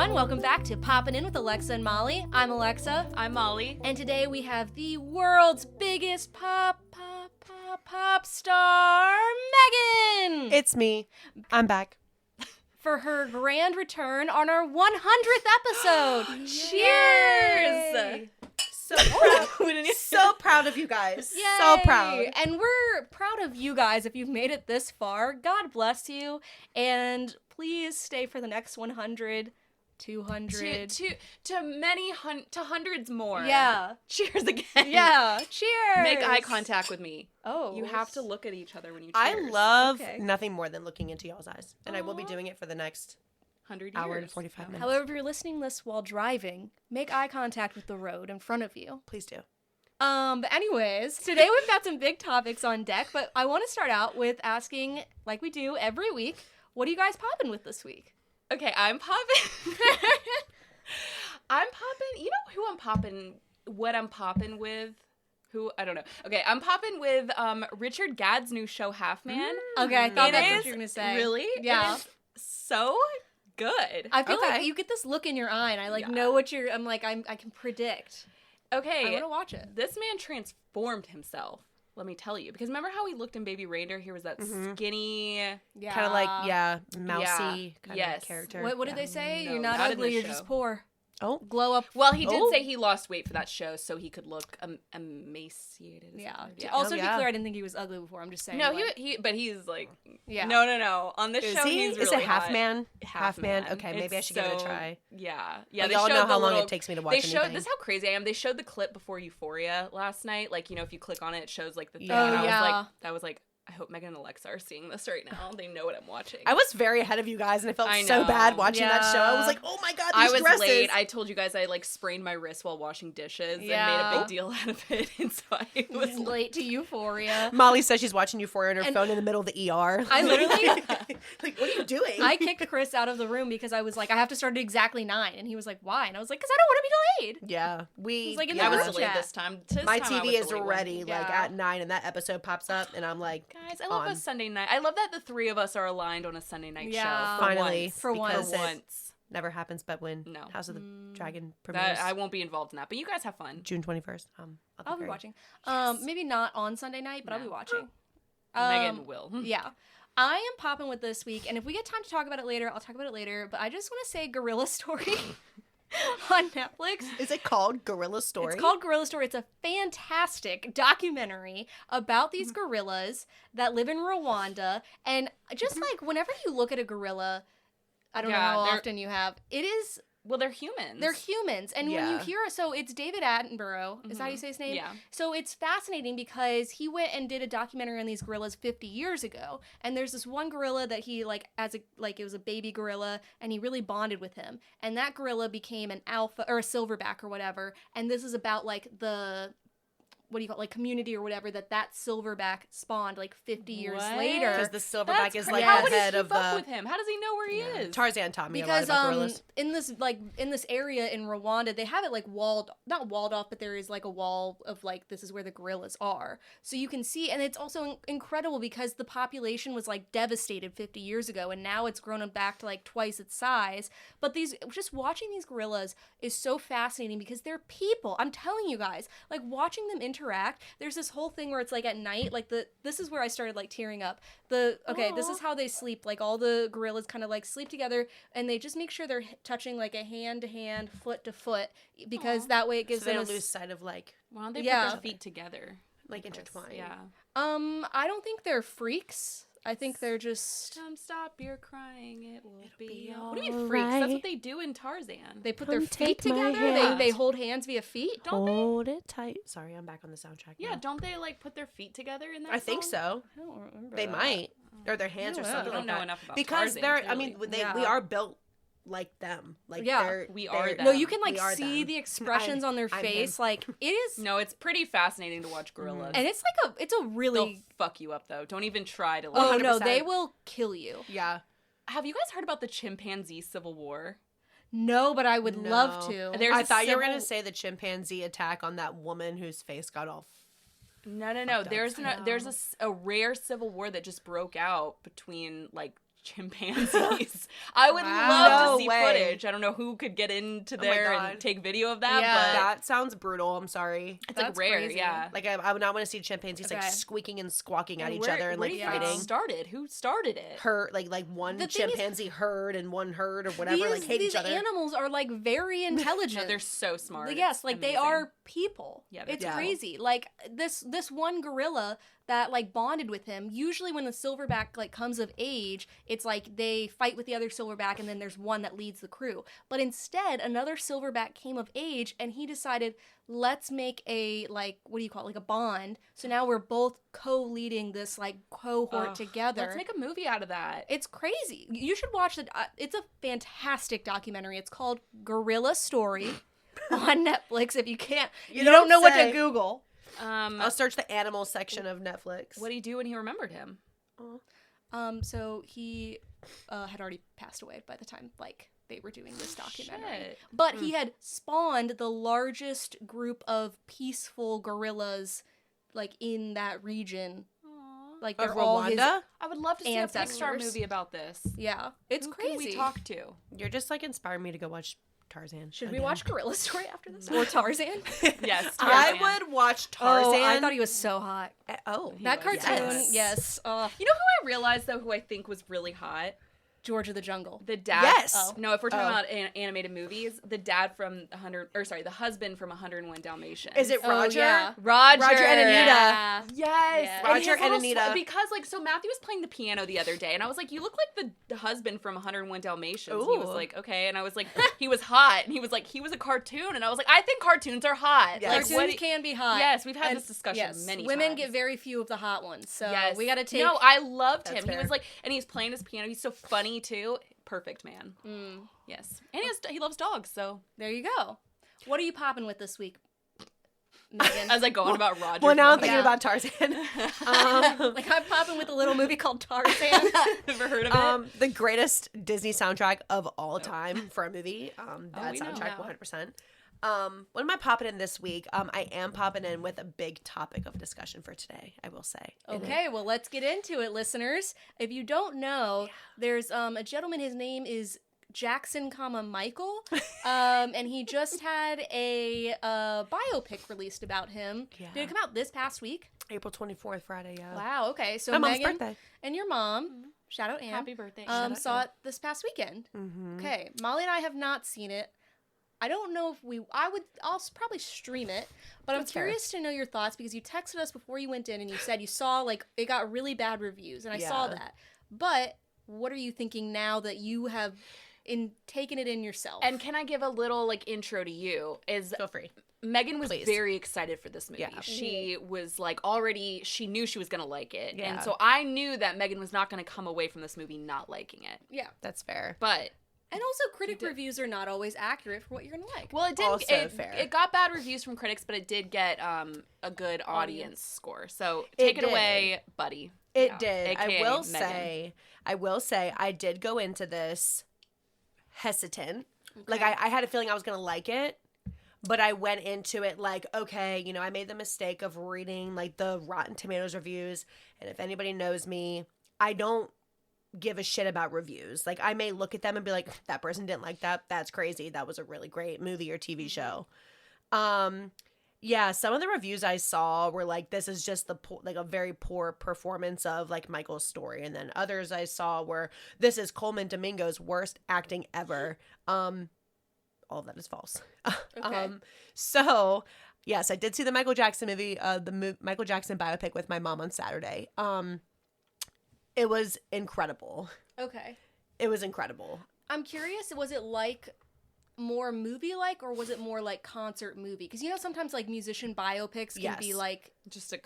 everyone. Welcome back to Poppin' In with Alexa and Molly. I'm Alexa. I'm Molly. And today we have the world's biggest pop star, Megan! It's me. I'm back. For her grand return on our 100th episode. Cheers! So proud. So proud of you guys. Yay! So proud. And we're proud of you guys if you've made it this far. God bless you. And please stay for the next 100, 200. To many to hundreds more. Yeah. Cheers again. Yeah. Cheers. Make eye contact with me. Oh. You have to look at each other when you I cheers. love Okay. nothing more than looking into y'all's eyes. And I will be Aw. doing it for the next 100 hour years. and 45 minutes. However, if you're listening this while driving, make eye contact with the road in front of you. Please do. But anyways, today we've got some big topics on deck, but I want to start out with asking, like we do every week, what are you guys popping with this week? Okay, I'm popping. I'm popping. You know who I'm popping? What I'm popping with? Who? I don't know. Okay, I'm popping with Richard Gadd's new show, Half Man. Okay, I thought It that's what is you were going to say. Really? Yeah. It is so good. I feel like Okay. you get this look in your eye, and I Yeah. know what you're, I can predict. Okay. I want to watch it. This man transformed himself. Let me tell you, because remember how he looked in Baby Reindeer? He was that skinny. Yeah. Kind of like, mousy kind Yes. of character. What did Yeah. they say? No, You're not not in ugly, this you're show. just poor. Oh. Glow up. Well, he did Oh. say he lost weight for that show so he could look emaciated. Is that Yeah. the word? Yeah. Also, to be yeah. clear, I didn't think he was ugly before. I'm just saying. No, like, but he's like, Yeah. no. On this Is show, he? he's Is really it half hot. man? Half man? man. Okay, maybe I It's should give it a so- try. Yeah. But They y'all know showed how the long little- it takes me to watch They anything. showed this. How crazy I am. They showed the clip before Euphoria last night. Like, you know, if you click on it, it shows like the thing. Yeah. And Oh, yeah. I was like, I hope Megan and Alexa are seeing this right now. They know what I'm watching. I was very ahead of you guys, and I felt I so know. bad watching that show. I was Yeah. like, oh my god, I these was dresses. late. I told you guys I like sprained my wrist while washing dishes and made Yeah. a big deal out of it, and so I was late. late to Euphoria. Molly says she's watching Euphoria on her And- phone in the middle of the ER. I literally- like, what are you doing? I kicked Chris out of the room because I was like, I have to start at exactly 9. And he was like, why? And I was like, because I don't want to be delayed. Yeah, we. It was like in I the was group delayed chat. this time. This My time I TV was is the late one. ready, like Yeah. at 9, and that episode pops up, and I'm like, Guys, I love on. a Sunday night. I love that the three of us are aligned on a Sunday night Yeah. show. For Finally, once. For once. because For it once. never happens, but when No. House of the Dragon premieres, That I won't be involved in that, but you guys have fun. June 21st. I'll be very- watching. Yes. Maybe not on Sunday night, but I'll be No. watching. Megan will. Yeah. I am popping with this week, and if we get time to talk about it later, I'll talk about it later, but I just want to say Gorilla Story on Netflix. Is it called Gorilla Story? It's called Gorilla Story. It's a fantastic documentary about these gorillas that live in Rwanda. And just like whenever you look at a gorilla, I don't know Yeah, how they're- often you have, it is, Well, they're humans. they're humans. And when you Yeah. hear, so it's David Attenborough. Is that how you say his name? Yeah. So it's fascinating because he went and did a documentary on these gorillas 50 years ago. And there's this one gorilla that he it was a baby gorilla, and he really bonded with him. And that gorilla became an alpha or a silverback or whatever. And this is about like the, what do you call it, like community or whatever, that silverback spawned like 50 years What? later. Because the silverback That's is crazy. like How the does head he of fuck the. with him? How does he know where he Yeah. is? Tarzan taught me Because a lot about gorillas. in this area in Rwanda, they have it like not walled off, but there is like a wall of like, this is where the gorillas are. So you can see, and it's also incredible because the population was like devastated 50 years ago, and now it's grown back to like twice its size. But just watching these gorillas is so fascinating because they're people. I'm telling you guys, like watching them interact, there's this whole thing where it's like at night, like this is where I started like tearing up. This is how they sleep. Like all the gorillas kind of like sleep together, and they just make sure they're touching like a hand to hand, foot to foot, because Aw. that way it gives So they them don't lose sight of like Why don't they Yeah. put their feet together? like This? intertwined. Yeah. I don't think they're freaks. I think they're just Stop your crying. It will be be. What do you mean freaks? That's alright. what they do in Tarzan. they put Come their feet take my together. hand. They hold hands via feet. Don't they? Hold it tight. Sorry, I'm back on the soundtrack. Yeah, now. don't they like put their feet together in that I think song? so. I don't remember. They that. might, or their hands or I don't know. something We don't like know that. enough about Because Tarzan, they're. I mean, clearly. Yeah. we are built like them. Like Yeah. they're, We are they're- them. No, you can like We are see them. the expressions on their I'm face. him. Like it is, No, it's pretty fascinating to watch gorillas. and it's like it's a They'll really. fuck you up though. Don't even try to. Oh Like, no, 100%. they will kill you. Yeah. Have you guys heard about the chimpanzee civil war? No, but I would love No. to. There's I a thought you were civil- gonna say the chimpanzee attack on that woman whose face got all. No. Fucked up. There's a rare civil war that just broke out between like chimpanzees. I would Wow. love No to see way. footage. I don't know who could get into my there God. and take video of that, Yeah. but That sounds brutal. I'm sorry. it's like That's rare, crazy. yeah. Like I would not want to see chimpanzees like Okay. squeaking and squawking at And each other and where like do you think it fighting. started? Who started it? Herd like one The thing is- chimpanzee herd and one herd or whatever like hate these each other. animals are like very intelligent. No, they're so smart. Yes, It's like they amazing. are people. Yeah, they're it's people. crazy. Like this one gorilla that like bonded with him. Usually when the silverback like comes of age, it's like they fight with the other silverback and then there's one that leads the crew. But instead, another silverback came of age and he decided, let's make a like what do you call it? Like a bond. So now we're both co-leading this like cohort Ugh, together. Let's make a movie out of that. It's crazy. You should watch it. It's a fantastic documentary. It's called Gorilla Story on Netflix. If you can't, you don't know what to say. Google. I'll search the animal section of Netflix. What did he do when he remembered him? So he had already passed away by the time like they were doing this documentary. Shit. But he had spawned the largest group of peaceful gorillas like in that region. Aw. Like Of they're all his. Rwanda? I would love to see a Pixar Ancestors. movie about this. Yeah, it's Who crazy. can we talk to? You're just like inspiring me to go watch Tarzan. Should we again. watch Gorilla Story after this? Or Tarzan? Yes, I Tarzan. would watch Tarzan. Oh, I thought he was so hot. Oh, That was, cartoon, yes. You know who I realized though, who I think was really hot? George of the Jungle. The dad. Yes. Oh. No, if we're talking Oh. about animated movies, the dad from the husband from 101 Dalmatians. Is it Oh, Roger? yeah. Roger? Roger and Anita. Yeah. Yes, Yeah. And Roger his and little Anita. because like so Matthew was playing the piano the other day, and I was like, "You look like the husband from 101 Dalmatians." He was Ooh. like, "Okay," and I was like, "He was hot," and he was like, "He was a cartoon," and I was like, "I think cartoons are hot." Yes. Like, Cartoons what? can be hot. Yes, we've had And this discussion yes, many women times. get very few of the hot ones, so Yes. we gotta take. No, I loved That's him. He fair. was like, and he's playing his piano. He's so funny too. Perfect man. Mm, Yes, and he loves dogs. So there you go. What are you popping with this week, Megan? as I go on about Roger. Well, now I'm from- thinking Yeah. about Tarzan. Like I'm popping with a little movie called Tarzan. Ever heard of it? The greatest Disney soundtrack of all time for a movie. That we know. soundtrack, Yeah. 100%. What am I popping in this week? I am popping in with a big topic of discussion for today, I will say. And Okay, well let's get into it, listeners. If you don't know, there's a gentleman. His name is Jackson, Michael, and he just had a biopic released about him. Yeah. Did it come out this past week? April 24th, Friday, yeah. Wow. Okay, so My mom's Megan birthday. and your mom, shout out Ann, Happy birthday. Shout out saw Ann. it this past weekend. Mm-hmm. Okay, Molly and I have not seen it. I don't know if I'll probably stream it, but I'm That's fair. curious to know your thoughts because you texted us before you went in and you said you saw like it got really bad reviews and I saw Yeah. that. But what are you thinking now that you have taken it in yourself? And can I give a little like intro to you? Is Feel free. Megan was Please. very excited for this movie. Yeah. She was like she knew she was gonna like it. Yeah. And so I knew that Megan was not gonna come away from this movie not liking it. yeah. That's fair. But And also critic did. reviews are not always accurate for what you're going to like. well it did Also fair. it got bad reviews from critics, but it did get a good audience score. So It take it did. away, buddy. It Yeah. did. AKA I will say, I did go into this hesitant. Like, Okay. I had a feeling I was going to like it, but I went into it like, okay, I made the mistake of reading, like, the Rotten Tomatoes reviews, and if anybody knows me, I don't give a shit about reviews. Like, I may look at them and be like, that person didn't like that. That's crazy. That was a really great movie or TV show. Yeah, some of the reviews I saw were like, this is just like a very poor performance of like Michael's story. And then others I saw were, this is Coleman Domingo's worst acting ever. All of that is false. Okay. So yes, I did see the Michael Jackson movie, Michael Jackson biopic with my mom on Saturday. It was incredible. Okay. It was incredible. I'm curious, was it like more movie-like or was it more like concert movie? Because sometimes like musician biopics can be Yes. like, Just a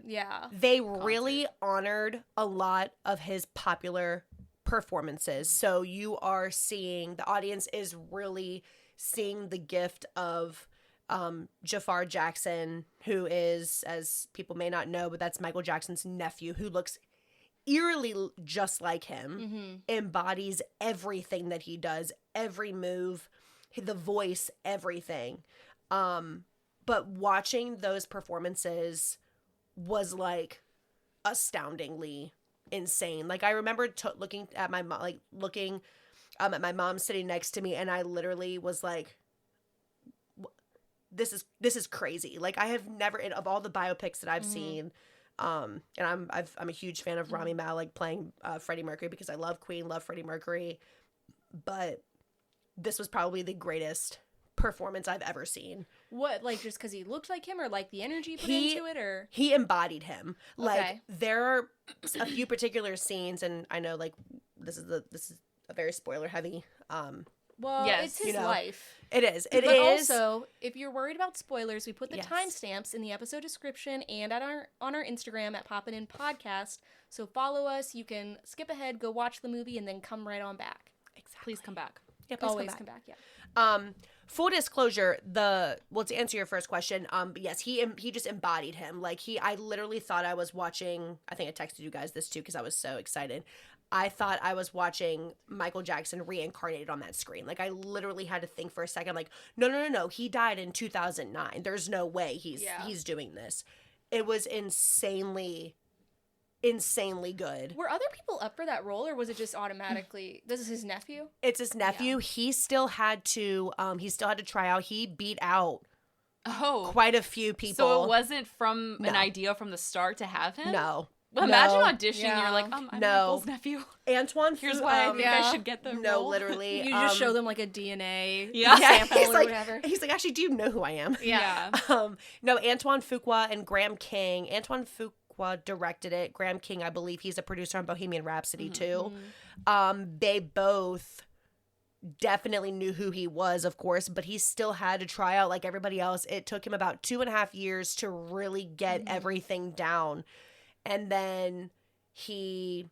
yeah. They really honored a lot of his popular performances. So you are seeing, the audience is really seeing the gift of Jafar Jackson, who is, as people may not know, but that's Michael Jackson's nephew, who looks eerily just like him, Mm-hmm. embodies everything that he does, every move, the voice, everything. But watching those performances was like astoundingly insane. Like I remember looking at my mom, at my mom sitting next to me, and I literally was like, this is crazy. Like I have never, of all the biopics that I've seen, and I'm a huge fan of Rami Malek playing Freddie Mercury because I love Queen, love Freddie Mercury, but this was probably the greatest performance I've ever seen. What, like just because he looked like him, or like the energy put into it, or he embodied him? Like Okay. there are a few particular scenes, and I know like this is a very spoiler heavy. Well, Yes, it's his you know, life. It is. It But is. also, if you're worried about spoilers, we put the Yes. timestamps in the episode description and on our Instagram at Poppin' In Podcast. So follow us. You can skip ahead, go watch the movie, and then come right on back. Please come back. Yeah, please Always come back. come back. Yeah. Full disclosure, to answer your first question, yes, he just embodied him. Like I literally thought I was watching, I think I texted you guys this too because I was so excited. I thought I was watching Michael Jackson reincarnated on that screen. Like I literally had to think for a second, like, no, he died in 2009. There's no way he's doing this. It was insanely good. Were other people up for that role, or was it just automatically? This is his nephew. It's his nephew. Yeah. He still had to try out. He beat out quite a few people. So it wasn't from an idea from the start to have him? No. Well, imagine auditioning and you're like, I'm no. Michael's nephew. Antoine, here's why I think I should get the role. No, literally. You just show them like a DNA Yeah. sample he's or like, whatever. He's like, actually, do you know who I am? Yeah. No, Antoine Fuqua and Graham King. Antoine Fuqua directed it. Graham King, I believe, he's a producer on Bohemian Rhapsody too. They both definitely knew who he was, of course, but he still had to try out like everybody else. It took him about 2.5 years to really get everything down. And then he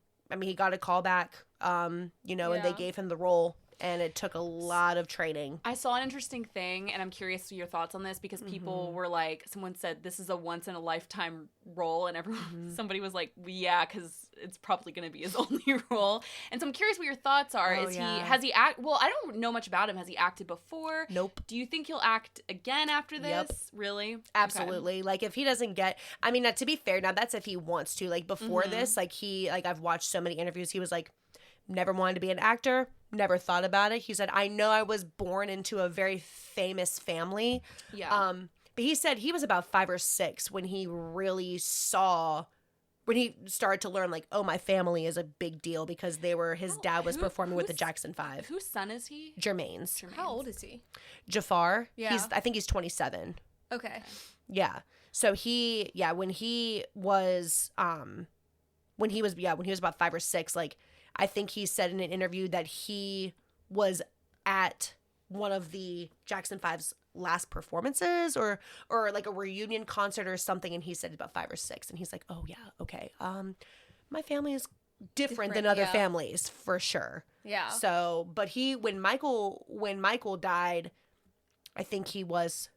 got a call back, and they gave him the role, and it took a lot of training. I saw an interesting thing, and I'm curious to your thoughts on this, because people were like, someone said this is a once-in-a-lifetime role, and somebody was like, yeah, because it's probably going to be his only role. And so I'm curious what your thoughts are. Has he well, I don't know much about him. Has he acted before? Nope. Do you think he'll act again after this? Yep. Really? Absolutely. Okay. Like, if he doesn't get, now, to be fair, now that's if he wants to. Like, before this, I've watched so many interviews, he was like, never wanted to be an actor, never thought about it. He said, I know I was born into a very famous family. Yeah. But he said he was about 5 or 6 when he really when he started to learn, like, oh, my family is a big deal, because his dad was performing with the Jackson 5. Whose son is he? Jermaine's. How old is he? Jafar. Yeah. I think he's 27. Okay. Yeah. So when he was about 5 or 6, like, I think he said in an interview that he was at one of the Jackson 5's last performances or like a reunion concert or something, and he said about 5 or 6, and he's like, oh yeah, okay, my family is different than other families for sure. Yeah. So, but when Michael died, I think he was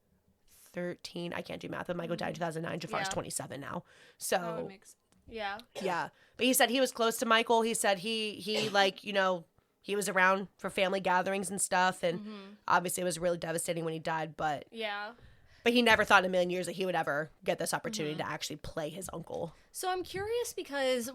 13. I can't do math, but Michael died in 2009. Jafar's 27 now. So that would make sense. Yeah. Yeah. But he said he was close to Michael. He said he like, he was around for family gatherings and stuff. And obviously it was really devastating when he died. But he never thought in a million years that he would ever get this opportunity to actually play his uncle. So I'm curious, because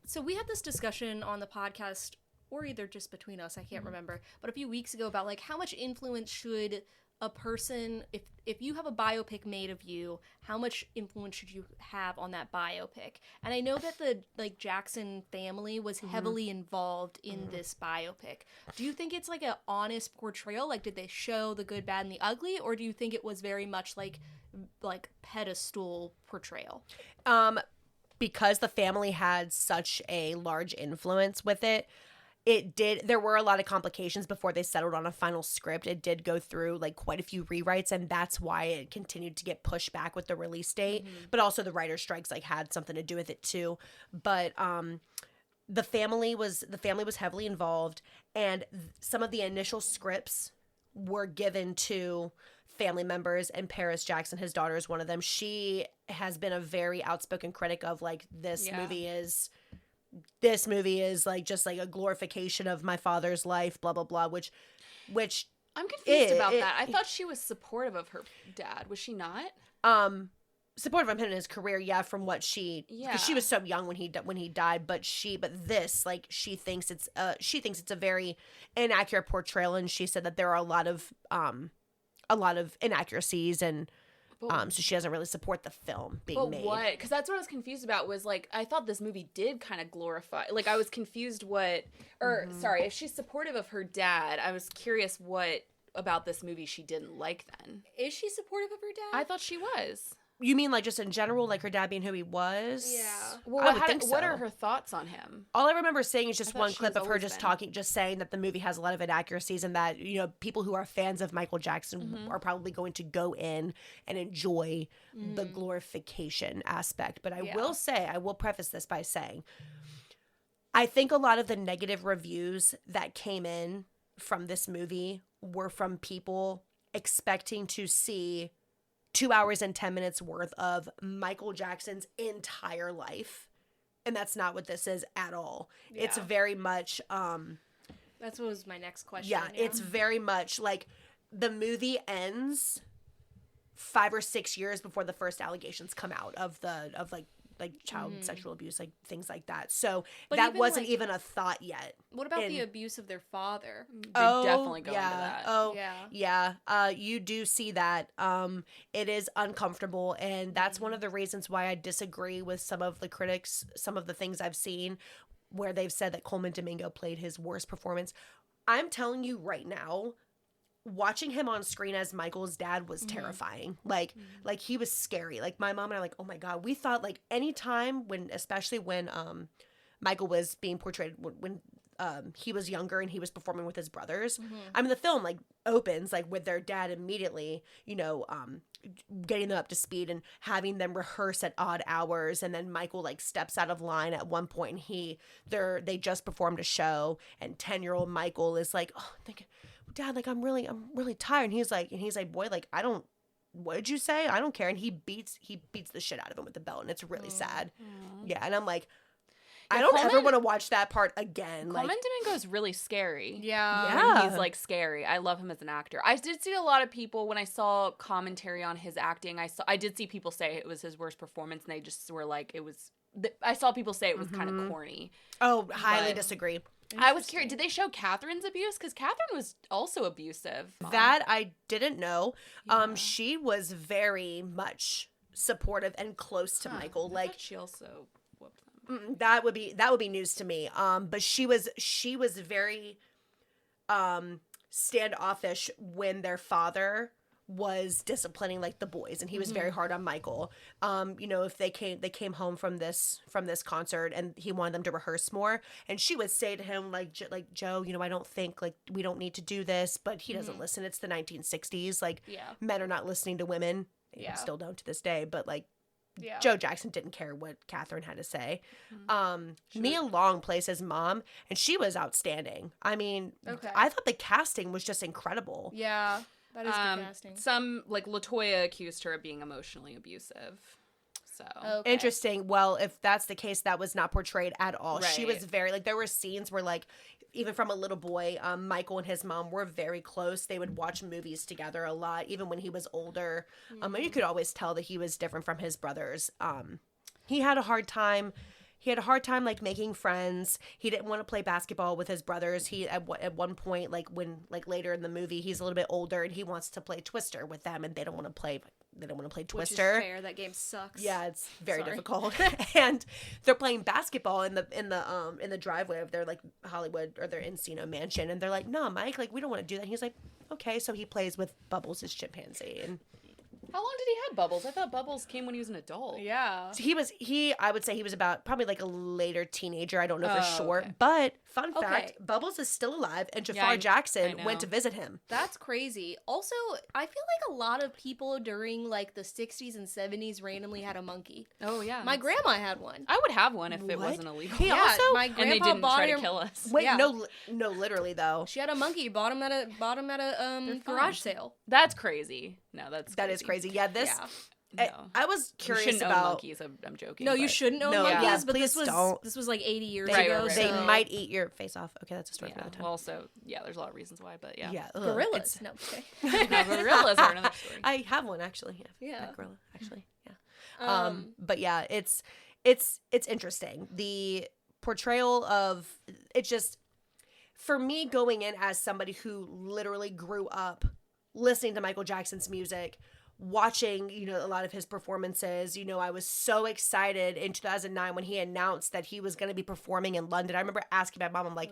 so we had this discussion on the podcast, or either just between us, I can't remember, but a few weeks ago, about like how much influence should a person, if you have a biopic made of you, how much influence should you have on that biopic? And I know that the Jackson family was heavily involved in this biopic. Do you think it's like an honest portrayal? Like, did they show the good, bad, and the ugly, or do you think it was very much like pedestal portrayal? Because the family had such a large influence with it, there were a lot of complications before they settled on a final script. It did go through like quite a few rewrites, and that's why it continued to get pushed back with the release date. But also the writer's strikes had something to do with it too. But the family was heavily involved, and some of the initial scripts were given to family members, and Paris Jackson, his daughter, is one of them. She has been a very outspoken critic of like, this movie is like just like a glorification of my father's life, blah blah blah, which I'm confused about that. I thought she was supportive of her dad. Was she not? supportive of him in his career, from what she, because she was so young when he died, but this, like, she thinks it's a very inaccurate portrayal, and she said that there are a lot of inaccuracies, and so she doesn't really support the film being made. What? Because that's what I was confused about. Was like, I thought this movie did kind of glorify. Like, I was confused sorry, if she's supportive of her dad, I was curious what about this movie she didn't like. Then is she supportive of her dad? I thought she was. You mean like just in general, like her dad being who he was? Yeah. Well, I would think so. What are her thoughts on him? All I remember seeing is just one clip of her just talking, just saying that the movie has a lot of inaccuracies, and that, you know, people who are fans of Michael Jackson are probably going to go in and enjoy the glorification aspect. But I will preface this by saying, I think a lot of the negative reviews that came in from this movie were from people expecting to see 2 hours and 10 minutes worth of Michael Jackson's entire life. And that's not what this is at all. Yeah. It's very much... that's what was my next question. Yeah, it's very much like the movie ends 5 or 6 years before the first allegations come out of child sexual abuse, like things like that. So but that wasn't even a thought yet. What about the abuse of their father? They definitely go into that. Oh, yeah. You do see that. It is uncomfortable, and that's one of the reasons why I disagree with some of the critics, some of the things I've seen where they've said that Coleman Domingo played his worst performance. I'm telling you right now, watching him on screen as Michael's dad was terrifying. Like he was scary. Like my mom and I were like, oh my God, we thought like anytime especially when Michael was being portrayed when he was younger and he was performing with his brothers. I mean, the film like opens like with their dad immediately, you know, getting them up to speed and having them rehearse at odd hours, and then Michael like steps out of line at one point, and they just performed a show, and 10-year-old Michael is like, oh, Dad, like I'm really tired. And he's like, boy, like what did you say? I don't care. And he beats the shit out of him with the belt, and it's really sad. Yeah, and I'm like, I don't ever want to watch that part again. Coleman Domingo is really scary. Yeah. He's like scary. I love him as an actor. I did see a lot of people when I saw commentary on his acting. I did see people say it was his worst performance, and they just were like, it was. I saw people say it was kind of corny. Oh, highly disagree. I was curious. Did they show Catherine's abuse? Because Catherine was also abusive. That I didn't know. Yeah. She was very much supportive and close to Michael. I thought she also whooped them. That would be news to me. But she was very standoffish when their father was disciplining like the boys, and he was very hard on Michael. You know, if they came home from this concert and he wanted them to rehearse more, and she would say to him like Joe, you know, I don't think like we don't need to do this, but he doesn't listen. It's the 1960s. Like men are not listening to women. Still don't to this day, but like Joe Jackson didn't care what Catherine had to say. Nia Long plays his mom, and she was outstanding. I mean, I thought the casting was just incredible. Yeah. That is good casting. Some, like, LaToya accused her of being emotionally abusive. So Interesting. Well, if that's the case, that was not portrayed at all. Right. She was very, like, there were scenes where, like, even from a little boy, Michael and his mom were very close. They would watch movies together a lot, even when he was older. And you could always tell that he was different from his brothers. He had a hard time. Like making friends. He didn't want to play basketball with his brothers. He at one point, like when later in the movie, he's a little bit older and he wants to play Twister with them, and they don't want to play Twister. Which is fair. That game sucks. Yeah, it's very difficult. And they're playing basketball in the driveway of their like Hollywood or their Encino mansion, and they're like, "No, Mike, like we don't want to do that." And he's like, "Okay," so he plays with Bubbles, his chimpanzee, and. How long did he have Bubbles? I thought Bubbles came when he was an adult. Yeah. So I would say he was about probably like a later teenager. I don't know for sure. Okay. But fun fact, Bubbles is still alive, and Jafar Jackson went to visit him. That's crazy. Also, I feel like a lot of people during like the 60s and 70s randomly had a monkey. Oh yeah. My grandma had one. I would have one if it wasn't illegal. He also, my grandpa and they didn't bought try him, to kill us. Wait, no, literally though. She had a monkey. Bought him at a garage sale. That's crazy. No, that is crazy. Yeah, this. Yeah. No. I was curious you shouldn't about own monkeys. I'm joking. No, you shouldn't own monkeys. But this was like 80 years ago. Right. They might eat your face off. Okay, that's a story for another time. Well, also, there's a lot of reasons why, but yeah. Gorillas. No, no, gorillas are another story. I have one actually. Yeah. Gorilla actually. Yeah. But yeah, it's interesting. The portrayal of it just, for me, going in as somebody who literally grew up listening to Michael Jackson's music, watching, a lot of his performances, I was so excited in 2009 when he announced that he was going to be performing in London. I remember asking my mom, I'm like,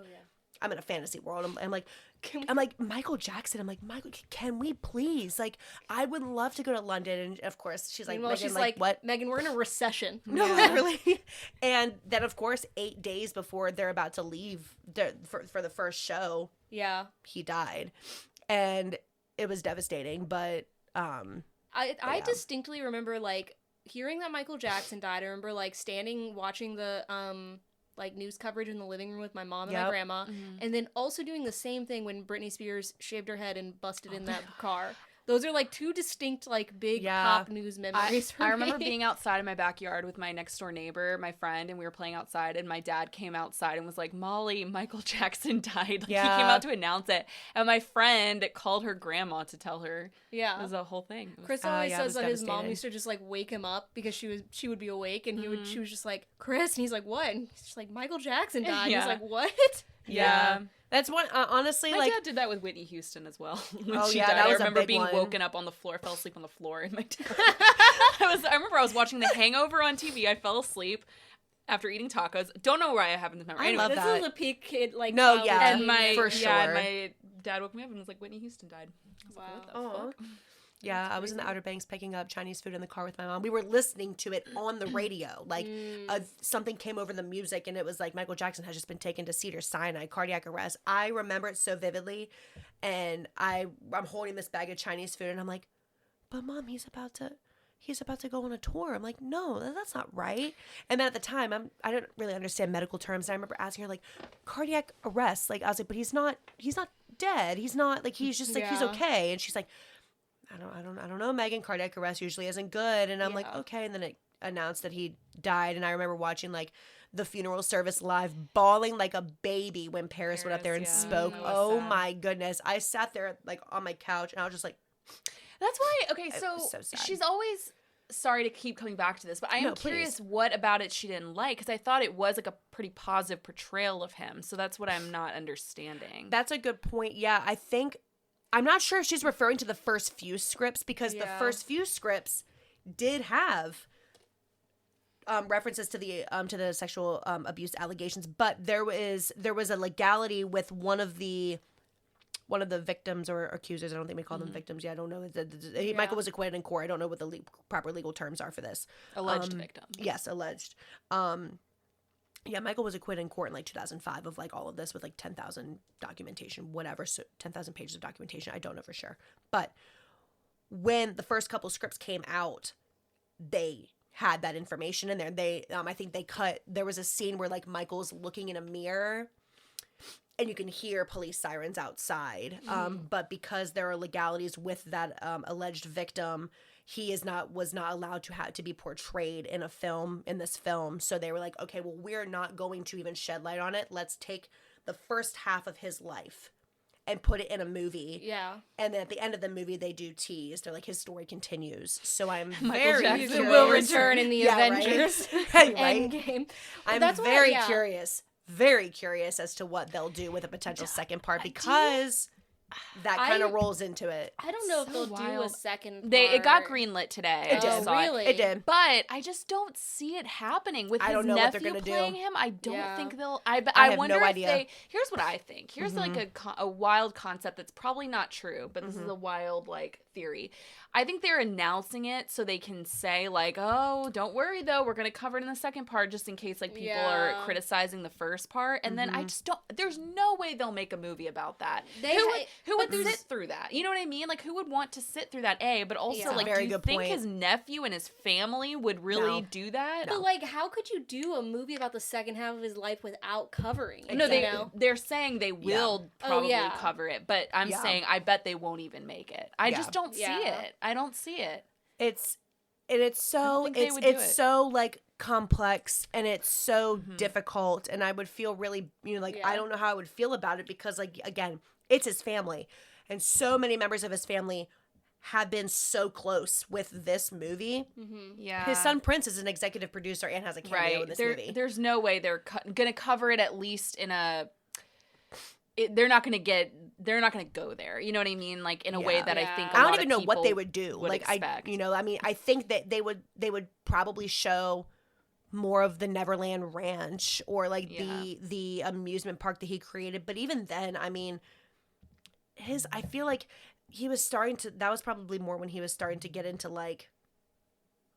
I'm in a fantasy world. I'm like, Michael Jackson. I'm like, Michael, can we please? Like, I would love to go to London. And of course, she's like, Meanwhile, Megan, she's like, what? Megan, we're in a recession. No, literally. And then, of course, 8 days before they're about to leave for the first show, he died. And it was devastating. But, I distinctly remember, like, hearing that Michael Jackson died. I remember, like, standing, watching the, like, news coverage in the living room with my mom and my grandma, and then also doing the same thing when Britney Spears shaved her head and busted in that car. Those are, like, two distinct, like, big pop news memories for me. I remember being outside in my backyard with my next-door neighbor, my friend, and we were playing outside, and my dad came outside and was like, Molly, Michael Jackson died. Like, he came out to announce it, and my friend called her grandma to tell her. Yeah. It was a whole thing. Chris always says that his mom used to just, like, wake him up because she would be awake, and she was just like, Chris, and he's like, what? And she's like, Michael Jackson died. He's like, what? Yeah. That's one, honestly, my dad did that with Whitney Houston as well. When she that died. was I remember being one. woken up on the floor, fell asleep on the floor, and my dad. I remember I was watching The Hangover on TV. I fell asleep after eating tacos. Don't know where I happened to remember. I love this that. is a peak kid, like, no, childhood and for sure. And my dad woke me up and was like, Whitney Houston died. I was like, what the fuck? Yeah, I was in the Outer Banks picking up Chinese food in the car with my mom. We were listening to it on the radio. Like, something came over the music, and it was like, Michael Jackson has just been taken to Cedars-Sinai, cardiac arrest. I remember it so vividly, and I'm holding this bag of Chinese food, and I'm like, but Mom, he's about to go on a tour. I'm like, no, that's not right. And then at the time, I didn't really understand medical terms. I remember asking her, like, cardiac arrest. Like, I was like, but he's not dead. He's not, like, he's just, like, he's okay. And she's like, I don't know, Megan, cardiac arrest usually isn't good. And I'm like, okay. And then it announced that he died. And I remember watching, like, the funeral service live, bawling like a baby when Paris went up there and spoke. Oh, my goodness. I sat there, like, on my couch, and I was just like... That's why, okay, so she's always... Sorry to keep coming back to this, but I am curious what about it she didn't like, because I thought it was, like, a pretty positive portrayal of him. So that's what I'm not understanding. That's a good point. Yeah, I'm not sure if she's referring to the first few scripts, because the first few scripts did have references to the sexual abuse allegations, but there was a legality with one of the victims or accusers. I don't think we call them victims. Yeah, I don't know. Michael was acquitted in court. I don't know what the proper legal terms are for this. Alleged victim. Yes, alleged. Yeah, Michael was acquitted in court in, like, 2005 of, like, all of this with, like, 10,000 documentation, whatever, so 10,000 pages of documentation. I don't know for sure. But when the first couple scripts came out, they had that information in there. They, I think there was a scene where, like, Michael's looking in a mirror, and you can hear police sirens outside. But because there are legalities with that alleged victim, he was not allowed to be portrayed in this film. So they were like, okay, well, we're not going to even shed light on it. Let's take the first half of his life and put it in a movie. Yeah. And then at the end of the movie, they do tease. They're like, his story continues. So I'm very curious. Will return in the Avengers right? Endgame. I'm very curious as to what they'll do with a potential second part, because that kind of rolls into it. I don't know if they'll do a second part. It got greenlit today. It did. Really? It did. But I just don't see it happening with his nephew playing him. I don't think they'll. I wonder if they. Here's what I think. Here's like a wild concept that's probably not true, but this is a wild, like, theory. I think they're announcing it so they can say, like, oh, don't worry though, we're gonna cover it in the second part, just in case, like, people are criticizing the first part. And then I just don't. There's no way they'll make a movie about that. Who would sit through that? You know what I mean? Like, who would want to sit through that? But also, like, do you think his nephew and his family would really do that? But, like, how could you do a movie about the second half of his life without covering it? No, they're saying they will probably cover it, but I'm saying I bet they won't even make it. I just don't see it. I don't see it. It's so like complex, and it's so difficult, and I would feel really, I don't know how I would feel about it, because, like, again, it's his family, and so many members of his family have been so close with this movie. Yeah. His son Prince is an executive producer and has a cameo in this movie. There's no way they're gonna cover it at least in a. They're not gonna go there. You know what I mean? Like in a way that I think I don't even know what they would do. Would expect. I think that they would probably show more of the Neverland Ranch or like the amusement park that he created. But even then, I mean, I feel like he was starting to. That was probably more when he was starting to get into like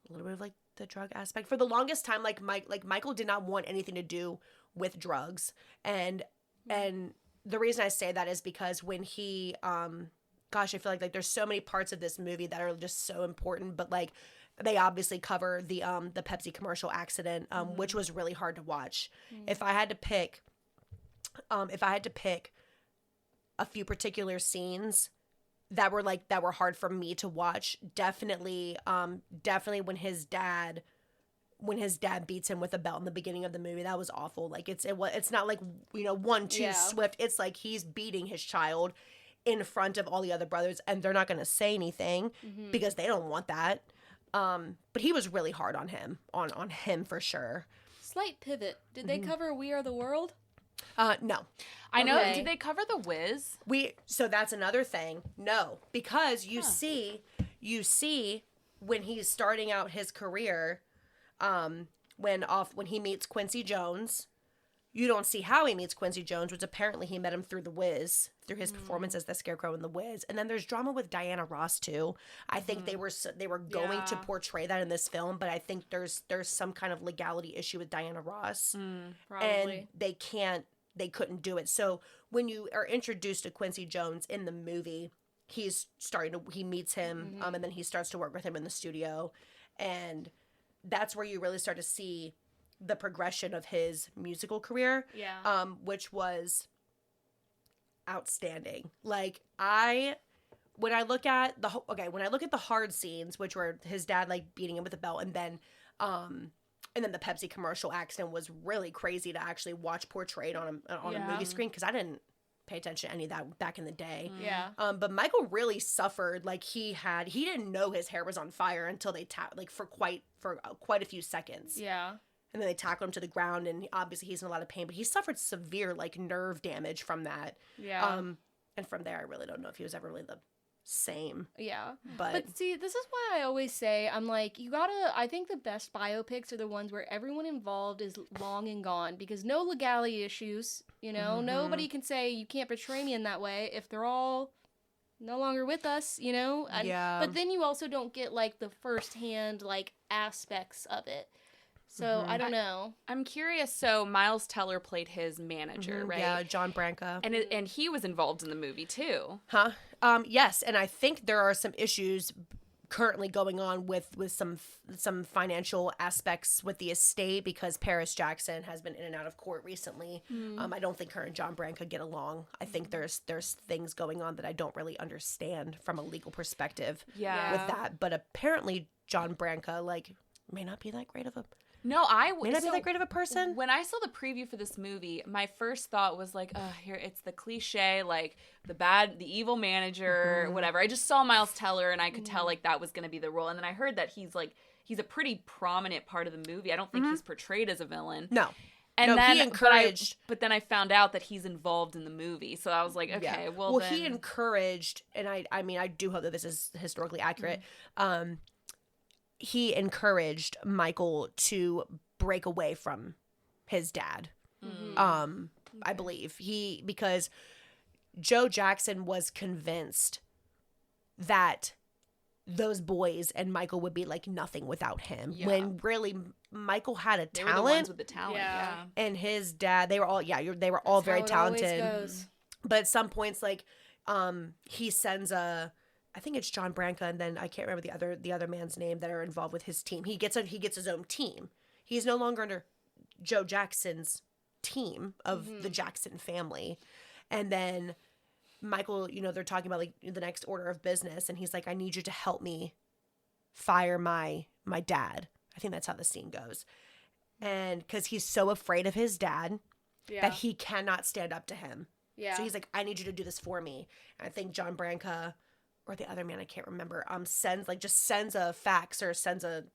a little bit of like the drug aspect. For the longest time, Michael did not want anything to do with drugs, and the reason I say that is because when he, I feel like there's so many parts of this movie that are just so important, but like they obviously cover the Pepsi commercial accident, which was really hard to watch. If I had to pick a few particular scenes that were hard for me to watch, definitely when his dad beats him with a belt in the beginning of the movie, that was awful. Like it's not like, one, two, swift. It's like he's beating his child in front of all the other brothers, and they're not going to say anything because they don't want that. But he was really hard on him, on him for sure. Slight pivot. Did they cover We Are the World? No. I know. Did they cover The Wiz? So that's another thing. No, because you see when he's starting out his career, when he meets Quincy Jones, you don't see how he meets Quincy Jones, which apparently he met him through The Wiz, through his performance as the Scarecrow in The Wiz. And then there's drama with Diana Ross too. I think they were going to portray that in this film, but I think there's some kind of legality issue with Diana Ross, Probably. and they couldn't do it. So when you are introduced to Quincy Jones in the movie, he meets him, and then he starts to work with him in the studio, and that's where you really start to see the progression of his musical career, which was outstanding. Like when I look at the hard scenes, which were his dad like beating him with a belt, and then the Pepsi commercial accident was really crazy to actually watch portrayed on a movie screen, because I didn't pay attention to any of that back in the day. But Michael really suffered. Like he didn't know his hair was on fire until they for quite a few seconds. And then they tackled him to the ground, and obviously he's in a lot of pain, but he suffered severe like nerve damage from that. And from there, I really don't know if he was ever really the same. But see, this is why I always say, I'm like, I think the best biopics are the ones where everyone involved is long and gone, because no legality issues, nobody can say you can't portray me in that way if they're all no longer with us, but then you also don't get like the firsthand like aspects of it. So I don't know. I'm curious. So Miles Teller played his manager, right? Yeah, John Branca, and he was involved in the movie too. Yes, and I think there are some issues currently going on with some financial aspects with the estate, because Paris Jackson has been in and out of court recently. I don't think her and John Branca get along. I think there's things going on that I don't really understand from a legal perspective with that. But apparently John Branca may not be that great of a may not be that great of a person. When I saw the preview for this movie, my first thought was like, oh, here it's the cliche, like the evil manager, whatever. I just saw Miles Teller, and I could tell like that was going to be the role. And then I heard that he's a pretty prominent part of the movie. I don't think he's portrayed as a villain. No. And then he encouraged, but then I found out that he's involved in the movie, so I was like, okay, well then... he encouraged, and I mean, I do hope that this is historically accurate. He encouraged Michael to break away from his dad. I believe because Joe Jackson was convinced that those boys and Michael would be like nothing without him, when really Michael had a talent. They were the ones with the talent, and his dad, they were all very talented. But at some points, like he sends I think it's John Branca, and then I can't remember the other man's name that are involved with his team. He gets his own team. He's no longer under Joe Jackson's team of the Jackson family. And then Michael, they're talking about like the next order of business, and he's like, I need you to help me fire my dad. I think that's how the scene goes. And because he's so afraid of his dad that he cannot stand up to him. So he's like, I need you to do this for me. And I think John Branca or the other man, I can't remember, sends a fax or sends an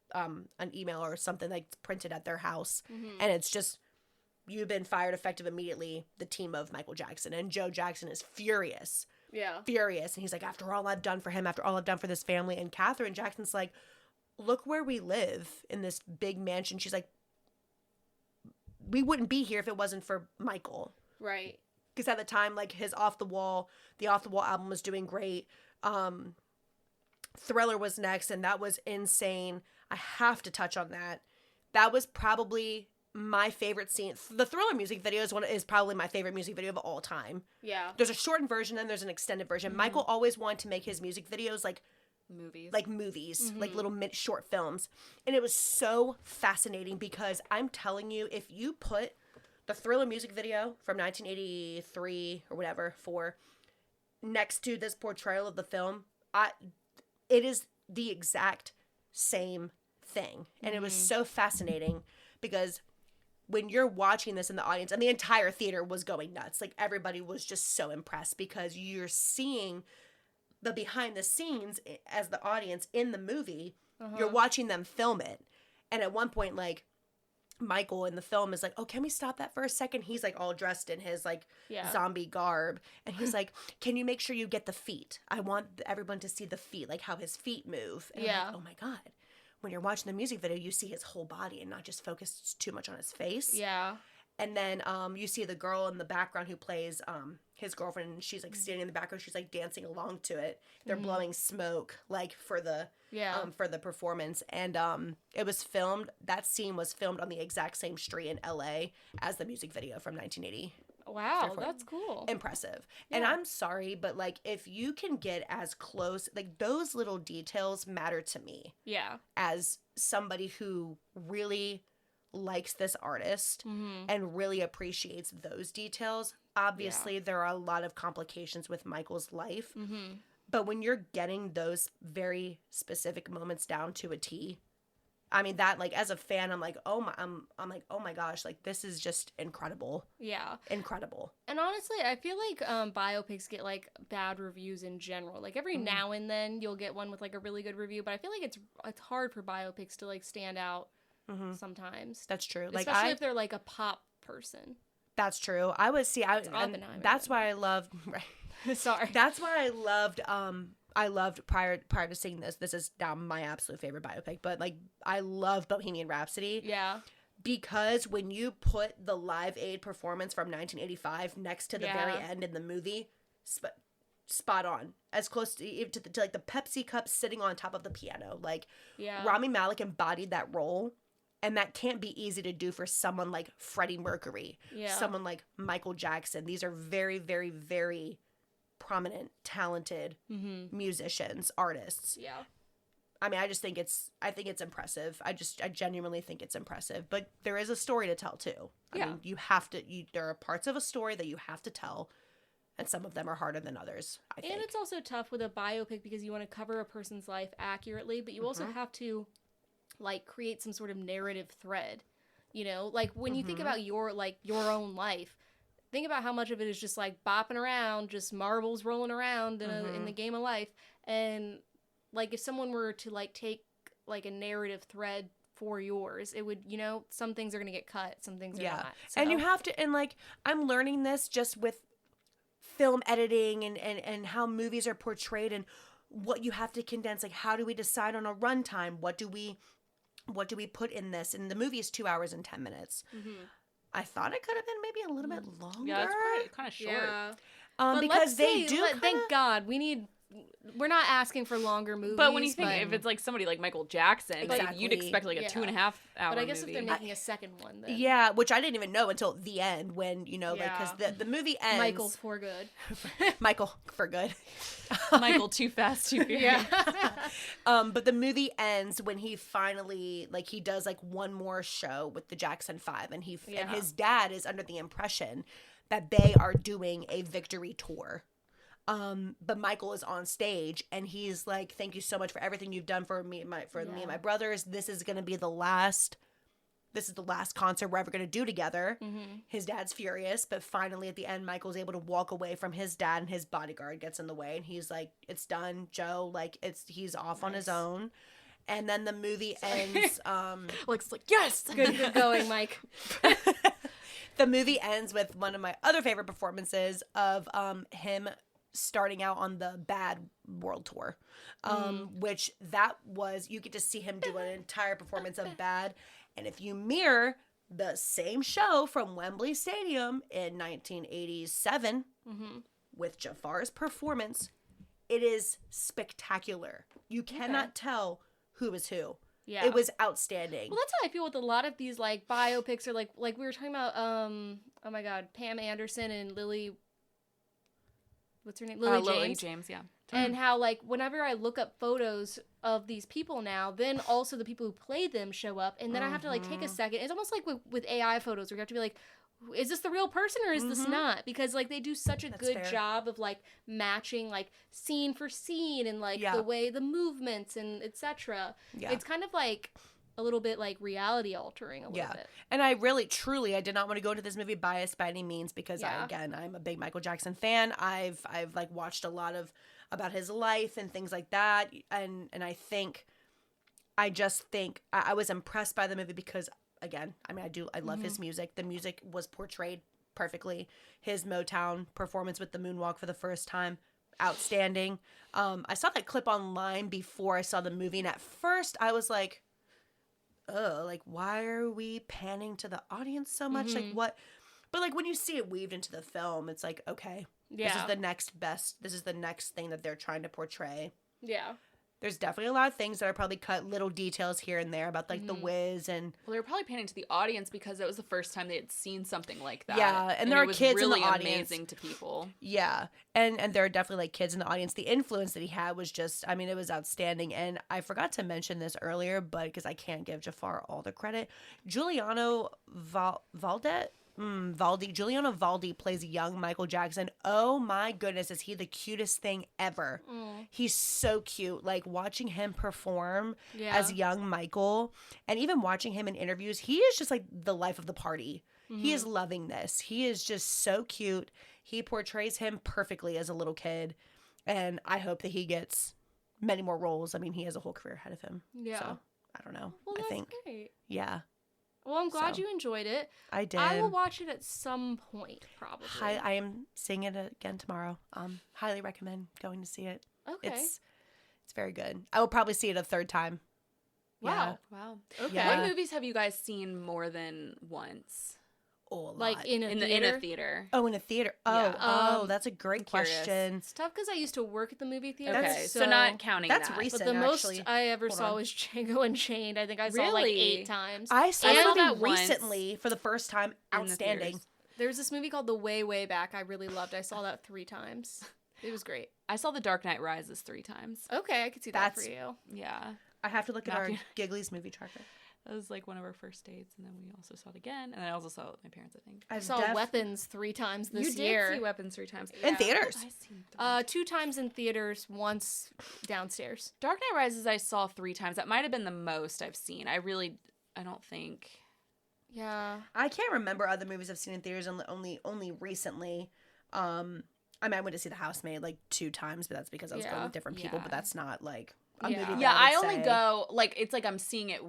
email or something like printed at their house. And it's just, you've been fired effective immediately, the team of Michael Jackson. And Joe Jackson is furious. Yeah. Furious. And he's like, after all I've done for him, after all I've done for this family. And Catherine Jackson's like, look where we live in this big mansion. She's like, we wouldn't be here if it wasn't for Michael. Right. Because at the time, like, the Off the Wall album was doing great. Thriller was next, and that was insane. I have to touch on that. That was probably my favorite scene. The Thriller music video is probably my favorite music video of all time. Yeah. There's a shortened version and there's an extended version. Michael always wanted to make his music videos like movies, like little short films. And it was so fascinating because I'm telling you, if you put the Thriller music video from 1983 or whatever next to this portrayal of the film, it is the exact same thing. And it was so fascinating because when you're watching this in the audience, and the entire theater was going nuts, like everybody was just so impressed because you're seeing the behind the scenes as the audience in the movie. You're watching them film it. And at one point, like, Michael in the film is like, oh, can we stop that for a second? He's like all dressed in his like zombie garb. And he's like, can you make sure you get the feet? I want everyone to see the feet, like how his feet move. And I'm like, oh my God. When you're watching the music video, you see his whole body and not just focus too much on his face. Yeah. And then you see the girl in the background who plays his girlfriend, and she's like standing in the background. She's like dancing along to it. They're blowing smoke like for the performance. And that scene was filmed on the exact same street in LA as the music video from 1980. Wow, that's cool. Impressive. Yeah. And I'm sorry, but like if you can get as close, like those little details matter to me. Yeah. As somebody who really likes this artist and really appreciates those details. Obviously, there are a lot of complications with Michael's life. But when you're getting those very specific moments down to a T, I mean, that, like, as a fan, I'm like, oh my gosh, like, this is just incredible. Yeah. Incredible. And honestly, I feel like biopics get, like, bad reviews in general. Like, every now and then you'll get one with, like, a really good review, but I feel like it's hard for biopics to, like, stand out sometimes. That's true. Especially if they're, like, a pop person. That's true. That's why I loved... Right. Sorry. That's why I loved prior to seeing this is now my absolute favorite biopic, but like I love Bohemian Rhapsody. Yeah. Because when you put the Live Aid performance from 1985 next to the very end in the movie, spot on. As close to like the Pepsi cup sitting on top of the piano. Like Rami Malek embodied that role, and that can't be easy to do for someone like Freddie Mercury, someone like Michael Jackson. These are very, very, very prominent, talented musicians, artists. Yeah. I mean, I think it's impressive. I genuinely think it's impressive. But there is a story to tell too. I mean, there are parts of a story that you have to tell, and some of them are harder than others, I think. And it's also tough with a biopic because you want to cover a person's life accurately, but you also have to like create some sort of narrative thread. You know, like when you think about your own life, think about how much of it is just like bopping around, just marbles rolling around in the game of life. And like if someone were to like take like a narrative thread for yours, it would, you know, some things are going to get cut, some things are not. So. And you have to, and like I'm learning this just with film editing and how movies are portrayed and what you have to condense. Like how do we decide on a runtime? What do we put in this? And the movie is 2 hours and 10 minutes. I thought it could have been maybe a little bit longer. Yeah, it's kind of short. Yeah. Because they do. Thank God, we're not asking for longer movies. But when you think if it's like somebody like Michael Jackson, you'd expect like a 2.5 hour But I guess movie. if they're making a second one, then yeah, which I didn't even know until the end when because the movie ends. Michael for good. Michael for good. Michael too fast, too furious. But the movie ends when he finally he does like one more show with the Jackson 5, and and his dad is under the impression that they are doing a victory tour. But Michael is on stage and he's like, "Thank you so much for everything you've done for me and my brothers. This is going to be the last this is the last concert we're ever going to do together. Mm-hmm. His dad's furious, but finally at the end, Michael's able to walk away from his dad, and his bodyguard gets in the way, and he's like, it's done, Joe. Like, he's off on his own. And then the movie ends. Looks like, yes! Good going, Mike. The movie ends with one of my other favorite performances of him starting out on the Bad World Tour, which that was, you get to see him do an entire performance of Bad. And if you mirror the same show from Wembley Stadium in 1987 with Jafar's performance, it is spectacular. You cannot tell who is who. Yeah. It was outstanding. Well, that's how I feel with a lot of these, like, biopics, or like we were talking about, oh my God, Pam Anderson and Lily, what's her name? Lily James, yeah. And how, like, whenever I look up photos of these people now, then also the people who played them show up, and then I have to, like, take a second. It's almost like with AI photos, where you have to be like, is this the real person or is this not? Because, like, they do such a good job of, like, matching, like, scene for scene and, like, the way, the movements and etc. Yeah. It's kind of, like, a little bit, like, reality altering a little bit. And I really, truly, I did not want to go into this movie biased by any means, because I'm a big Michael Jackson fan. I've like, watched a lot about his life and things like that. And I just think I was impressed by the movie because, again, I mean, I love his music. The music was portrayed perfectly. His Motown performance with the moonwalk for the first time, outstanding. I saw that clip online before I saw the movie, and at first I was like, oh, like, why are we panning to the audience so much? Like, what? But, like, when you see it weaved into the film, it's like, okay, this is the next thing that they're trying to portray. Yeah. There's definitely a lot of things that are probably cut, little details here and there about, like, the whiz and... Well, they were probably panning to the audience because it was the first time they had seen something like that. Yeah, and there are kids in the audience. Really amazing to people. Yeah, and there are definitely, like, kids in the audience. The influence that he had was just, I mean, it was outstanding. And I forgot to mention this earlier, but because I can't give Jafar all the credit, Giuliano Giuliano Valdi plays young Michael Jackson. Oh my goodness, is he the cutest thing ever? He's so cute. Like, watching him perform as young Michael, and even watching him in interviews, he is just like the life of the party. He is loving this. He is just so cute. He portrays him perfectly as a little kid, and I hope that he gets many more roles. I mean, he has a whole career ahead of him. Yeah. So, I don't know. Well, that's great. Yeah. Well, I'm glad you enjoyed it. I did. I will watch it at some point, probably. I am seeing it again tomorrow. Highly recommend going to see it. Okay. It's very good. I will probably see it a third time. Wow. Yeah. Wow. Okay. Yeah. What movies have you guys seen more than once? Oh, like in a theater? In a theater. Oh, in a theater. Oh, that's a great question. It's tough because I used to work at the movie theater. Okay, so not counting that's that. recent, but the actually. most I ever saw was Django Unchained. I think I saw like 8 times. I saw that recently for the first time. Outstanding. There was this movie called The Way, Way Back I really loved. I saw that 3 times. It was great. I saw The Dark Knight Rises 3 times. Okay, I could see that for you. Yeah. I have to look at our Giggly's movie tracker. That was like one of our first dates, and then we also saw it again, and I also saw it with my parents, I think. I saw Weapons 3 times this year. You did see Weapons 3 times. In theaters? I've seen 2 times in theaters, once downstairs. Dark Knight Rises I saw 3 times. That might have been the most I've seen. I don't think... Yeah. I can't remember other movies I've seen in theaters only recently. I mean, I went to see The Housemaid like 2 times, but that's because I was going with different people, but that's not like a movie that I only go, like, it's like I'm seeing it...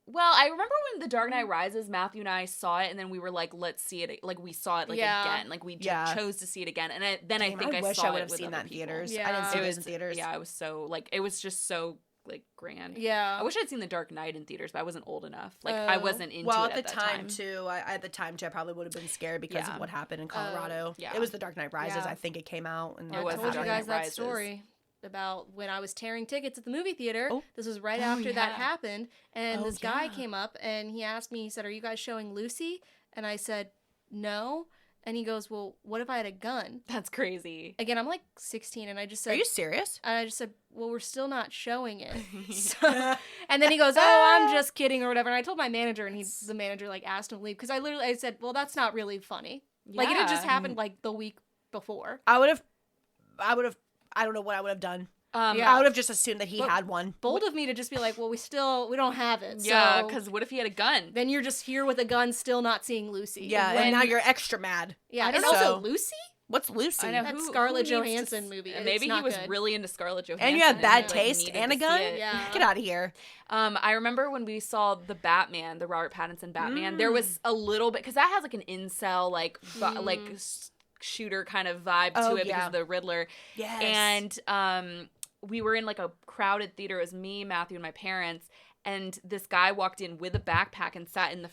Well, I remember when The Dark Knight Rises, Matthew and I saw it, and then we were like, let's see it. Like, we saw it, like, again. Like, we chose to see it again. And I wish saw I would it have with seen other that in people. theaters. Yeah. I didn't see it in theaters. Yeah, I was so, like, it was just so, like, grand. Yeah. I wish I'd seen The Dark Knight in theaters, but I wasn't old enough. Like, I wasn't into it at that time. At the time, too, I probably would have been scared because of what happened in Colorado. Yeah. It was The Dark Knight Rises. I think it came out. And I told you guys that story about when I was tearing tickets at the movie theater. This was right after that happened, and this guy came up and he asked me, he said, "Are you guys showing Lucy?" And I said, "No." And he goes, "Well, what if I had a gun?" That's crazy. Again, I'm like 16, and I just said, "Are you serious?" And I just said, "Well, we're still not showing it." And then he goes, "Oh, I'm just kidding," or whatever. And I told my manager, and the manager like asked him to leave because I said, "Well, that's not really funny." Like it had just happened like the week before. I don't know what I would have done. I would have just assumed that he had one. Bold of me to just be like, well, we don't have it. Yeah, so because what if he had a gun? then you're just here with a gun, still not seeing Lucy. Yeah, and now you're extra mad. Yeah, and So- also Lucy? What's Lucy? I know. That Who Scarlett needs to Johansson movie. And It's maybe he not was good. really into Scarlett Johansson. And you have bad he, taste needed and a to gun? see it. Yeah. Get out of here. I remember when we saw the Batman, the Robert Pattinson Batman, there was a little bit, because that has like an incel, like, shooter kind of vibe to it because of the Riddler. Yes. And we were in like a crowded theater. It was me, Matthew, and my parents. And this guy walked in with a backpack and sat in the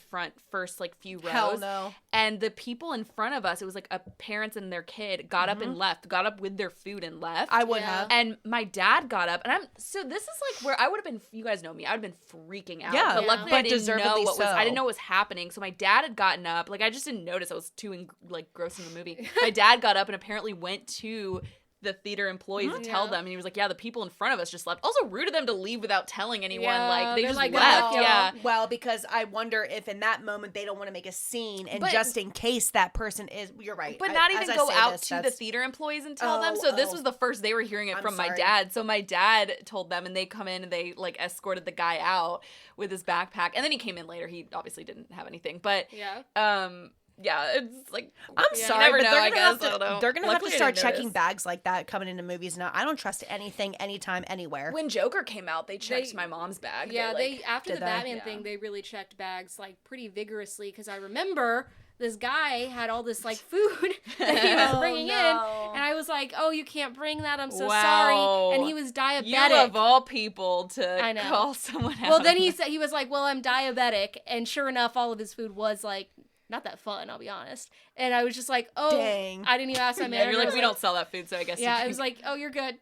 first like few rows. Hell no. And the people in front of us, it was like parents and their kid, got up and left, got up with their food and left. I would Yeah. have. And my dad got up, and so this is like where I would have been, you guys know me, I would have been freaking out. Yeah, But yeah. luckily but I didn't know deservedly what was, so. I didn't know what was happening. So my dad had gotten up, like I just didn't notice. I was too like gross in the movie. My dad got up and apparently went to the theater employees to tell them, and he was like, yeah, the people in front of us just left. Also rude of them to leave without telling anyone. Yeah, Like they they're just like, left. "Good luck, Yeah. Well, because I wonder if in that moment they don't want to make a scene, and But- just in case that person is, you're right. But not as even I go say out this, to the that's- theater employees and tell them. So this was the first they were hearing it I'm from my sorry. dad. So my dad told them, and they come in and they like escorted the guy out with his backpack. And then he came in later. He obviously didn't have anything. But yeah, it's like I'm you sorry, never but know, they're I gonna guess. have to, I don't know. they're gonna Luckily, have I to start didn't checking notice. bags like that coming into movies now. I don't trust anything, anytime, anywhere. When Joker came out, they checked my mom's bag. Yeah, they after did the they? Batman Yeah. thing, they really checked bags like pretty vigorously because I remember this guy had all this like food that he was bringing in, and I was like, "Oh, you can't bring that. I'm so sorry." And he was diabetic. You of all people to I know. call someone out. Well, then he said he was like, "Well, I'm diabetic," and sure enough, all of his food was like not that fun. I'll be honest. And I was just like, "Oh, Dang. I didn't even ask my Yeah, manager." you're I like, was we don't sell that food, so I guess. Yeah, you I was like, "Oh, you're good.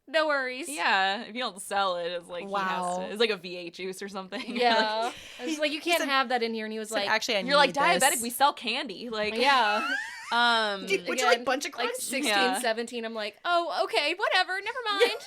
No worries." Yeah, if you don't sell it, it's like he Wow. has to. It's like a V8 juice or something. Yeah. I was like, "You can't said- have that in here," and he was like, actually, I You're like need diabetic. this. We sell candy. Like "Yeah." Dude, would you like Bunch of like Crunch? 16, Yeah. 17, I'm like, "Oh, okay, whatever, never mind."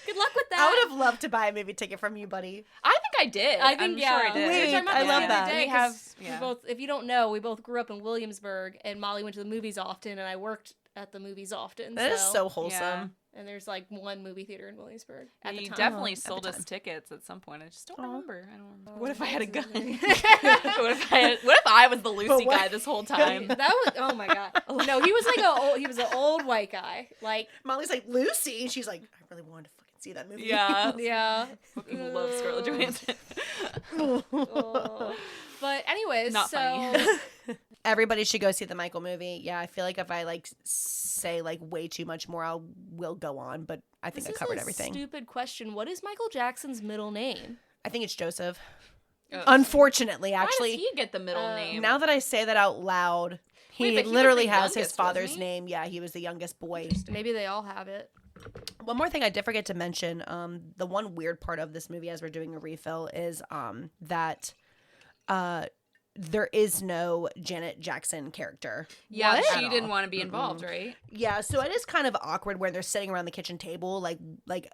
Good luck with that. I would have loved to buy a movie ticket from you, buddy. I think I did. I think, I'm yeah. sure I did. We were talking about I this love the other that. day We have. 'cause Yeah. we both, if you don't know, we both grew up in Williamsburg, and Molly went to the movies often, and I worked at the movies often. That is so wholesome. Yeah. And there's like one movie theater in Williamsburg at the You time. definitely At the sold us time. tickets at some point. I just don't Aw. remember. I don't remember. What if I had a gun? What what if I was the Lucy what? guy this whole time? That was, oh my god. No, he was like he was an old white guy. Like, Molly's like, Lucy. And she's like, I really wanted to fucking see that movie. Yeah. yeah. Fucking love Scarlett Johansson. Oh. But anyways, Not so funny. Everybody should go see the Michael movie. Yeah, I feel like if I like say like way too much more, will go on. But I think this I covered is a everything. Stupid question. What is Michael Jackson's middle name? I think it's Joseph. Ugh. Unfortunately, Why actually, does he get the middle name? now that I say that out loud, he Wait, but he was literally the has youngest, his father's wasn't he? name. Yeah, he was the youngest boy. Maybe they all have it. One more thing I did forget to mention, the one weird part of this movie as we're doing a refill is that there is no Janet Jackson character. yeah, What? she At didn't all. want to be involved, right? Yeah, so it is kind of awkward where they're sitting around the kitchen table, like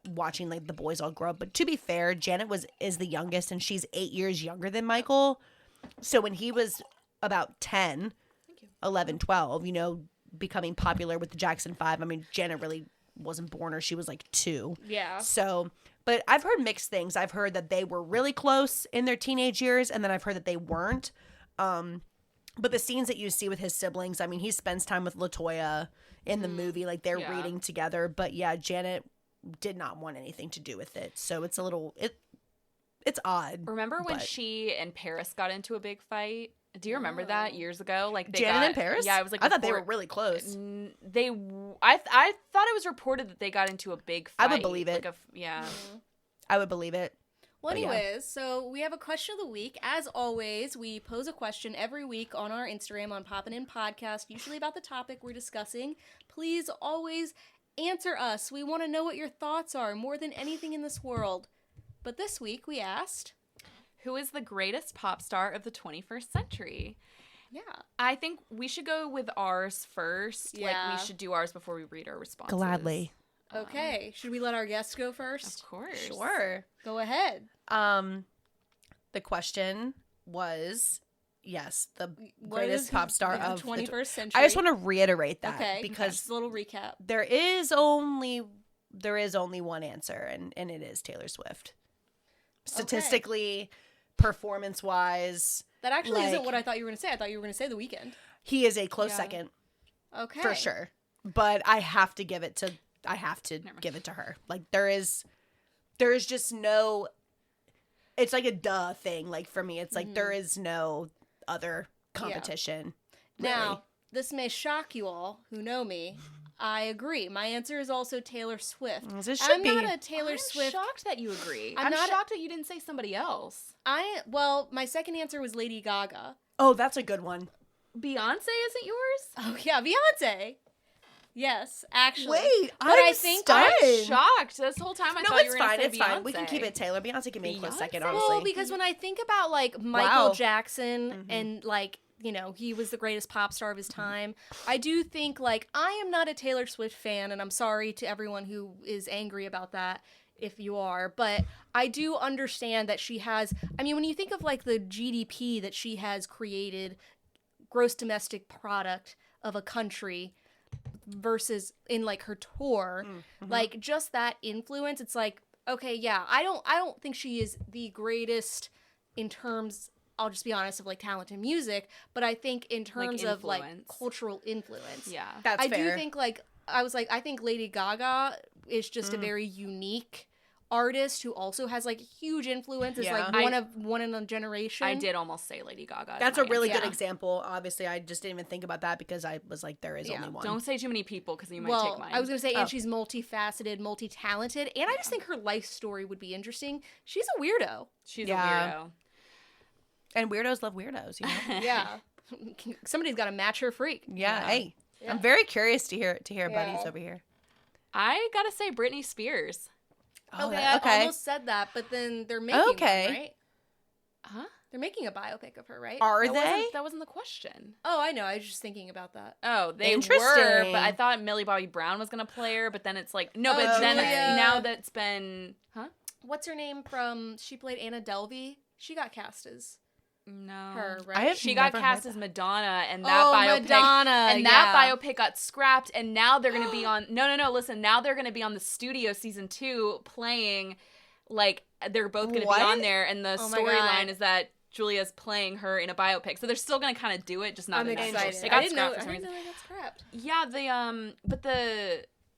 watching like the boys all grow up. But to be fair, Janet is the youngest, and she's 8 years younger than Michael. So when he was about 10, 11, 12, you know, becoming popular with the Jackson 5, I mean, Janet really wasn't born, or she was like 2. Yeah. So, but I've heard mixed things. I've heard that they were really close in their teenage years, and then I've heard that they weren't. But the scenes that you see with his siblings, I mean, he spends time with LaToya in the movie, like they're Yeah. reading together. But yeah, Janet did not want anything to do with it. So it's a little, it's odd. Remember when but- she and Paris got into a big fight? Do you remember that years ago? Like they Janet got, and Paris? Yeah, it was like I thought they were report- really close. I thought it was reported that they got into a big I fight. would believe it. Like yeah. I would believe it. Well, But yeah. anyways, so we have a question of the week. As always, we pose a question every week on our Instagram on Poppin' In Podcast, usually about the topic we're discussing. Please always answer us. We want to know what your thoughts are more than anything in this world. But this week we asked, Who is the greatest pop star of the 21st century? yeah. I think we should go with ours first. Yeah. Like we should do ours before we read our responses. Gladly. Okay, should we let our guests go Of first? course. Sure. Go ahead. The question was, yes, the What greatest is- pop star the of 21st century. I just want to reiterate that Okay, because just a little recap. there is only one answer, and it is Taylor Swift. Statistically, performance-wise, That actually isn't like- what I thought you were going to say. I thought you were going to say The Weeknd. he is a close Yeah. second Okay. for sure. But I have to give it to mind. give it to her. Like there is just no. It's like a duh thing. Like for me, it's like there is no other competition. Now, this may shock you all who know me. I agree. My answer is also Taylor Swift. As it should I'm be. not a Taylor I'm Swift. shocked that you agree. I'm I'm not- shocked that you didn't say somebody else. Well, my second answer was Lady Gaga. Oh, that's a good one. Beyonce isn't yours? Oh yeah, Beyonce. Yes, actually. Wait, But I'm I think- stunned. I'm shocked. This whole time I No, thought you it's were going fine. to say It's Beyonce. fine. We can keep it Taylor. Beyonce can be a close second, Beyonce? honestly. Well, because when I think about like Michael Wow. Jackson and like, you know, he was the greatest pop star of his time. I do think like I am not a Taylor Swift fan, and I'm sorry to everyone who is angry about that if you are, but I do understand that she has, I mean, when you think of like the GDP that she has created, gross domestic product of a country versus in like her tour, like just that influence, it's like, okay, yeah, I don't think she is the greatest in terms, I'll just be honest, of like talent and music, but I think in terms of like influence. cultural influence. Yeah. That's I fair. do think like I think Lady Gaga is just a very unique artist who also has like huge influence. Is Yeah. like one in a generation. I did almost say Lady Gaga. as That's my a really answer. good example. Obviously, I just didn't even think about that because I was like, there is Yeah. only one. Don't say too many people because you might Well, take mine. I was gonna say, Oh. and she's multifaceted, multi-talented, and I just think her life story would be interesting. She's a weirdo. She's Yeah. a weirdo. And weirdos love weirdos, you know? Yeah, somebody's got to match her freak. Yeah, hey. Yeah. I'm very curious to hear Yeah. buddies over here. I gotta say Britney Spears. Oh, Okay, that- I almost said that, but then they're making Okay. one, right? Huh? They're making a biopic of her, right? Are That they? wasn't the question. Oh, I know. I was just thinking about that. Oh, they were, Interesting. but I thought Millie Bobby Brown was gonna play her, but then it's like no, but Oh, then yeah. now that's been What's her name from? She played Anna Delvey. She got cast as no her, I right? have She got never cast heard as Madonna, and that Oh, biopic, Madonna, and that yeah. biopic got scrapped, and now they're gonna be on. No. Listen, now they're gonna be on the Studio season 2, playing like they're both gonna What? be on there, and the Oh my storyline God. is that Julia's playing her in a biopic, so they're still gonna kind of do it, just not I'm in that excited. show. They I got didn't know. scrapped for I some didn't reason. know they got scrapped. Yeah, but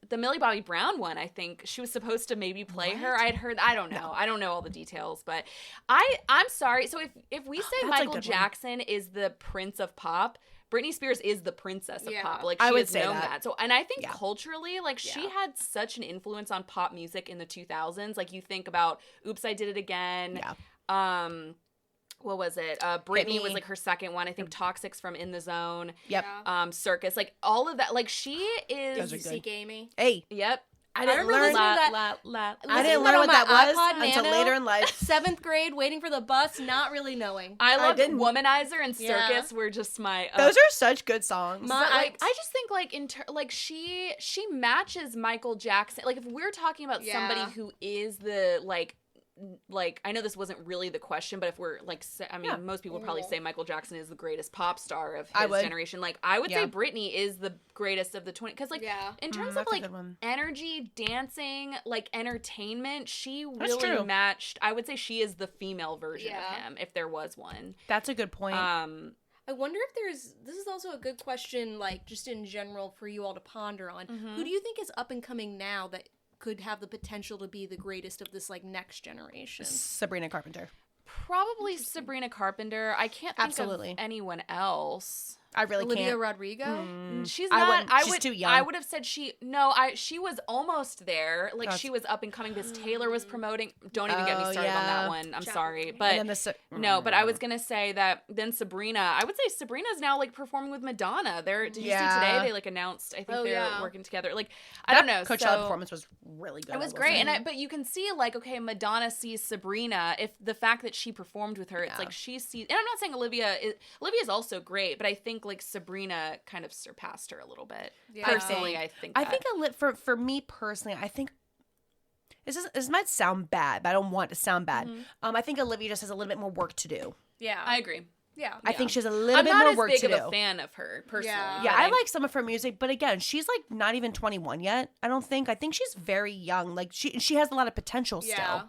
the Millie Bobby Brown one, I think she was supposed to maybe play her. I'd heard, I don't know. I don't know all the details, but I'm sorry. So if we say That's a Michael good one. Jackson is the prince of pop, Britney Spears is the princess of Yeah. pop. Like I she would has say known that. that. So, and I think Yeah. culturally, like she Yeah. had such an influence on pop music in the 2000s. Like you think about Oops, I Did It Again. Yeah. What was it? Britney Me. was like her second one. I think Toxic's from In the Zone. Yep. Circus, like all of that. Like she Those is. are You good. seek Amy. Hey, Yep. I didn't remember learn. listening to that- I listening didn't to learn that what on that my was iPod until Nano. later in life. 7th grade, waiting for the bus, not really knowing. I loved didn't- Womanizer and Yeah. Circus were just my. Those are such good songs. My- but, like I just think like like she matches Michael Jackson. Like if we're talking about Yeah. somebody who is the like I know this wasn't really the question, but if we're like I mean Yeah. most people probably say Michael Jackson is the greatest pop star of I his would. generation. Like I would Yeah. say Britney is the greatest of the 20 because like Yeah. in terms of that's a like good one. energy, dancing, like entertainment, she That's really true. matched. I would say she is the female version Yeah. of him if there was one. That's a good point. I wonder if this is also a good question, like just in general for you all to ponder on. Who do you think is up and coming now that could have the potential to be the greatest of this like next generation? Sabrina Carpenter. Probably Sabrina Carpenter. I can't think Absolutely. of anyone else. I really Olivia can't. Rodrigo? She's I not. wouldn't- I she's would. too young. I would have said she. No, she was almost there. Like That's- she was up and coming because Taylor was promoting. Don't even get me Oh, started on yeah. that one. I'm Chapter sorry, three. but And then no. But I was gonna say that then Sabrina. I would say Sabrina's now like performing with Madonna. Did you see Yeah. today? They like announced. I think Oh, they're yeah. working together. Like I don't know. Coachella so, performance was really good. It was I will great, say. but you can see like okay, Madonna sees Sabrina. If the fact that she performed with her, it's Yeah. like she sees. And I'm not saying Olivia's also great, but I think like Sabrina kind of surpassed her a little bit. Yeah. Personally, I think. I that. think for me personally, I think this might sound bad, but I don't want it to sound bad. I think Olivia just has a little bit more work to do. Yeah. I agree. Yeah. I think she has a little I'm bit not more as work big to of do. a fan of her personally. Yeah. Yeah, but I like some of her music, but again, she's like not even 21 yet. I don't think. I think she's very young. Like she has a lot of potential Yeah. still.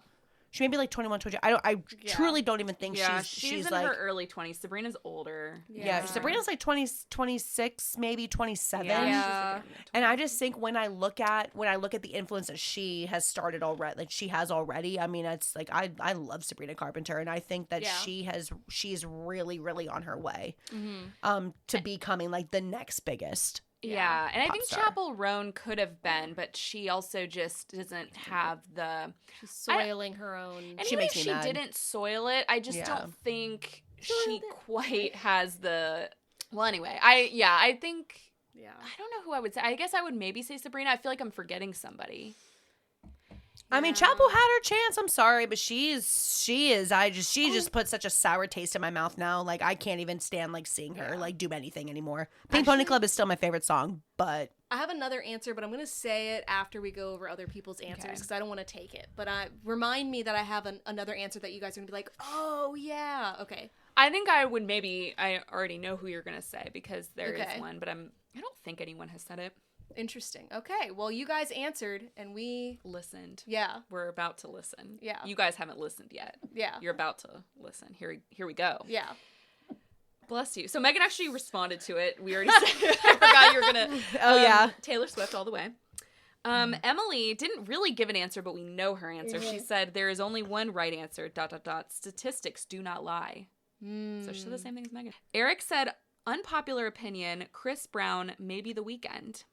She may be like 21, 22. I truly don't even think she's in like her early 20s. Sabrina's older. yeah. Sabrina's like 20, 26, maybe 27. Yeah. Yeah. She's like in her And I mid-twenties. just think when I look at the influence that she has started already, like she has already, I mean, it's like I love Sabrina Carpenter, and I think that Yeah. she's really, really on her way Mm-hmm. to becoming like the next biggest. Yeah, and I pop think star. Chappell Roan could have been, but she also just doesn't have the. She's soiling her own. And She even makes if me she mad. didn't soil it, I just Yeah. don't think she Soiled it. quite has the. Well, anyway, I think Yeah. I don't know who I would say. I guess I would maybe say Sabrina. I feel like I'm forgetting somebody. I mean, Yeah. Chappell had her chance. I'm sorry, but she just put such a sour taste in my mouth now. Like I can't even stand like seeing her like do anything anymore. Pink Pony Club is still my favorite song, but I have another answer, but I'm going to say it after we go over other people's answers because I don't want to take it. But remind me that I have another answer that you guys are going to be like, oh, yeah. Okay. I think I would maybe. I already know who you're gonna say because there is Okay. one, but I don't think anyone has said it. Interesting. Okay. Well, you guys answered and we, Listened. yeah. We're about to listen. Yeah. You guys haven't listened yet. Yeah. You're about to listen. Here we go. Yeah. Bless you. So Megan actually responded to it. We already said I forgot you were gonna. Oh, yeah. Taylor Swift all the way. Emily didn't really give an answer, but we know her answer. She said there is only one right answer. ... Statistics do not lie. So she said the same thing as Megan. Eric said unpopular opinion. Chris Brown, maybe The Weeknd.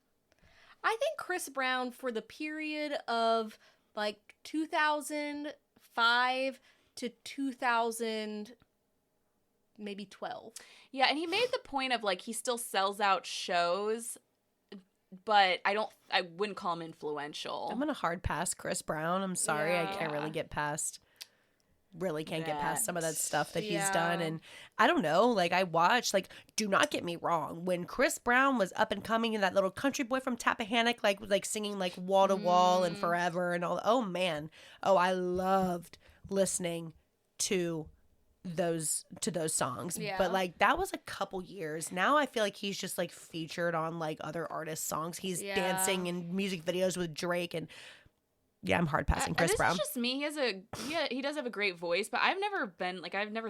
I think Chris Brown for the period of like 2005 to 2000, maybe 12. Yeah, and he made the point of like he still sells out shows, but I wouldn't call him influential. I'm gonna hard pass Chris Brown. I'm sorry, I can't Yeah. really get past. Really can't get past some of that That. stuff that he's Yeah. done, and I don't know. Like I watched, like, do not get me wrong, when Chris Brown was up and coming, and that little country boy from Tappahannock, like singing like Wall to Wall and Forever and all. Oh man, I loved listening to those songs. Yeah. But like that was a couple years. Now I feel like he's just like featured on like other artists' songs. He's Yeah. dancing in music videos with Drake and. Yeah, I'm hard passing Chris this Brown. is just me. He does have a great voice, but I've never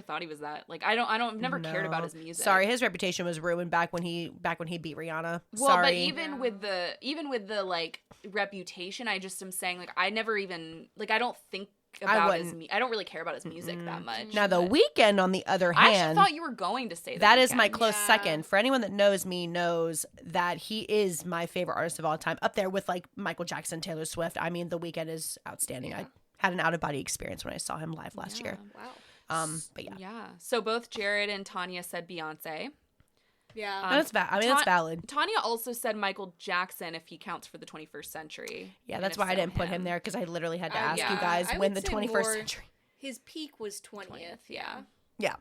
thought he was that. Like I've never cared about his music. Sorry, his reputation was ruined back when he beat Rihanna. Well, Sorry. but even with the like reputation, I just am saying like I never even like I don't think about I don't really care about his music that much. Now the but Weeknd, on the other I actually hand, thought you were going to say that is my Weeknd. close Yeah. second. For anyone that knows me knows that he is my favorite artist of all time, up there with like Michael Jackson, Taylor Swift. I mean, the Weeknd is outstanding. Yeah. I had an out of body experience when I saw him live last year. Wow. But yeah, Yeah. So both Jared and Tanya said Beyonce. Yeah. no, that's that's valid. Tanya also said Michael Jackson if he counts for the 21st century. Yeah, And that's if why I so, didn't put him him. there because I literally had to ask yeah. you guys I when would the say 21st more- century. His peak was 20th. Yeah. Yeah,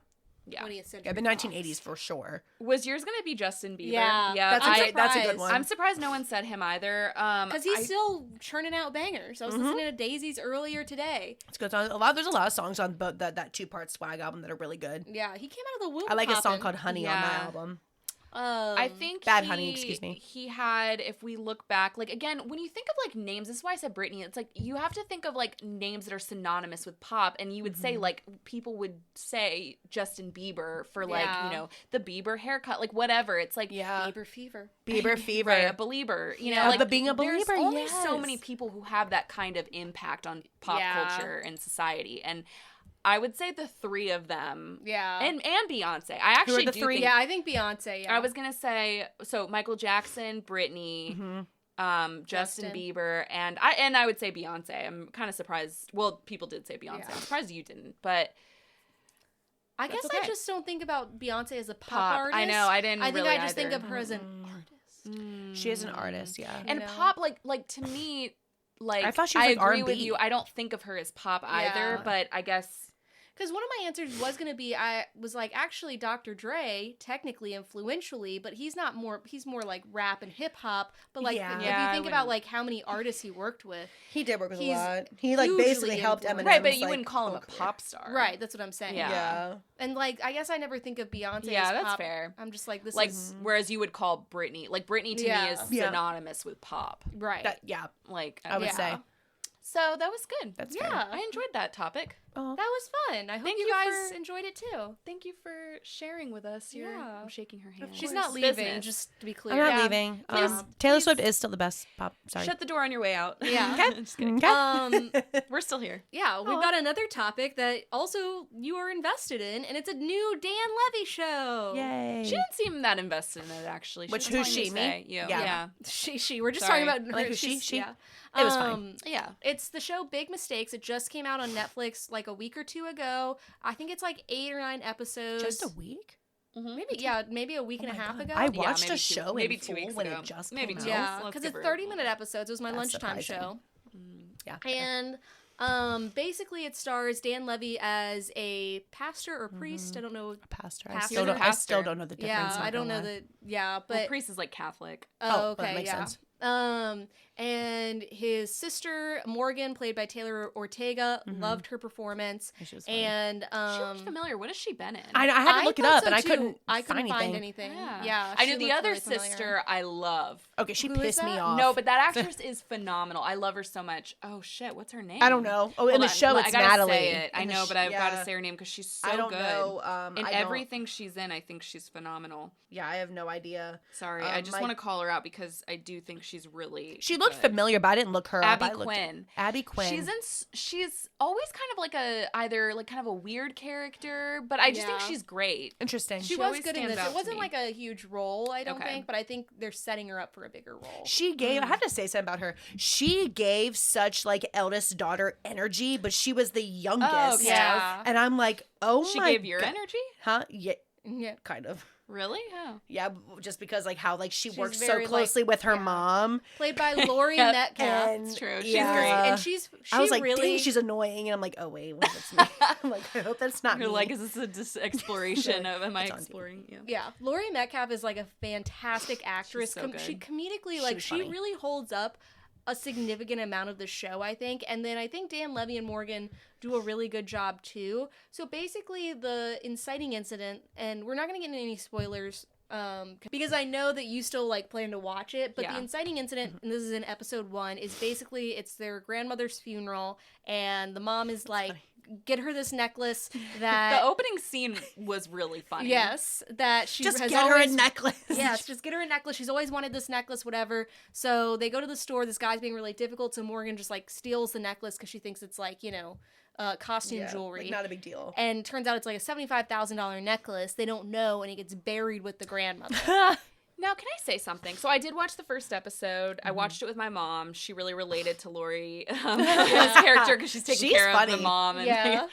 20th century. yeah, the Fox. 1980s for sure. Was yours gonna be Justin Bieber? Yeah, Yeah. That's a good one. I'm surprised no one said him either. Because he's still churning out bangers. I was listening to Daisy's earlier today. It's good. There's a lot of songs on both that 2-part Swag album that are really good. Yeah, he came out of the womb. I like a song poppin'. called Honey on that Yeah. album. I think Bad Honey, excuse me. He had, if we look back, like again, when you think of like names, this is why I said Britney. It's like you have to think of like names that are synonymous with pop, and you would say like people would say Justin Bieber for like Yeah. the Bieber haircut, like whatever. It's like Yeah. Bieber fever. Bieber Fever. right, a believer. You know, Yeah, like but being a there's believer, only so yes. many people who have that kind of impact on pop Yeah. culture and society, and I would say the three of them. Yeah. And Beyonce. I actually the do three? think yeah, I think Beyonce. Yeah. I was gonna say so Michael Jackson, Britney, Justin Justin. Bieber, and I would say Beyonce. I'm kind of surprised. Well, people did say Beyonce. Yeah. I'm surprised you didn't, but I guess That's I okay. just don't think about Beyonce as a pop, pop. artist. I know. I didn't. I think really I just think either. of her as an artist. She is an artist, yeah. And know? pop, like to me, like I thought she was, like, agree with R&B. you. I don't think of her as pop either, Yeah. but I guess Because one of my answers was going to be, I was like, actually, Dr. Dre, technically, influentially, but he's more like rap and hip hop. But like, Yeah. if Yeah, you I think about like how many artists he worked with, He did work with a He's lot. He like hugely basically helped influential. Eminem. Right, but you wouldn't call him a career. pop star. right? That's what I'm saying. Yeah. Yeah. And like, I guess I never think of Beyonce Yeah, as that's pop. fair. I'm just like, this Like, is whereas you would call Britney, like Britney to me Yeah. is Yeah. synonymous with pop. right. Yeah. Like, I would Yeah. say. So that was good. That's yeah, fair. I enjoyed that topic. Oh. that was fun. I hope Thank you you guys for- enjoyed it too. Thank you for sharing with us. Yeah. I'm shaking her hand. She's not leaving, Business. just to be clear. I'm not Yeah. leaving. Please- Taylor please- Swift is still the best pop. Sorry. Shut the door on your way out. Yeah. Just kidding. Okay. We're still here. Yeah, we've Aw. got another topic that also you are invested in, and it's a new Dan Levy show. Yay. She didn't seem that invested in it, actually. Which, was who's telling she, me? me? Say, you. Yeah. Yeah. She. We're just Sorry. talking about her. Like, who's she? She's- She? Yeah. It was fine. Yeah. It's the show Big Mistakes. It just came out on Netflix like a week or two ago. I think it's like 8 or 9 episodes. Just a week? Maybe a week and a my half God. ago. I Yeah, watched maybe a show maybe in 2 full weeks when ago. it just Maybe came two. out. Yeah, Let's because give it's her- 30-minute episodes. It was my That's lunchtime surprising. show. Yeah. And basically it stars Dan Levy as a pastor or priest. I don't know. Pastor. Pastor. I still don't know the difference. Yeah, not I don't gonna know lie. but Well, priest is like Catholic. oh, well, that okay, makes yeah. sense. And his sister Morgan, played by Taylor Ortega, loved her performance. She was funny. And She looked familiar. What has she been in? I had to look it thought up, so and I too. couldn't I couldn't find find anything. anything. Yeah, I she knew the looked other really familiar. sister I love. Okay, she Who is pissed me that? off. No, but that actress is phenomenal. I love her so much. Oh shit, what's her name? I don't know. Oh, in Hold the on. show, Well, it's I gotta Natalie. Say it. I In the know, but I've got to yeah. say her name because she's so I don't good. know. In I don't- everything she's in, I think she's phenomenal. Yeah, I have no idea. Sorry, I just my- want to call her out because I do think she's really. She looked good. familiar, but I didn't look her up. Abby I looked Quinn. Abby Quinn. She's always kind of like either like kind of a weird character, but I just think Yeah. she's great. Interesting. She She was always good in stands this. out It to wasn't me. like a huge role, I don't Okay. think, but I think they're setting her up for a bigger role. She gave. I have to say something about her. She gave such like eldest daughter energy, but she was the youngest. Oh, okay. Yeah. And I'm like, oh She my. gave your God. energy? Huh? Yeah, Yeah. kind of. Really? Oh. Yeah, just because like how like she She's works so very, like- closely with her yeah. mom. Played by Lori Yep. Metcalf. And It's true. She's yeah. great. And she I was like, really dang, she's annoying, and I'm like, oh wait, what if it's me? I'm like, I hope that's not You're me. like, is this a exploration of? Am I It's on exploring? Yeah. Yeah, Lori Metcalf is like a fantastic actress. so good. She comedically, She like, was she funny. really holds up a significant amount of the show, I think. And then I think Dan Levy and Morgan do a really good job too. So basically, the inciting incident, and we're not going to get into any spoilers. Because I know that you still like plan to watch it, but Yeah. the inciting incident, and this is in episode 1, is basically it's their grandmother's funeral, and the mom is like, get her this necklace that The opening scene was really funny. yes, that she just has get always her a necklace. yes, just get her a necklace. She's always wanted this necklace, whatever. So they go to the store. This guy's being really difficult. So Morgan just like steals the necklace because she thinks it's like, costume Yeah, jewelry. like, not a big deal. And turns out it's like a $75,000 necklace. They don't know, and it gets buried with the grandmother. Now, can I say something? So I did watch the first episode. I watched it with my mom. She really related to Lori as character because she's taking She's care of the funny. mom. And Yeah.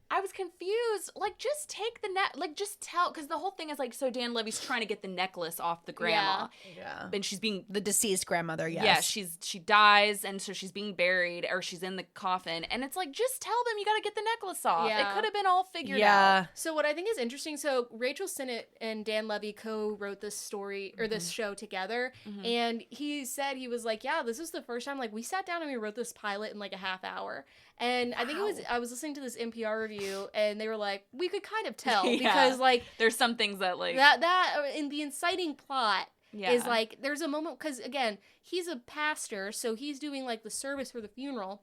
I was confused. Like, just take the just tell, because the whole thing is like, so Dan Levy's trying to get the necklace off the grandma, Yeah. and she's being. The deceased grandmother, yes. Yeah, she dies, and so she's being buried, or she's in the coffin, and it's like, just tell them you got to get the necklace off. Yeah. It could have been all figured out. Yeah. So what I think is interesting, so Rachel Sennett and Dan Levy co-wrote this story or this show together, and he said, he was like, yeah, this is the first time, like, we sat down and we wrote this pilot in like a half hour. And I think I was listening to this NPR review, and they were like, we could kind of tell Yeah. because like There's some things that like that in the inciting plot yeah. is like, there's a moment, because again, he's a pastor, so he's doing like the service for the funeral.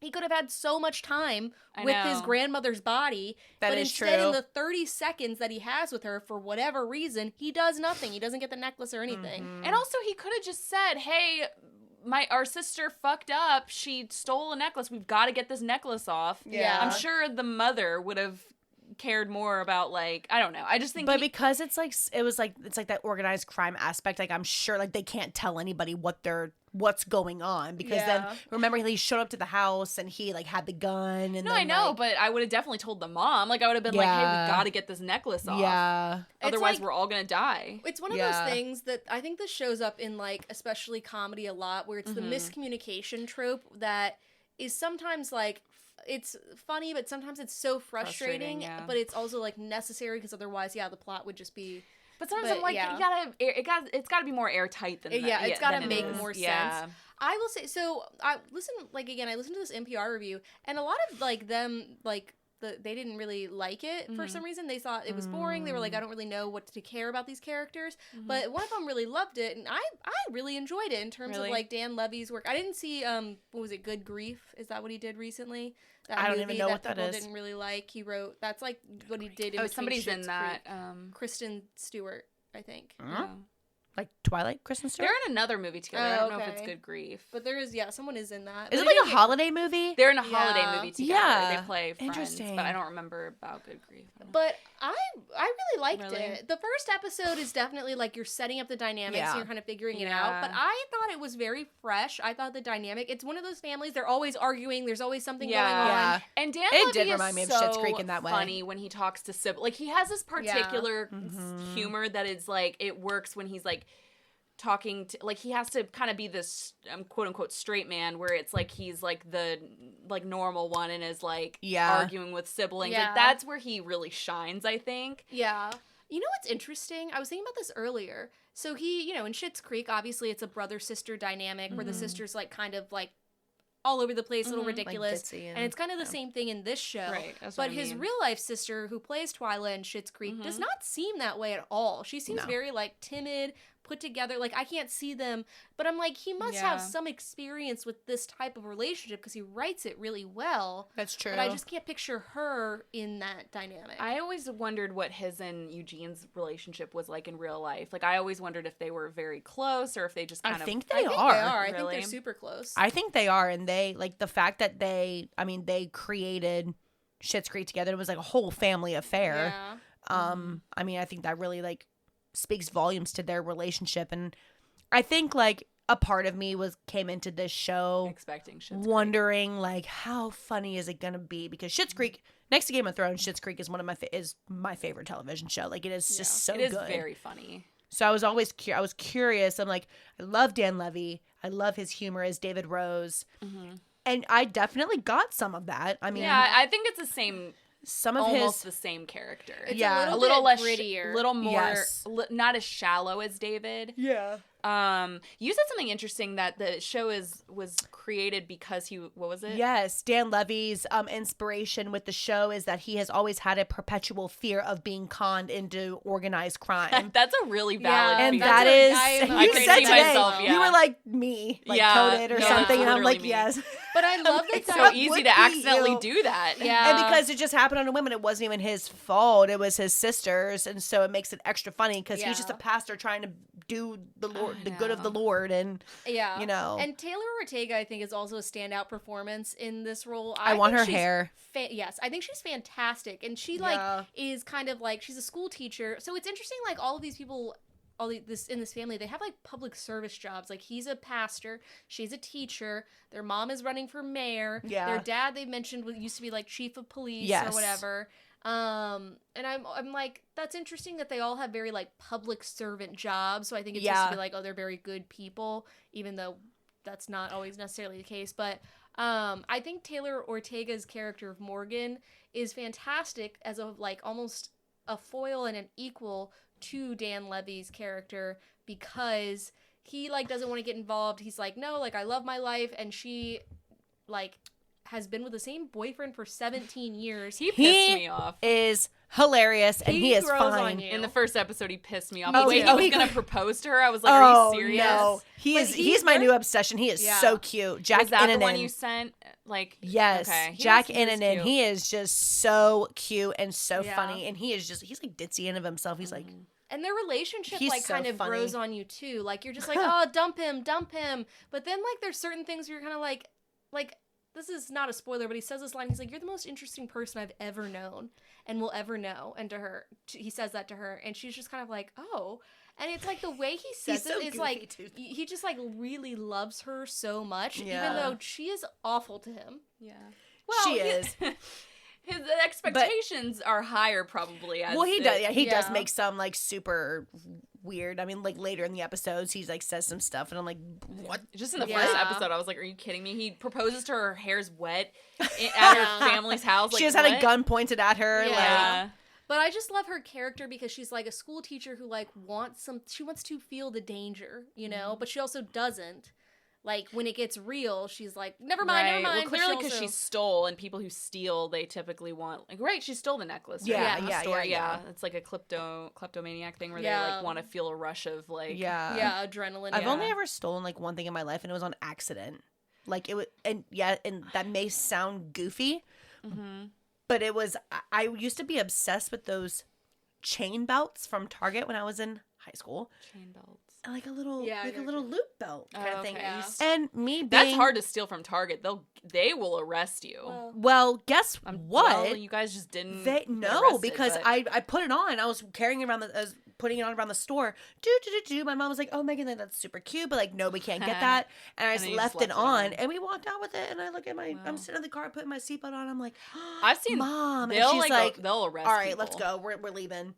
He could have had so much time I with his know. grandmother's body, That but is instead true. in the 30 seconds that he has with her, for whatever reason, he does nothing. He doesn't get the necklace or anything. Mm-hmm. And also, he could have just said, "Hey, our sister fucked up. She stole a necklace. We've got to get this necklace off." Yeah. I'm sure the mother would have cared more about, like, I don't know. I just think But because it's like it's like that organized crime aspect, like I'm sure like they can't tell anybody what's going on, because then Yeah. remember he showed up to the house and he like had the gun and no, then, I know, like, but I would have definitely told the mom. Like, I would have been like, "Hey, Yeah. we got to get this necklace off. yeah. Otherwise, like- we're all gonna die." It's one of Yeah. those things that I think this shows up in, like, especially comedy a lot, where it's the miscommunication trope that is sometimes like it's funny, but sometimes it's so frustrating. Yeah. But it's also like necessary because otherwise, the plot would just be. But sometimes I'm like, it's got to be more airtight than that. Yeah, it's got to make is. more Yeah. sense. I will say, so I listened to this NPR review, and a lot of like them like. They didn't really like it for some reason. They thought it was boring. They were like, I don't really know what to care about these characters. But one of them really loved it, and I really enjoyed it in terms of like Dan Levy's work. I didn't see what was it, Good Grief? Is that what he did recently? That I don't even know what that is. Didn't really like. He wrote that's like what he did. In Somebody's in that. Kristen Stewart, I think. Like Twilight, Kristen Stewart? They're in another movie together. I don't know if it's Good Grief. But there is, someone is in that. Is it like a holiday movie? They're in a holiday movie together. Yeah. They play friends, Interesting. but I don't remember about Good Grief. But I really liked it. The first episode is definitely like you're setting up the dynamics and you're kind of figuring it out. But I thought it was very fresh. I thought the dynamic, it's one of those families, they're always arguing. There's always something going on. Yeah. And Dan It Levy did is remind me of so Schitt's Creek in that way. funny when he talks to Sybil. Like, he has this particular humor that is like, it works when he's like, talking to, like, he has to kind of be this quote unquote straight man where it's like he's like the like normal one and is like arguing with siblings. Like, that's where he really shines, I think. Yeah. You know what's interesting? I was thinking about this earlier. So he, in Schitt's Creek, obviously it's a brother-sister dynamic where the sister's like kind of like all over the place, a little ridiculous. Like and it's kind of the same thing in this show. Right. But his real life sister who plays Twyla in Schitt's Creek does not seem that way at all. She seems very like timid, put together. Like, I can't see them, but I'm like, he must have some experience with this type of relationship because he writes it really well. That's true. But I just can't picture her in that dynamic. I always wondered what his and Eugene's relationship was like in real life. Like, I always wondered if they were very close or if they just kind of... I think they are. I really. think they're super close. I think they are, and they, like, the fact that they created Schitt's Creek together. It was like a whole family affair. Yeah. I mean, I think that really, like, speaks volumes to their relationship. And I think, like, a part of me came into this show expecting Schitt's Creek, wondering, like, how funny is it gonna be? Because Schitt's Creek, next to Game of Thrones, Schitt's Creek is one of my favorite television show. Like, it is just so good. It is very funny. So I was always I was curious. I'm like, I love Dan Levy. I love his humor as David Rose. And I definitely got some of that. I mean, yeah, I think it's the same. Some of almost the same character. It's a little less grittier, little more, not as shallow as David. Yeah. You said something interesting that the show was created because what was it? Yes, Dan Levy's inspiration with the show is that he has always had a perpetual fear of being conned into organized crime. That's a really valid and fear. that is, I you could said see today, myself, you were like me, like coded or something, and I'm like, me. yes. But I love that it's so easy to accidentally do that. Yeah. And because it just happened on a whim, and it wasn't even his fault, it was his sister's, and so it makes it extra funny because he's just a pastor trying to do the Lord, the good of the Lord, and And Taylor Ortega, I think, is also a standout performance in this role. I want her hair. Yes, I think she's fantastic, and she is kind of like, she's a school teacher, so it's interesting. Like, all of these people, in this family, they have like public service jobs. Like, he's a pastor, she's a teacher, their mom is running for mayor, their dad, they mentioned, used to be like chief of police or whatever. And I'm like, that's interesting that they all have very like public servant jobs. So I think it's just to be like, oh, they're very good people, even though that's not always necessarily the case. But I think Taylor Ortega's character of Morgan is fantastic as a like almost a foil and an equal to Dan Levy's character, because he like doesn't want to get involved. He's like, no, like, I love my life, and she like has been with the same boyfriend for 17 years. He pissed me off. Is hilarious, and he is fine. In the first episode, he pissed me off. Oh, The way he was going to propose to her, I was like, are you serious? No. He's my new obsession. He is so cute. Jack Was that Innanen. the one you sent? Like, yes. Okay. Jack Innanen. He is just so cute and so funny, and he's like ditzy in of himself. He's like... And their relationship, He's like, so kind of funny. grows on you, too. Like, you're just like, oh, dump him. But then, like, there's certain things where you're kind of like, this is not a spoiler, but he says this line. He's like, you're the most interesting person I've ever known and will ever know. And to her, he says that to her. And she's just kind of like, oh. And it's like the way he says it is like, he just, like, really loves her so much, even though she is awful to him. Yeah. Well, she is. his expectations are higher probably. As well, he does. Yeah, he does Yeah. make some like super weird. I mean, like later in the episodes, he's like says some stuff, and I'm like, what? Just in the Yeah. first episode, I was like, "Are you kidding me?" He proposes to her, her hair's wet at her family's house. Like, She just had a gun pointed at her. Yeah. Like, Yeah. But I just love her character because she's like a school teacher who like she wants to feel the danger, you know, but she also doesn't. Like when it gets real, she's like, never mind, never mind. Well, clearly But because she stole, and people who steal, they typically want like, right? She stole the necklace. Yeah, right? In the yeah, story, yeah. It's like a kleptomaniac thing where they Yeah. like want to feel a rush of like, yeah, adrenaline. I've yeah. only ever stolen like one thing in my life, and it was on accident. Like it was, and that may sound goofy, but it was. I used to be obsessed with those chain belts from Target when I was in high school. chain belts. Like a little, Yeah, I like a get little you. loop belt kind of thing. okay. Yeah. And me being That's hard to steal from Target. They will arrest you. Well, guess what? Well, you guys just didn't. They get no, arrested, because but- I put it on. I was carrying it around I was putting it on around the store. Do. My mom was like, "Oh, Megan, that's super cute, but like, no, we can't get that." And I just then you left just it left it on, on. and we walked out with it. And I look at Wow. I'm sitting in the car, putting my seatbelt on. I'm like, I've seen Mom, and They'll she's like, they'll arrest. "All right, people. let's go. We're leaving."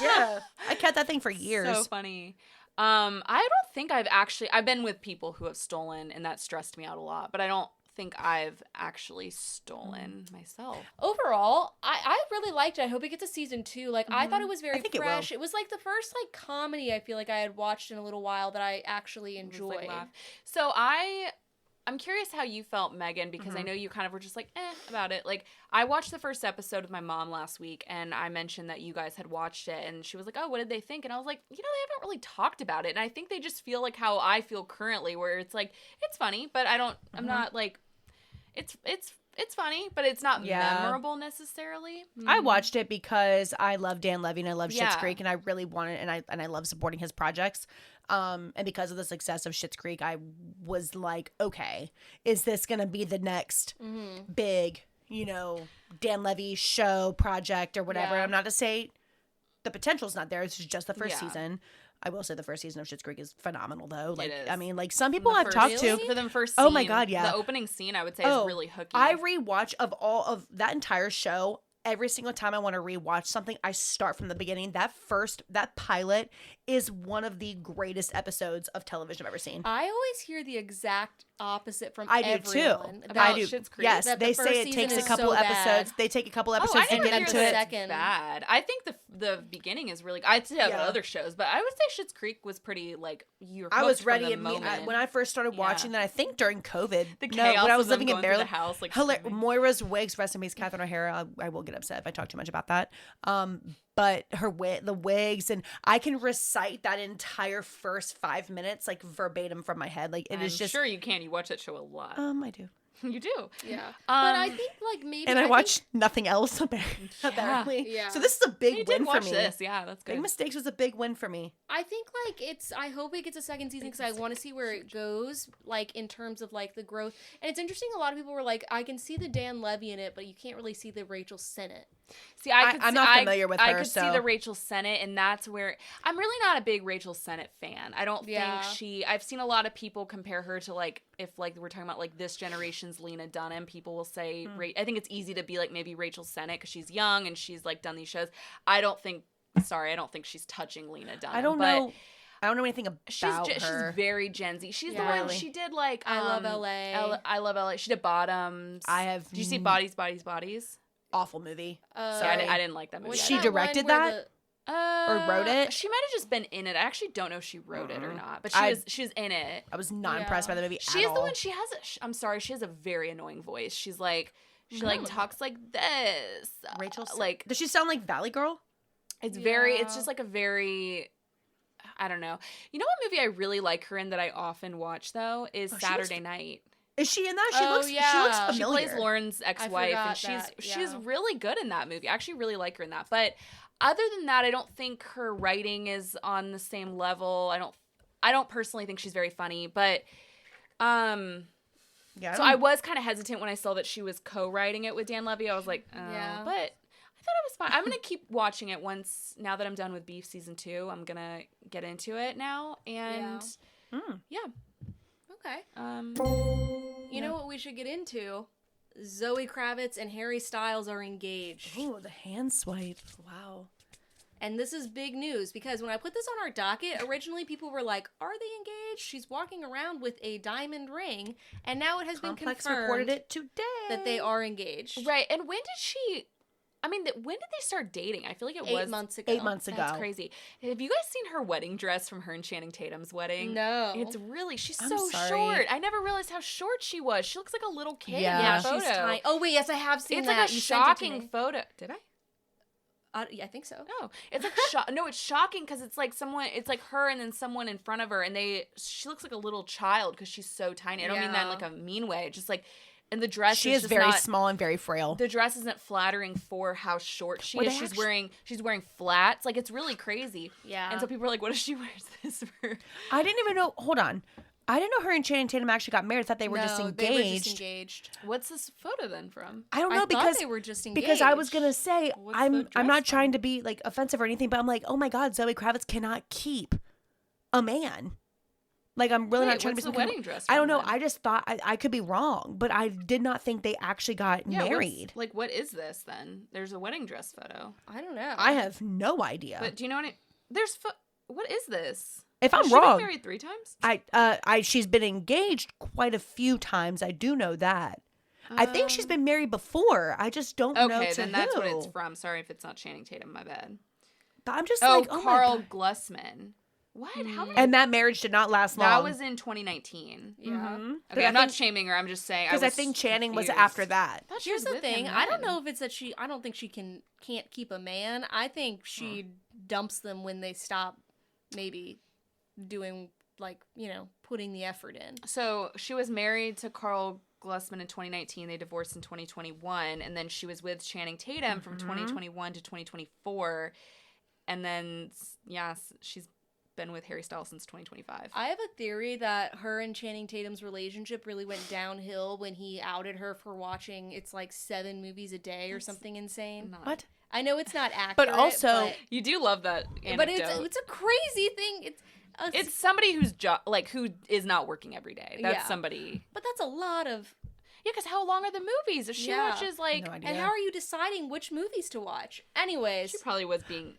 Yeah, I kept that thing for years. So funny. I don't think I've been with people who have stolen, and that stressed me out a lot. But I don't think I've actually stolen myself. Overall, I really liked it. I hope it gets a season 2. Like I thought it was very think it will. fresh. It was like the first like comedy I feel like I had watched in a little while that I actually It was, enjoyed. like, laugh. So I'm curious how you felt, Megan, because I know you kind of were just like, about it. Like, I watched the first episode with my mom last week, and I mentioned that you guys had watched it, and she was like, oh, what did they think? And I was like, they haven't really talked about it, and I think they just feel like how I feel currently, where it's like, it's funny, but I'm not like, it's funny, but it's not memorable necessarily. I watched it because I love Dan Levy and I love Schitt's Yeah. Creek, and I really wanted and I love supporting his projects. And because of the success of Schitt's Creek, I was like, okay, is this gonna be the next big, Dan Levy show project or whatever? Yeah. I'm not to say the potential's not there. It's just the first Yeah. season. I will say the first season of Schitt's Creek is phenomenal, though. Like, is. I mean, like some people The I've first- talked to. for the first scene, Oh my God, yeah. The opening scene, I would say, is really hooky. I rewatch of all of that entire show. Every single time I want to rewatch something, I start from the beginning. That pilot is one of the greatest episodes of television I've ever seen. I always hear the exact opposite from I do everyone. too. About I do. Schitt's Creek? Yes, That the they first say it season takes a is couple so episodes. bad. They take a couple I episodes to didn't get hear into that it. second. it's bad. I think the beginning is really. I'd say about Yeah. other shows, but I would say Schitt's Creek was pretty like you're. I was hooked from ready the immediately moment. when I first started watching that. I think during COVID, The when I chaos was of them living in going through Maryland, the house, like, Hila- screaming. Moira's wigs, rest in peace, Catherine O'Hara. I will get upset if I talk too much about that. But the wigs, and I can recite that entire first 5 minutes like verbatim from my head. Like it is I'm just. sure you can. You watch that show a lot. I do. You do. Yeah. But I Um, think like maybe And I think- watch nothing else apparently. Yeah. So this is a big You win did for watch me. this. Yeah, that's good. Big Mistakes was a big win for me. I think like I hope it gets a second season because I want to see where it goes, like in terms of like the growth. And it's interesting. A lot of people were like, I can see the Dan Levy in it, but you can't really see the Rachel Sennett. See, I'm not familiar with I her, could see so- the Rachel Sennett, and that's where I'm really not a big Rachel Sennett fan. I don't Yeah. think I've seen a lot of people compare her to like if like we're talking about like this generation's Lena Dunham. People will say, I think it's easy to be like maybe Rachel Sennett because she's young and she's like done these shows. I don't think she's touching Lena Dunham. I don't but know. I don't know anything about She's her. very Gen Z. She's the Yeah. one Really? she did like I Love LA. I Love LA. She did Bottoms. I have Did you see Bodies? Awful movie. Yeah, Sorry. I didn't like that movie. Was She that directed one where that? the- wrote it? She might have just been in it. I actually don't know if she wrote it or not, but I- she was in it. I was not Yeah. impressed by the movie She's at the all. one. She has. I'm sorry. She has a very annoying voice. She's like. She like talks like this. Rachel, like does she sound like Valley Girl? it's very. It's Yeah. just like a very. I don't know. You know what movie I really like her in that I often watch though is she was- Saturday Night. Is she in that? She Oh, looks. She yeah. looks She familiar. She plays Lauren's ex-wife, and forgot that, she's yeah. really good in that movie. I actually really like her in that. But other than that, I don't think her writing is on the same level. I don't personally think she's very funny. But Yeah. so I was kind of hesitant when I saw that she was co-writing it with Dan Levy. I was like, oh. Yeah. But I thought it was fine. I'm gonna keep watching it now that I'm done with Beef season 2. I'm gonna get into it now, and yeah. Okay. Um, You know what we should get into? Zoe Kravitz and Harry Styles are engaged. Oh, the hand swipe. Wow. And this is big news because when I put this on our docket, originally people were like, are they engaged? She's walking around with a diamond ring. And now it has been confirmed reported it today that they are engaged. Right. And when did they start dating? I feel like it was 8 months ago. 8 months ago. That's crazy. Have you guys seen her wedding dress from her and Channing Tatum's wedding? No. It's really, she's I'm so sorry. short. I never realized how short she was. She looks like a little kid Yeah. in Yeah, that photo. she's tiny. Oh, wait, yes, I have seen It's that. like a You sent it to shocking me. photo. Did I? Yeah, I think so. No, it's like no, it's shocking because it's like her and then someone in front of her, and she looks like a little child because she's so tiny. I don't mean that in like a mean way. It's just like, and the dress She is is just very not, small and very frail. the dress isn't flattering for how short she Well, is. they She's wearing flats. Like, it's really crazy. Yeah. And so people are like, what if she wears this for? I didn't even know. Hold on. I didn't know her and Channing Tatum actually got married. I thought they were just engaged. They were just engaged. What's this photo then from? I don't know I thought because they were just engaged. because I was gonna say What's the I'm dress not from? trying to be like offensive or anything, but I'm like, oh my god, Zoe Kravitz cannot keep a man. Like, I'm really Wait, not trying what's to be the some wedding dress I don't from know. then? I just thought I could be wrong, but I did not think they actually got Yeah, married. like, what is this then? There's a wedding dress photo. I don't know. I have no idea. But do you know what is this? If Has I'm she been wrong, married 3 times? she's been engaged quite a few times. I do know that. I think she's been married before. I just don't know Okay, to then that's what it's who. from. Sorry if it's not Channing Tatum. My bad. But I'm just Oh, like, oh Carl my god. Glussman. What? How many? And that marriage did not last long. That was in 2019. Yeah. Mhm. Okay, I'm not shaming her. I'm just saying. Because I think Channing was confused. after that. I thought she Here's was the with him thing. I don't then. know if it's that I don't think she can't keep a man. I think she dumps them when they stop maybe doing, like, putting the effort in. So she was married to Carl Glussman in 2019. They divorced in 2021, and then she was with Channing Tatum from 2021 to 2024, and then she's been with Harry Styles since 2025. I have a theory that her and Channing Tatum's relationship really went downhill when he outed her for watching 7 movies a day or something insane. Not- What? I know it's not accurate, But also- You do love that anecdote. but it's a crazy thing. It's somebody who is not working every day. That's Yeah. somebody. But that's a lot of. Yeah, because how long are the movies? If she Yeah. watches like, No idea. And how are you deciding which movies to watch? Anyways, she probably was being.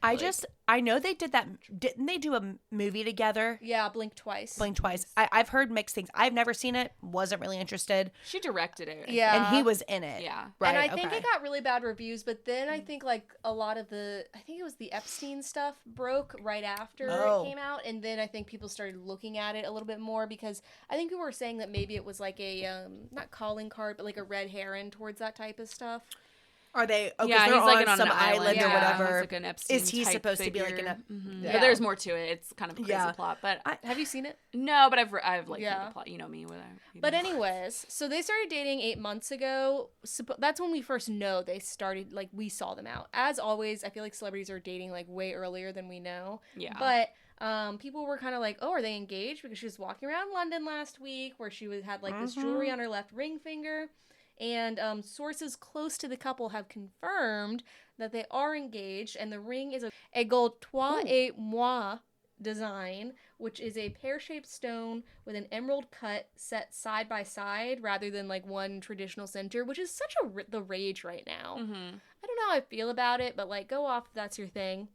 I know they did that. Didn't they do a movie together? yeah, blink twice. Blink twice. I've heard mixed things. I've never seen it. Wasn't really interested. She directed it. Yeah. And he was in it. Yeah. Right. And I think okay. it got really bad reviews, but then I think a lot of I think it was the Epstein stuff broke right after Oh. it came out, and then I think people started looking at it a little bit more because I think people were saying that maybe it was like a not calling card, but like a red herring towards that type of stuff. Are they? Oh, Yeah, they're he's like on on some an island or Yeah. whatever. He's like an Epstein Is he type supposed to be like figure. an? Yeah. But there's more to it. It's kind of a crazy Yeah. plot. But Have you seen it? no, but I've like Yeah. know the plot. You know me. But anyways, so they started dating 8 months ago. That's when we first know they started, we saw them out. As always, I feel like celebrities are dating way earlier than we know. Yeah. But people were kind of like, oh, are they engaged? Because she was walking around London last week where she had this jewelry on her left ring finger. And sources close to the couple have confirmed that they are engaged, and the ring is a gold trois et moi design, which is a pear-shaped stone with an emerald cut set side by side rather than one traditional center, which is such the rage right now. Mm-hmm. I don't know how I feel about it, but go off if that's your thing.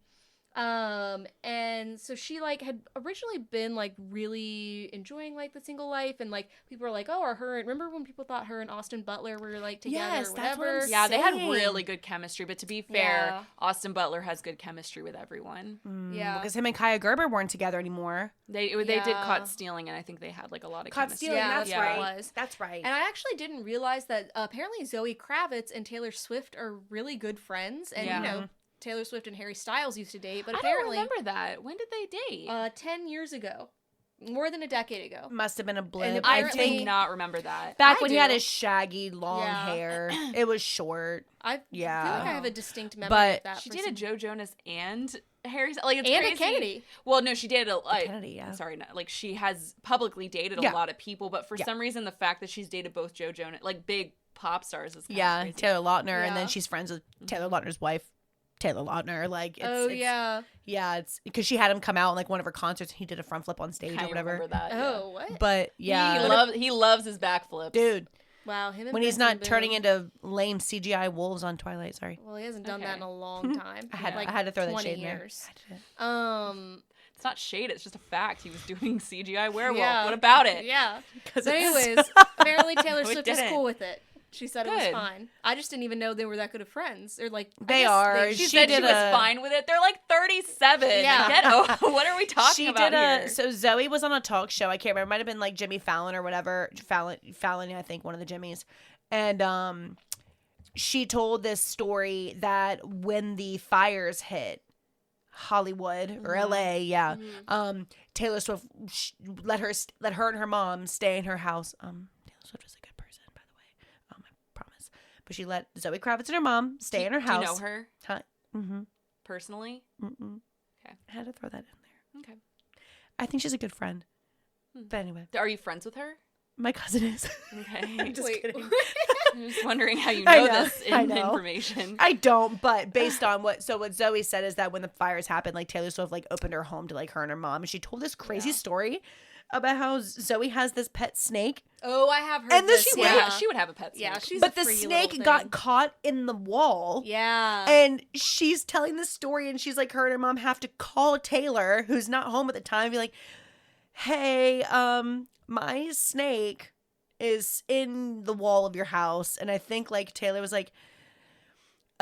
And so she had originally been really enjoying the single life, and people were like, oh, remember when people thought her and Austin Butler were together Yes, or that's what whatever? I'm Yeah, they had Same. really good chemistry. But to be fair, Yeah. Austin Butler has good chemistry with everyone. Yeah. Because him and Kaya Gerber weren't together anymore. They did Yeah. Caught Stealing, and I think they had a lot of Caught chemistry. stealing. Yeah, That's that's what right. it was. That's right. And I actually didn't realize that apparently Zoe Kravitz and Taylor Swift are really good friends. And, Yeah. Taylor Swift and Harry Styles used to date, but I don't apparently remember that. When did they date? 10 years ago. More than a decade ago. Must have been a blip. And I apparently- do not remember that. Back I when he had do. his shaggy long Yeah. hair, it was short. I feel Yeah. like I have a distinct memory But of that. She for dated some- Joe Jonas and Harry. It's and crazy. a Kennedy. Well, no, she dated Kennedy, yeah. Sorry, no, she has publicly dated Yeah. a lot of people, but for Yeah. some reason, the fact that she's dated both Joe Jonas, big pop stars, is kind Yeah, of crazy. Taylor Lautner, and Yeah. then she's friends with Taylor Lautner's wife, Taylor Lautner. Yeah. Yeah, it's because she had him come out in one of her concerts and he did a front flip on stage I or whatever. remember that. Oh, what? But yeah, He loves his backflips. dude, Wow, him and when he's Benson not turning Boone. into lame CGI wolves on Twilight. Sorry, Well, he hasn't done Okay. that in a long time. I had like I had to throw that 20 shade in there. years. I It's not shade. It's just a fact. He was doing CGI werewolf. Yeah. What about it? Yeah. Because So anyways, apparently Taylor No, it Swift is didn't. cool with it. She said it was Good. fine. I just didn't even know they were that good of friends. Or like I They guess are. She She said she did was a- fine with it. They're like 37. Yeah. What are we talking she about did here? So Zoe was on a talk show. I can't remember. It might have been like Jimmy Fallon or whatever. Fallon, I think, one of the Jimmys. And she told this story that when the fires hit Hollywood or LA, yeah, Taylor Swift let her and her mom stay in her house. Taylor Swift is a good person, by the way. I promise. But she let Zoe Kravitz and her mom stay in her house. Do you know her Huh? Mm-hmm. personally? Mm-mm. Okay. I had to throw that in there. Okay. I think she's a good friend. But anyway, Are you friends with her? my cousin is. Okay. I'm just Wait. kidding. I'm just wondering how you I know know, this I know. information. I don't, but based on what Zoe said is that when the fires happened, like Taylor Swift like opened her home to like her and her mom, and she told this crazy story about how Zoe has this pet snake, Oh, I have heard And then this. she yeah. She would have a pet snake. Yeah, she's but a the free snake little got thing. caught in the wall. Yeah. And she's telling this story, and she's like, her and her mom have to call Taylor, who's not home at the time, and be like, "Hey, my snake is in the wall of your house," and I think like Taylor was like,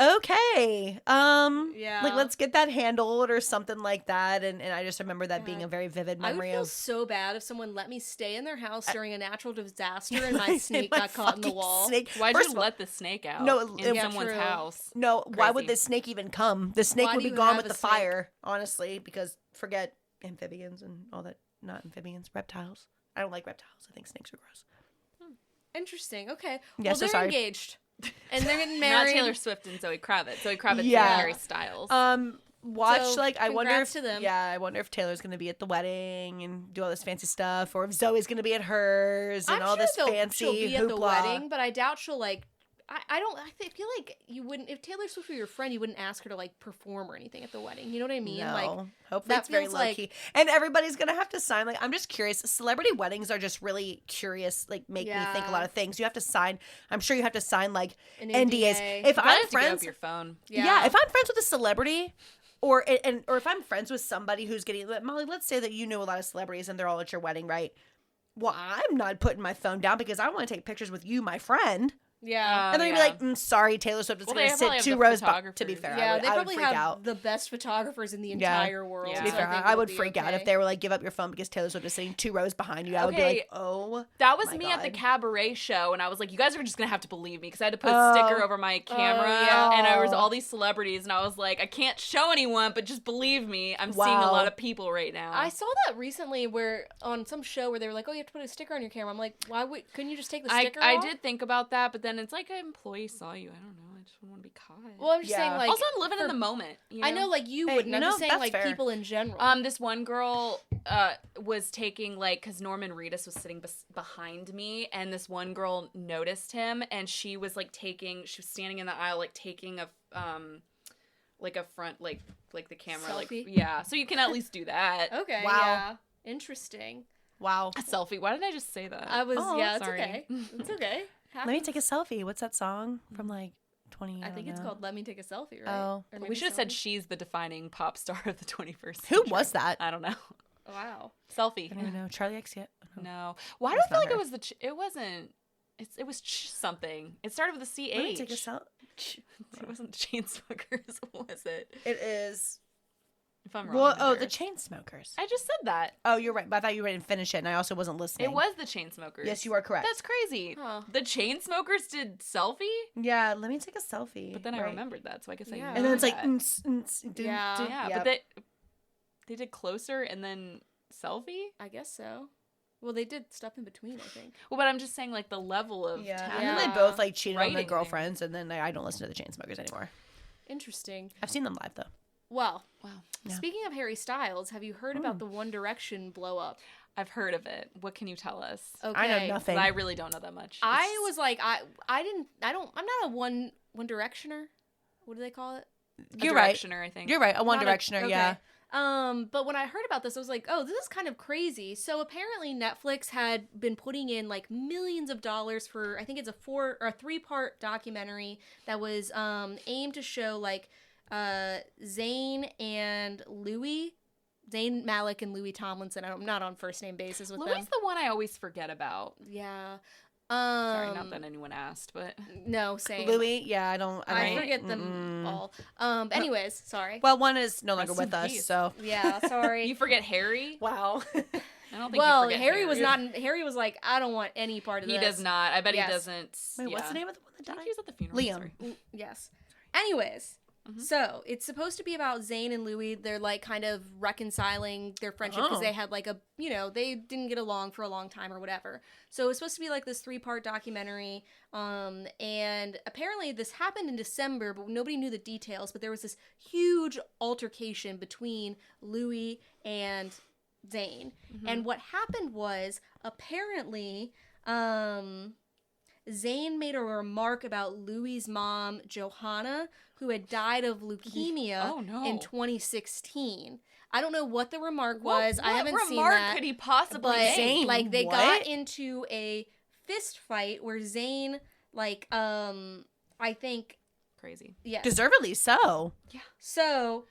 "Okay, Yeah. like let's get that handled or something like that," and I just remember that being God. a very vivid I would memory feel of so bad if someone let me stay in their house during a natural disaster and my snake my got caught in the fucking wall. snake. Why'd First you of all, let the snake out No, in yeah, someone's true. house? No, why would Crazy. the snake even come? The snake Why would do be you gone have with a the snake? fire, honestly, because forget amphibians and all that. Not amphibians, reptiles. I don't like reptiles. I think snakes are gross. Interesting. Okay. Yeah, well, so they're sorry. engaged. And they're getting Not married. Taylor Swift and Zoe Kravitz. Zoe Kravitz Yeah. and Harry Styles. Watch So, like I wonder congrats if to them. yeah, I wonder if Taylor's gonna be at the wedding and do all this fancy stuff, or if Zoe's gonna be at hers and I'm all sure this she'll fancy be at the hoopla. wedding, but I doubt she'll like. I feel like you wouldn't. If Taylor Swift were your friend, you wouldn't ask her to like perform or anything at the wedding. You know what I mean? No, Like hopefully that it's very feels low like- key, and everybody's gonna have to sign. Like, I'm just curious. Celebrity weddings are just really curious. Like, make me think a lot of things. You have to sign. I'm sure you have to sign like an NDAs. NDA. If You probably I'm have to give friends, up your phone. yeah, if I'm friends with a celebrity, or if I'm friends with somebody who's getting Molly, let's say that you know a lot of celebrities and they're all at your wedding, right? Well, I'm not putting my phone down because I want to take pictures with you, my friend. Yeah. And they're gonna be like, sorry, Taylor Swift is Well, gonna they probably sit have 2 the rows To be photographers. fair, Yeah, I would, they I would probably freak have out. the best photographers in the Yeah. entire world. Yeah. To be so fair, think I it'll would be freak out okay. if they were like, give up your phone because Taylor Swift is sitting 2 rows behind you. I would be Okay. like, oh. That was my me at the God. cabaret show, and I was like, you guys are just gonna have to believe me because I had to put Oh. a sticker over my camera, yeah. and there was all these celebrities, and I was like, I can't show anyone, but just believe me, I'm seeing a Wow. lot of people right now. I saw that recently where on some show where they were like, oh, you have to put a sticker on your camera. I'm like, couldn't you just take the sticker I off? did think about that, but then it's like an employee saw you. I don't know. I just want to be caught. Well, I'm just Yeah. saying, like, also, I'm living in for- the moment. You I know, like, you Hey, wouldn't. I'm no, just saying, that's like, fair. people in general. This one girl was taking like because Norman Reedus was sitting behind me, and this one girl noticed him, and she was standing in the aisle like taking a like a front like the camera Selfie? like yeah, so you can at least do that. Okay. Wow. Yeah. Interesting. Wow. A selfie. Why did I just say that? I was. Oh, yeah. It's sorry. okay. It's okay. Let me take a selfie. What's that song from like 20? I think it's don't know. called "Let Me Take a Selfie," right? Oh. Or We maybe should have said Selfie? she's the defining pop star of the 21st Who century. was that? I don't know. Wow. Selfie. I don't even know. Charlie X yet? No. Why do That's I feel not like it her. was it wasn't. It was something. It started with a CH. Let me take a selfie. It wasn't the Chainsmokers, was it? It is. If I'm wrong. Well, I'm the sure. chain smokers. I just said that. Oh, you're right. But I thought you didn't finish it, and I also wasn't listening. It was the Chainsmokers. Yes, you are correct. That's crazy. Huh. The Chainsmokers did Selfie, Yeah, let me take a selfie. but then I Right. remembered that, so I guess I Yeah. knew And then it's like, that. Yeah. yeah, Yep. but they did Closer and then Selfie. I guess so. Well, they did stuff in between, I think. Well, but I'm just saying like the level of Yeah. talent. And then Yeah. they both like cheated on their Writing there. girlfriends, and then I don't listen to the Chainsmokers anymore. Interesting. I've seen them live though. Well, Wow, Yeah. speaking of Harry Styles, have you heard about the One Direction blow up? I've heard of it. What can you tell us? Okay. I know nothing. I really don't know that much. I was like, I'm not a One Directioner. What do they call it? A You're right. Directioner, I think. You're right. A One Not Directioner, yeah. But when I heard about this, I was like, oh, this is kind of crazy. So apparently Netflix had been putting in like millions of dollars for, I think it's a 3-part documentary that was aimed to show like Zayne and Louis. Zayne, Malik, and Louis Tomlinson. I'm not on first name basis with Louis them. is the one I always forget about. Yeah. Sorry, not that anyone asked, but No, same. Louis, yeah, I forget them all. Anyways, sorry. Well, one is no longer Rest in with us, peace. so. Yeah, sorry. you forget Harry. Wow. I don't think. Well, you forget Harry was not. Harry was like, I don't want any part of He this. does not. I bet Yes. he doesn't. Wait, what's yeah. the name of the one that I think died? he was at the funeral. Liam. Sorry. Yes. Anyways, Mhm. so it's supposed to be about Zayne and Louis. They're like kind of reconciling their friendship because Oh. they had like they didn't get along for a long time or whatever. So it was supposed to be like this 3-part documentary. And apparently this happened in December, but nobody knew the details. But there was this huge altercation between Louis and Zayne. Mhm. And what happened was apparently, Zayne made a remark about Louis' mom, Johanna, who had died of leukemia Oh, no. in 2016. I don't know what the remark What- was. I haven't what seen remark that. could he possibly But make? Zayne, like they what? got into a fist fight where Zayne, like, I think, Crazy. yes. Deservedly so. So,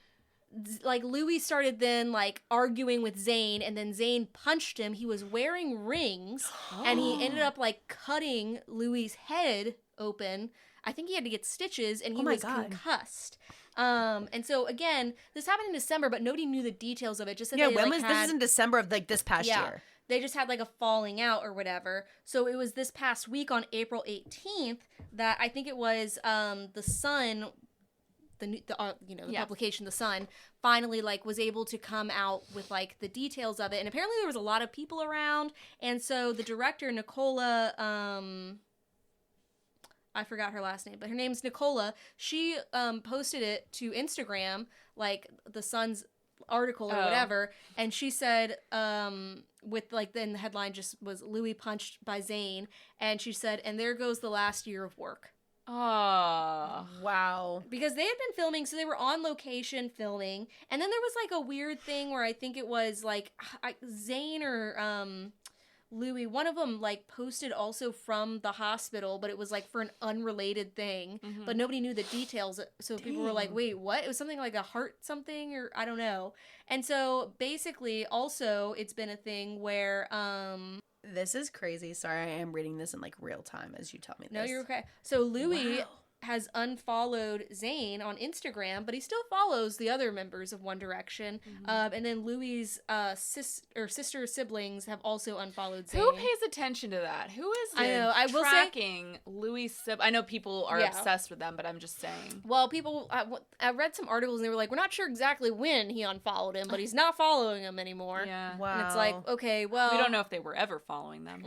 like, Louis started then, like, arguing with Zayne, and then Zayne punched him. He was wearing rings, and he ended up, like, cutting Louis' head open. I think he had to get stitches, and he Oh my was God. concussed. And so, again, this happened in December, but nobody knew the details of it. Just that Yeah, they, when like, was had, this? Is in December of like this past Yeah. year. they just had, like, a falling out or whatever. So it was this past week on April 18th that I think it was the Sun... the Yeah. publication The Sun finally like was able to come out with like the details of it, and apparently there was a lot of people around, and so the director Nicola, I forgot her last name, but her name's Nicola. She posted it to Instagram, like the Sun's article or Oh. whatever, and she said with like then the headline just was Louis punched by Zayne, and she said, and there goes the last year of work. Oh. Wow. Because they had been filming, so they were on location filming, and then there was like a weird thing where I think it was like Zayne or Louis, one of them like posted also from the hospital, but it was like for an unrelated thing, Mhm. but nobody knew the details, so people were like, Dang. wait, what? It was something like a heart something, or I don't know. And so basically also it's been a thing where This is crazy. Sorry, I am reading this in like real time as you tell me this. no, you're okay. So Louis Wow. has unfollowed Zayne on Instagram, but he still follows the other members of One Direction. And then Louis' sister siblings have also unfollowed Zayne. Who pays attention to that? Who is I know, I will say- tracking Louis' I know people are Yeah. obsessed with them, but I'm just saying. Well, people, I read some articles and they were like, we're not sure exactly when he unfollowed him, but he's not following him anymore. Yeah. Wow. And it's like, okay, well. We don't know if they were ever following them.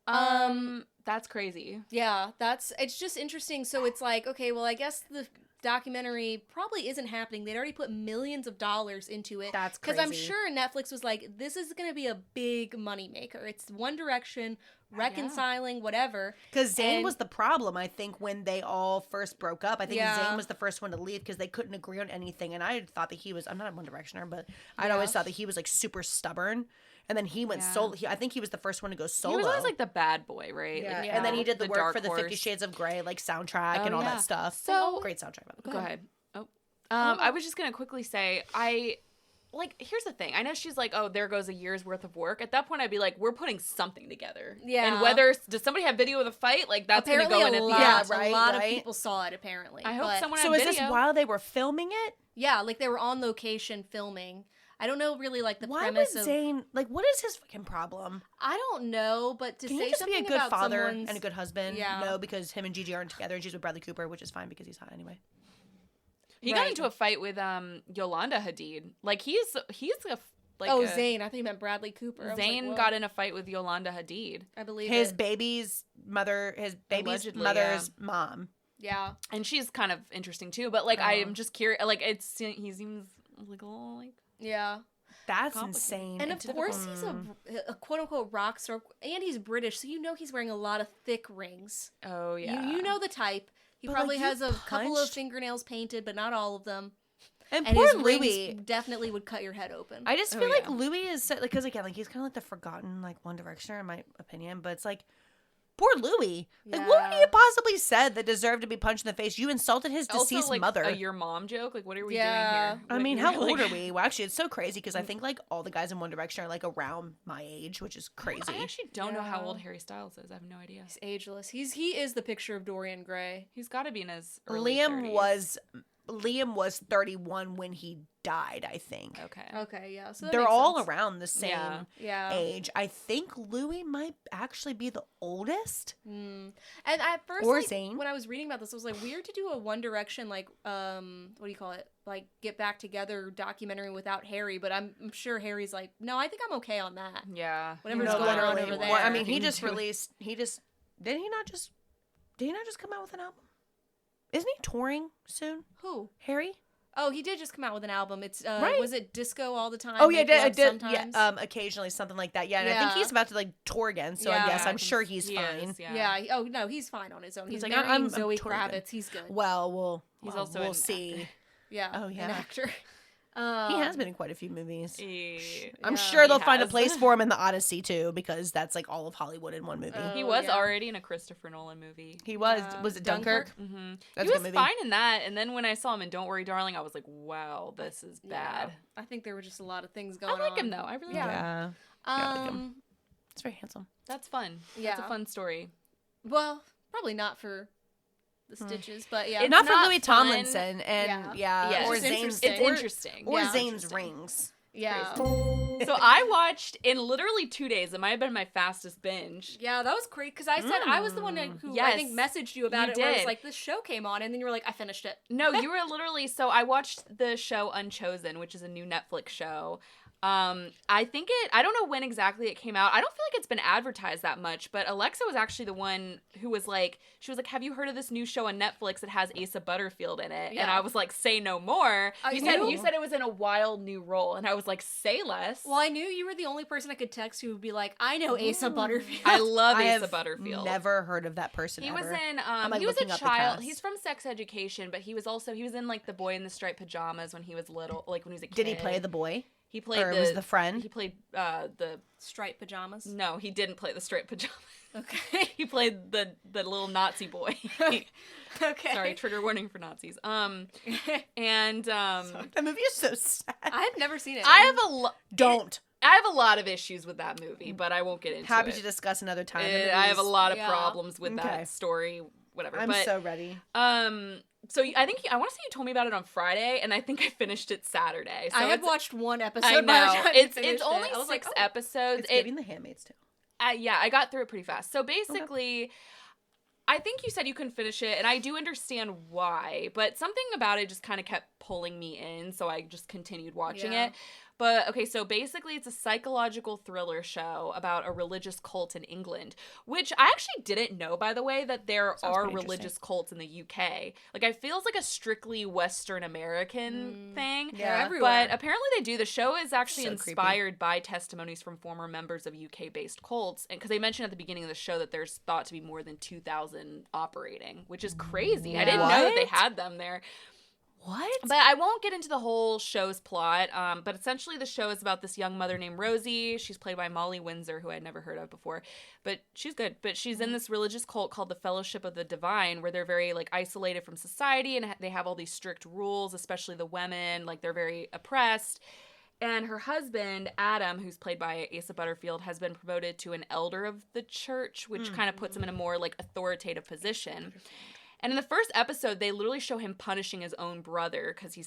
Mhm. That's crazy. Yeah, it's just interesting. So it's like, okay, well, I guess the documentary probably isn't happening. They'd already put millions of dollars into it. That's Because I'm crazy. sure Netflix was like, this is going to be a big moneymaker. It's One Direction, reconciling, whatever. Because Zayne And- was the problem, I think, when they all first broke up. I think Yeah. Zayne was the first one to leave because they couldn't agree on anything. And I had thought that he was, I'm not a One Directioner, but I'd Yeah. always thought that he was like super stubborn. And then he went Yeah. solo. I think he was the first one to go solo. He was always like the bad boy, right? yeah. Like, And then he did the work dark for the 50 horse. Shades of Grey, like soundtrack Oh, and all yeah. that stuff. So- Great soundtrack, by the way. Go ahead. Oh. I was just going to quickly say, here's the thing. I know she's like, oh, there goes a year's worth of work. At that point, I'd be like, we're putting something together. Yeah. And does somebody have video of the fight? Like, that's going to Apparently go in a at lot, the end. Yeah, right, a lot right. of people saw it, apparently. I hope But- someone So had is video. this while they were filming it? Yeah, like they were on location filming. I don't know really like the Why premise would of... Zayne, like, what is his fucking problem? I don't know, but to Can say he just be something a good about father someone's... and a good husband? Yeah. No, because him and Gigi aren't together and she's with Bradley Cooper, which is fine because he's hot anyway. He got Right. into a fight with Yolanda Hadid. Like, he's a... Like oh, a, Zayne. I think you meant Bradley Cooper. I was like, Zayne whoa. got in a fight with Yolanda Hadid. I believe His it. baby's Allegedly, mother's mom. Yeah. And she's kind of interesting, too. But, like, Oh. I'm just curious. Like, he seems like a little, like... Yeah. That's Complicated. insane. And It's of course difficult. he's a quote-unquote rock star, and he's British, so you know he's wearing a lot of thick rings. Oh, yeah. You know the type. He But, probably like, you has a couple of punched- fingernails painted, but not all of them. And and poor his rings Louis. definitely would cut your head open. I just Oh, feel like yeah. Louis is like, because again, like he's kind of like the forgotten like One Directioner in my opinion, but it's like poor Louis. Like what would he Yeah. have possibly said that deserved to be punched in the face? You insulted his Also, deceased like, mother. a your mom joke? Like, what are we Yeah. doing here? I What- mean, you're how like- old are we? Well, actually, it's so crazy because I think like all the guys in One Direction are like around my age, which is crazy. I actually don't know how Yeah. old Harry Styles is. I have no idea. He's ageless. He is the picture of Dorian Gray. He's got to be in his early Liam 30s. was 31 when he died, I think. Okay. Okay, yeah. So that They're makes all sense. around the same Yeah. Yeah. age. I think Louis might actually be the oldest. Mm. And at first, Or like, Zayne. when I was reading about this, it was like weird to do a One Direction like what do you call it? Like get back together documentary without Harry. But I'm sure Harry's like, no, I think I'm okay on that. Yeah. Whatever's No, going on literally. over there. Well, I mean, He he can just do it. released. Did he not just come out with an album? Isn't he touring soon? Who? Harry? Oh, he did just come out with an album. It's Right. was it Disco All the Time? Oh yeah, Make Love I did. Sometimes? Yeah, occasionally something like that. Yeah, and I think Yeah. he's about to like tour again. So Yeah. yes, I I'm think sure he's he fine. is, yeah. Yeah. Oh no, he's fine on his own. He's like, marrying I'm Zoe totally good. Kravitz. He's good. Well, He's also we'll an see. Yeah. Oh, yeah. An actor. He has been in quite a few movies. I'm Yeah, sure they'll he find a has. place for him in the Odyssey too, because that's like all of Hollywood in one movie. He Oh, was yeah. already in a Christopher Nolan movie. He was. Yeah. Was it Dunkirk? Mm-hmm. That's He a was good movie. fine in that, and then when I saw him in Don't Worry, Darling, I was like, "Wow, this is bad." Yeah. I think there were just a lot of things I going on. like him though. I really Yeah. like him. I like him. It's very handsome. That's fun. That's Yeah. a fun story. Well, probably not for the stitches, but yeah. It's Not for not Louis fun. Tomlinson, and Yeah. Yes. or It's just Zane's, interesting. It's or, interesting. or Yeah. Zane's Interesting. rings. Yeah. So I watched in literally 2 days. It might have been my fastest binge. Yeah, that was great because I said I was the one who I think Yes, messaged you about you it. Where it was did. like this show came on, and then you were like, I finished it. No, you were literally. So I watched the show Unchosen, which is a new Netflix show. I think I don't know when exactly it came out. I don't feel like it's been advertised that much, but Alexa was actually the one who was like, she was like, have you heard of this new show on Netflix that has Asa Butterfield in it? Yeah. And I was like, say no more. I You knew. said it was in a wild new role, and I was like, say less. Well, I knew you were the only person I could text who would be like, I know Asa Butterfield. I love I Asa have Butterfield. never heard of that person. He ever. was in like, he was a looking up the child. cast. He's from Sex Education, but he was in like The Boy in the Striped Pajamas when he was little, like when he was a kid. Did he play the boy? He played Or was the friend? He played the Striped pajamas. no, he didn't play the striped pajamas. Okay. He played the little Nazi boy. Okay. Sorry, trigger warning for Nazis. And That movie is so sad. I've never seen it. I have a lot of issues with that movie, but I won't get into Happy it. to discuss another time. I have a lot of Yeah. problems with Okay. that story. Whatever. I'm but so ready. so I think I want to say you told me about it on Friday, and I think I finished it Saturday. So I had it's- watched one episode. I by the know time you it's finished only it. I was 6 like, oh. episodes. It's getting The Handmaid's Tale. Yeah, I got through it pretty fast. So basically, I think you said you couldn't finish it, and I do understand why, but something about it just kind of kept pulling me in, so I just continued watching Yeah. it. But okay, so basically it's a psychological thriller show about a religious cult in England, which I actually didn't know, by the way, that there Sounds are pretty religious cults in the UK. Like, it feels like a strictly Western American thing. They're Yeah. everywhere. But apparently they do. The show is actually So creepy. inspired by testimonies from former members of UK-based cults, and because they mentioned at the beginning of the show that there's thought to be more than 2,000 operating, which is crazy. I didn't know that they What? had them there. What? But I won't get into the whole show's plot. But essentially the show is about this young mother named Rosie. She's played by Molly Windsor, who I'd never heard of before. But she's good. But she's in this religious cult called the Fellowship of the Divine, where they're very, like, isolated from society, and they have all these strict rules, especially the women. Like, they're very oppressed. And her husband, Adam, who's played by Asa Butterfield, has been promoted to an elder of the church, which kind of puts him in a more, like, authoritative position. And in the first episode, they literally show him punishing his own brother because he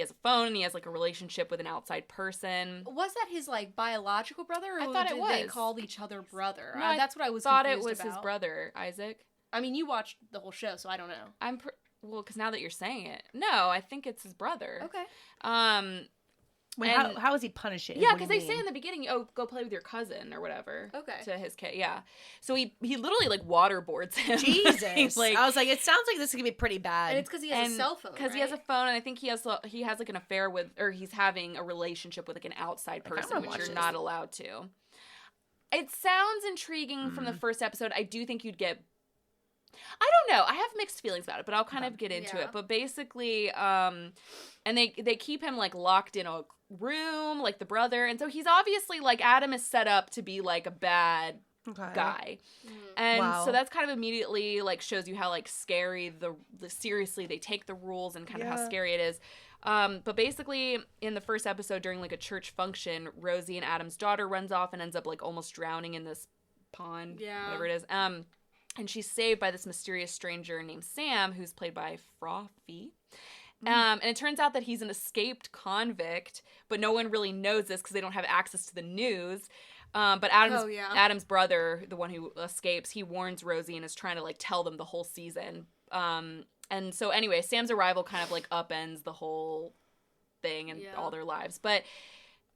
has a phone and he has, like, a relationship with an outside person. Was that his like biological brother, or I thought it did they was. call each other brother? No, I that's what I was Thought it confused was his about. brother, Isaac. I mean, you watched the whole show, so I don't know. Well, because now that you're saying it, no, I think it's his brother. Okay. Wait, and- how is he punished? Yeah, because they say in the beginning, oh, go play with your cousin or whatever. Okay. To his kid, yeah. So he literally, like, waterboards him. Jesus. Like, I was like, it sounds like this is gonna be pretty bad. And it's because he has a cell phone. Because he has a phone, and I think he has like an affair with, or he's having a relationship with, like, an outside person, wanna which watch you're this. not allowed to. It sounds intriguing from the first episode. I do think you'd get I don't know. I have mixed feelings about it, but I'll kind of get into it. But basically, and they keep him like locked in a room, like the brother, and so he's obviously like Adam is set up to be like a bad guy, and so that's kind of immediately like shows you how like scary the seriously they take the rules and kind of how scary it is. But basically, in the first episode, during like a church function, Rosie and Adam's daughter runs off and ends up like almost drowning in this pond, whatever it is. And she's saved by this mysterious stranger named Sam, who's played by Frothy. And it turns out that he's an escaped convict, but no one really knows this because they don't have access to the news. But Adam's brother, the one who escapes, he warns Rosie and is trying to like tell them the whole season. And so anyway, Sam's arrival kind of like upends the whole thing and all their lives. But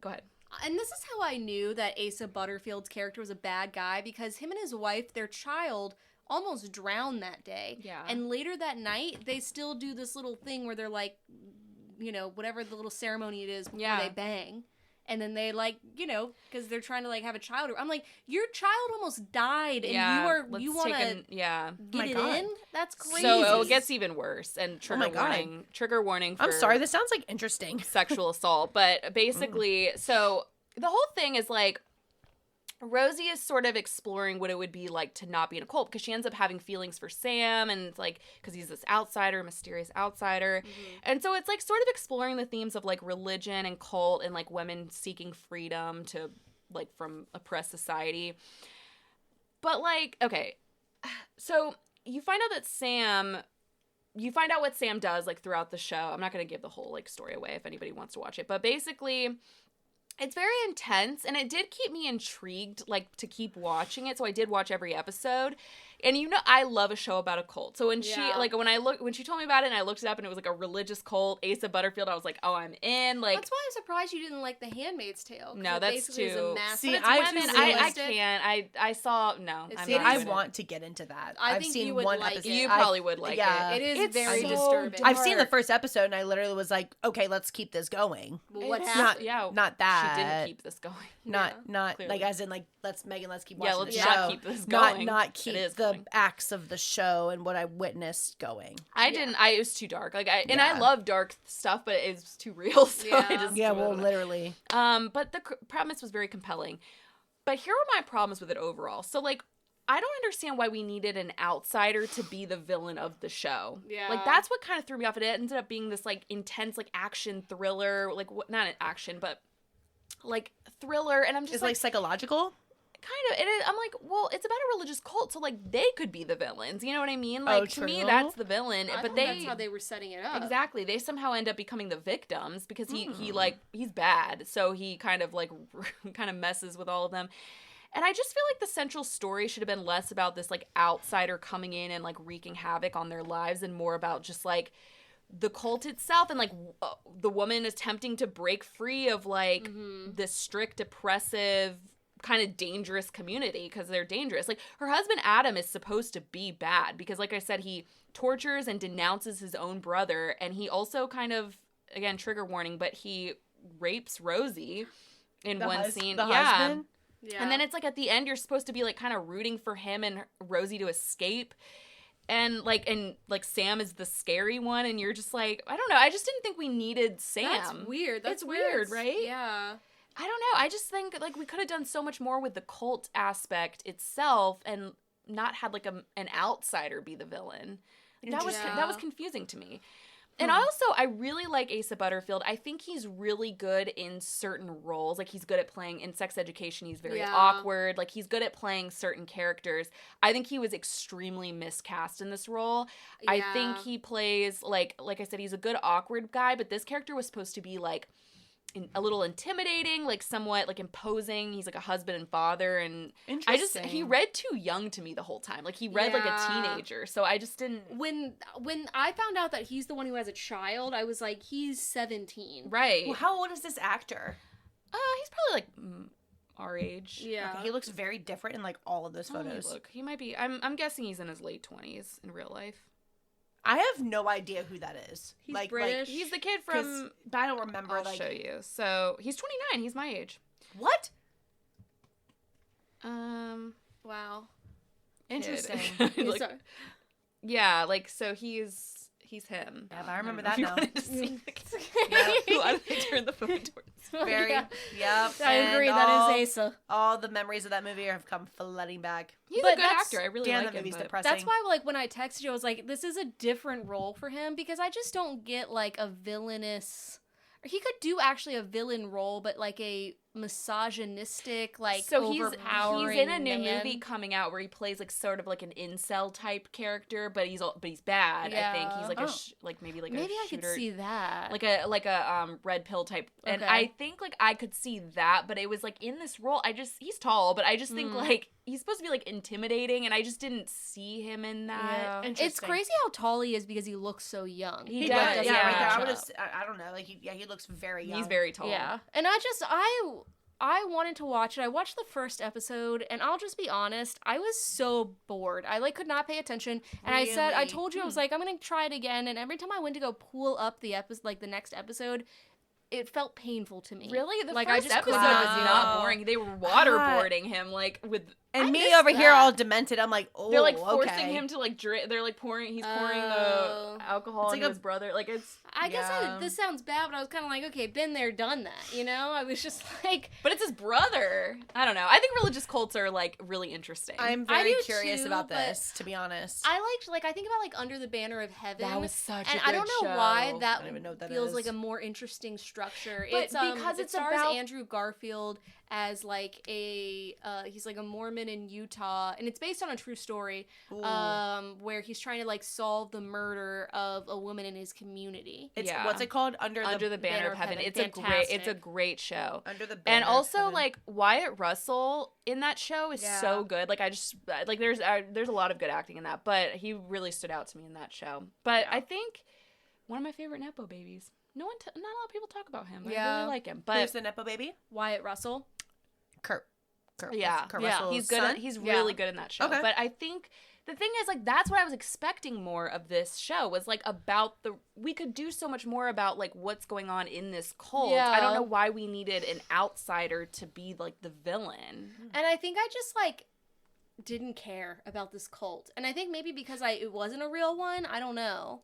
go ahead. And this is how I knew that Asa Butterfield's character was a bad guy, because him and his wife, their child, almost drowned that day. Yeah. And later that night, they still do this little thing where they're like, you know, whatever the little ceremony it is before they bang. And then they like, you know, because they're trying to like have a child. I'm like, your child almost died, and you want to get it in? That's crazy. So it gets even worse. And trigger warning. For I'm sorry, this sounds like interesting sexual assault. But basically, so the whole thing is like, Rosie is sort of exploring what it would be like to not be in a cult, because she ends up having feelings for Sam, and it's like, because he's this outsider, mysterious outsider. And so it's like sort of exploring the themes of like religion and cult and like women seeking freedom to like from oppressed society. But like, okay, so you find out what Sam does like throughout the show. I'm not going to give the whole like story away if anybody wants to watch it, but basically it's very intense, and it did keep me intrigued, like, to keep watching it, so I did watch every episode. And you know, I love a show about a cult. So when she told me about it and I looked it up and it was like a religious cult, Asa Butterfield, I was like, oh, I'm in. Like, that's why I'm surprised you didn't like The Handmaid's Tale. No, that's too. See, I can't. I saw no. I want to get into that. I've seen one episode. You probably would like it. It is very disturbing. I've seen the first episode and I literally was like, okay, let's keep this going. Well, what happened? Not that. She didn't keep this going. Not like as in like let's keep watching the show. Not keep this going. Not keep the acts of the show and what I witnessed going. It was too dark. Like I love dark stuff, but it was too real. So I just literally. But the premise was very compelling. But here are my problems with it overall. So like, I don't understand why we needed an outsider to be the villain of the show. Yeah. Like, that's what kind of threw me off. It ended up being this, like, intense, like, action thriller. Like, not an action, but, like, thriller. And I'm just like psychological? Kind of. I'm like, well, it's about a religious cult, so, like, they could be the villains. You know what I mean? Like, to me, that's the villain. But that's how they were setting it up. Exactly. They somehow end up becoming the victims because he's bad. So he kind of, like, kind of messes with all of them. And I just feel like the central story should have been less about this, like, outsider coming in and, like, wreaking havoc on their lives and more about just, like, the cult itself and, like, the woman attempting to break free of, like, this strict, oppressive, kind of dangerous community because they're dangerous. Like, her husband, Adam, is supposed to be bad because, like I said, he tortures and denounces his own brother, and he also kind of, again, trigger warning, but he rapes Rosie in one scene. The husband? Yeah. And then it's like at the end you're supposed to be like kind of rooting for him and Rosie to escape. And like Sam is the scary one and you're just like, I don't know. I just didn't think we needed Sam. That's weird. That's weird, right? Yeah. I don't know. I just think like we could have done so much more with the cult aspect itself and not had like an outsider be the villain. Like, that was confusing to me. And also, I really like Asa Butterfield. I think he's really good in certain roles. Like, he's good at playing in Sex Education. He's very awkward. Like, he's good at playing certain characters. I think he was extremely miscast in this role. Yeah. I think he plays, like I said, he's a good awkward guy, but this character was supposed to be, like, a little intimidating, like somewhat like imposing. He's like a husband and father, and he read too young to me the whole time. Like he read like a teenager, so I just didn't. When I found out that he's the one who has a child, I was like, he's 17, right? Well, how old is this actor? He's probably like our age. Yeah, okay, he looks very different in like all of those photos. He might be. I'm guessing he's in his late 20s in real life. I have no idea who that is. He's like British. He's the kid from. I don't remember. I'll show you. So he's 29. He's my age. What? Wow. Interesting. Like, Yeah, like, so he's him. Yeah, I remember don't know that if you now. wanted to see Why did they turn the phone towards? Very, Yeah. yep. I agree. and That is Asa. all the memories of that movie have come flooding back. He's But a good that's- actor. I really Damn, like that him. movie's But... depressing. That's why, like, when I texted you, I was like, this is a different role for him because I just don't get, like, a villainous. Or he could do actually a villain role, but like a misogynistic, like So overpowering he's in a new man. movie coming out where he plays like sort of like an incel type character, but he's bad. I think he's like Yeah. maybe like Maybe a I could shooter, see that. like a red pill type. And Okay. I think like I could see that, but it was like in this role, he's tall, but I just think like he's supposed to be like intimidating, and I just didn't see him in that. Yeah. It's Interesting. crazy how tall he is because he looks so young. He does, does, yeah, right there. match I would have. up. I don't know. Like, he looks very young. He's very tall. Yeah. And I wanted to watch it. I watched the first episode, and I'll just be honest, I was so bored. I like could not pay attention. And I Really? told you I was like, I'm gonna try it again. And every time I went to go pull up the episode, like the next episode, it felt painful to me. Really, the like first I just could episode was not. not boring. They were waterboarding him like with. And I me missed over here that. all demented. I'm like, oh, They're like forcing okay. him to like drink. They're like pouring. He's pouring Oh. the alcohol It's into like his brother. Like it's. I guess Yeah. this sounds bad, but I was kind of like, okay, been there, done that, you know? I was just like, But it's his brother. I don't know. I think religious cults are like really interesting. I'm I very do curious too, about but this, to be honest. I think about like Under the Banner of Heaven. That was such a and good I don't know show. why I that don't even know what that feels is. like a more interesting structure. But It's because it it's stars about- Andrew Garfield as like a he's like a Mormon in Utah, and it's based on a true story. Ooh. Where he's trying to like solve the murder of a woman in his community. It's Yeah. what's it called? Under the Banner of Heaven. It's Fantastic. a great show. Under the Banner And of also Heaven. like Wyatt Russell in that show is Yeah. so good. Like I just like there's a lot of good acting in that, but he really stood out to me in that show. But Yeah. I think one of my favorite Nepo babies. Not a lot of people talk about him. I Yeah. really like him. Who's But the Nepo baby? Wyatt Russell. Kurt yeah, Kurt yeah. Russell's he's good. son? He's Yeah. really good in that show. Okay. But I think the thing is, like, that's what I was expecting more of this show was like about we could do so much more about like what's going on in this cult. Yeah. I don't know why we needed an outsider to be like the villain. And I think I just like didn't care about this cult. And I think maybe because it wasn't a real one, I don't know.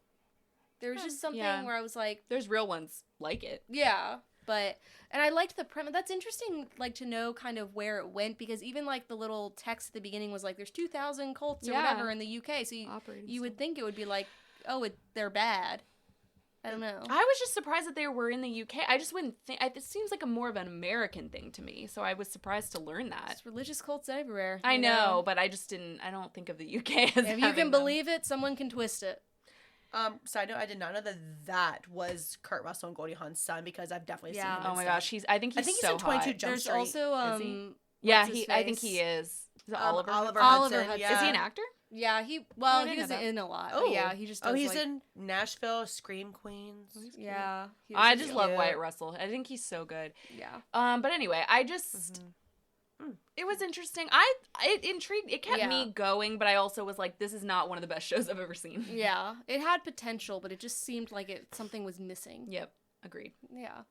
There was just something Yeah. where I was like, There's real ones like it. yeah, and I liked the premise. That's interesting, like, to know kind of where it went, because even, like, the little text at the beginning was like, there's 2,000 cults or Yeah. whatever in the UK, so you would think it would be like, oh, they're bad. I don't know. I was just surprised that they were in the UK. I just wouldn't think. It seems like a more of an American thing to me, so I was surprised to learn that. It's religious cults everywhere. I you know, but I just didn't. I don't think of the UK as If you having can them. believe it, someone can twist it. Side note, I did not know that was Kurt Russell and Goldie Hawn's son, because I've definitely Yeah. seen him. Oh in my stuff. gosh, I think he's he's so in 22 hot. Jump There's Street. also Is he? what's Yeah, his I think face? he is. Is it Oliver? Oliver Oliver Hudson. Hudson. Yeah. Is he an actor? Yeah, I he didn't was know that. in a lot. Oh But yeah, he just does, he's like, in Nashville, Scream Queens. yeah. he I was just cute. love Yeah. Wyatt Russell. I think he's so good. Yeah. But anyway, I just it was interesting. It intrigued. It kept Yeah. me going, but I also was like, this is not one of the best shows I've ever seen. Yeah, it had potential, but it just seemed like something was missing. Yep, agreed. Yeah.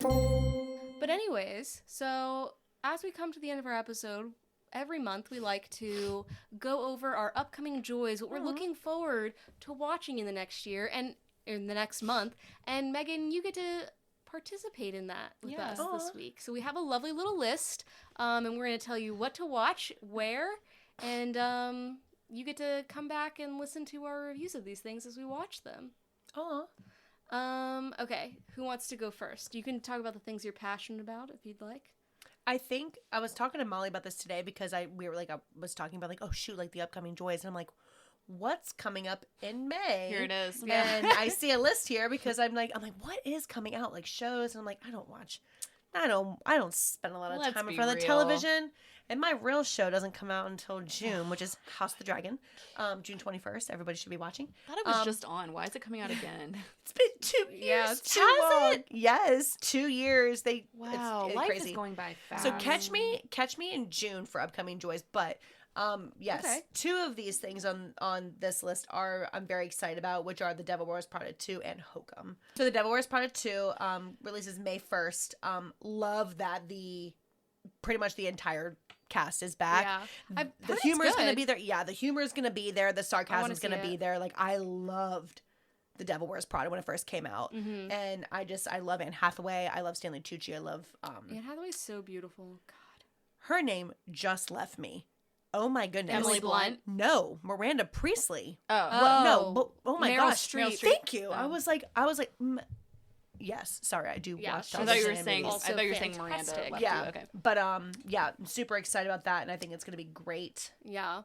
But anyways, so as we come to the end of our episode, every month we like to go over our upcoming joys, what we're looking forward to watching in the next year and in the next month. And Megan, you get to participate in that with Yeah. us this week. So we have a lovely little list, and we're going to tell you what to watch, where, and you get to come back and listen to our reviews of these things as we watch them. Oh, Okay, who wants to go first? You can talk about the things you're passionate about if you'd like. I think I was talking to Molly about this today, because I was talking about, like, oh shoot, like the upcoming joys, and I'm like, what's coming up in May? Here it is. And I see a list here, because I'm like, what is coming out, like shows? And I'm like, I don't spend a lot of Let's time in be front of the real. television. And my real show doesn't come out until June, which is House of the Dragon, June 21st. Everybody should be watching. I thought it was just on. Why is it coming out again? It's been 2 years. Yeah, it's too has long. it? Yes, 2 years. Wow, it's life crazy. is going by fast. So catch me in June for upcoming joys. But yes, Okay. 2 of these things on this list I'm very excited about, which are The Devil Wears Prada 2 and Hokum. So The Devil Wears Prada 2 releases May 1st. Love that the pretty much the entire cast is back. Yeah. The humor is going to be there. Yeah, the humor is going to be there. The sarcasm is going to be it. there. Like, I loved The Devil Wears Prada when it first came out. Mm-hmm. And I love Anne Hathaway. I love Stanley Tucci. I love Anne Hathaway's so beautiful. God. her name just left me. Oh my goodness. Emily Blunt? No, Miranda Priestley. Oh. What? No, but, oh my Meryl gosh. Streep. Thank you. Oh. I was like, yes. Sorry, I do Yeah, watch. she's I all thought the you were Disney saying. movies. I thought you were saying Miranda fantastic. left Yeah. you. Okay. But yeah, I'm super excited about that, and I think it's gonna be great. Yeah.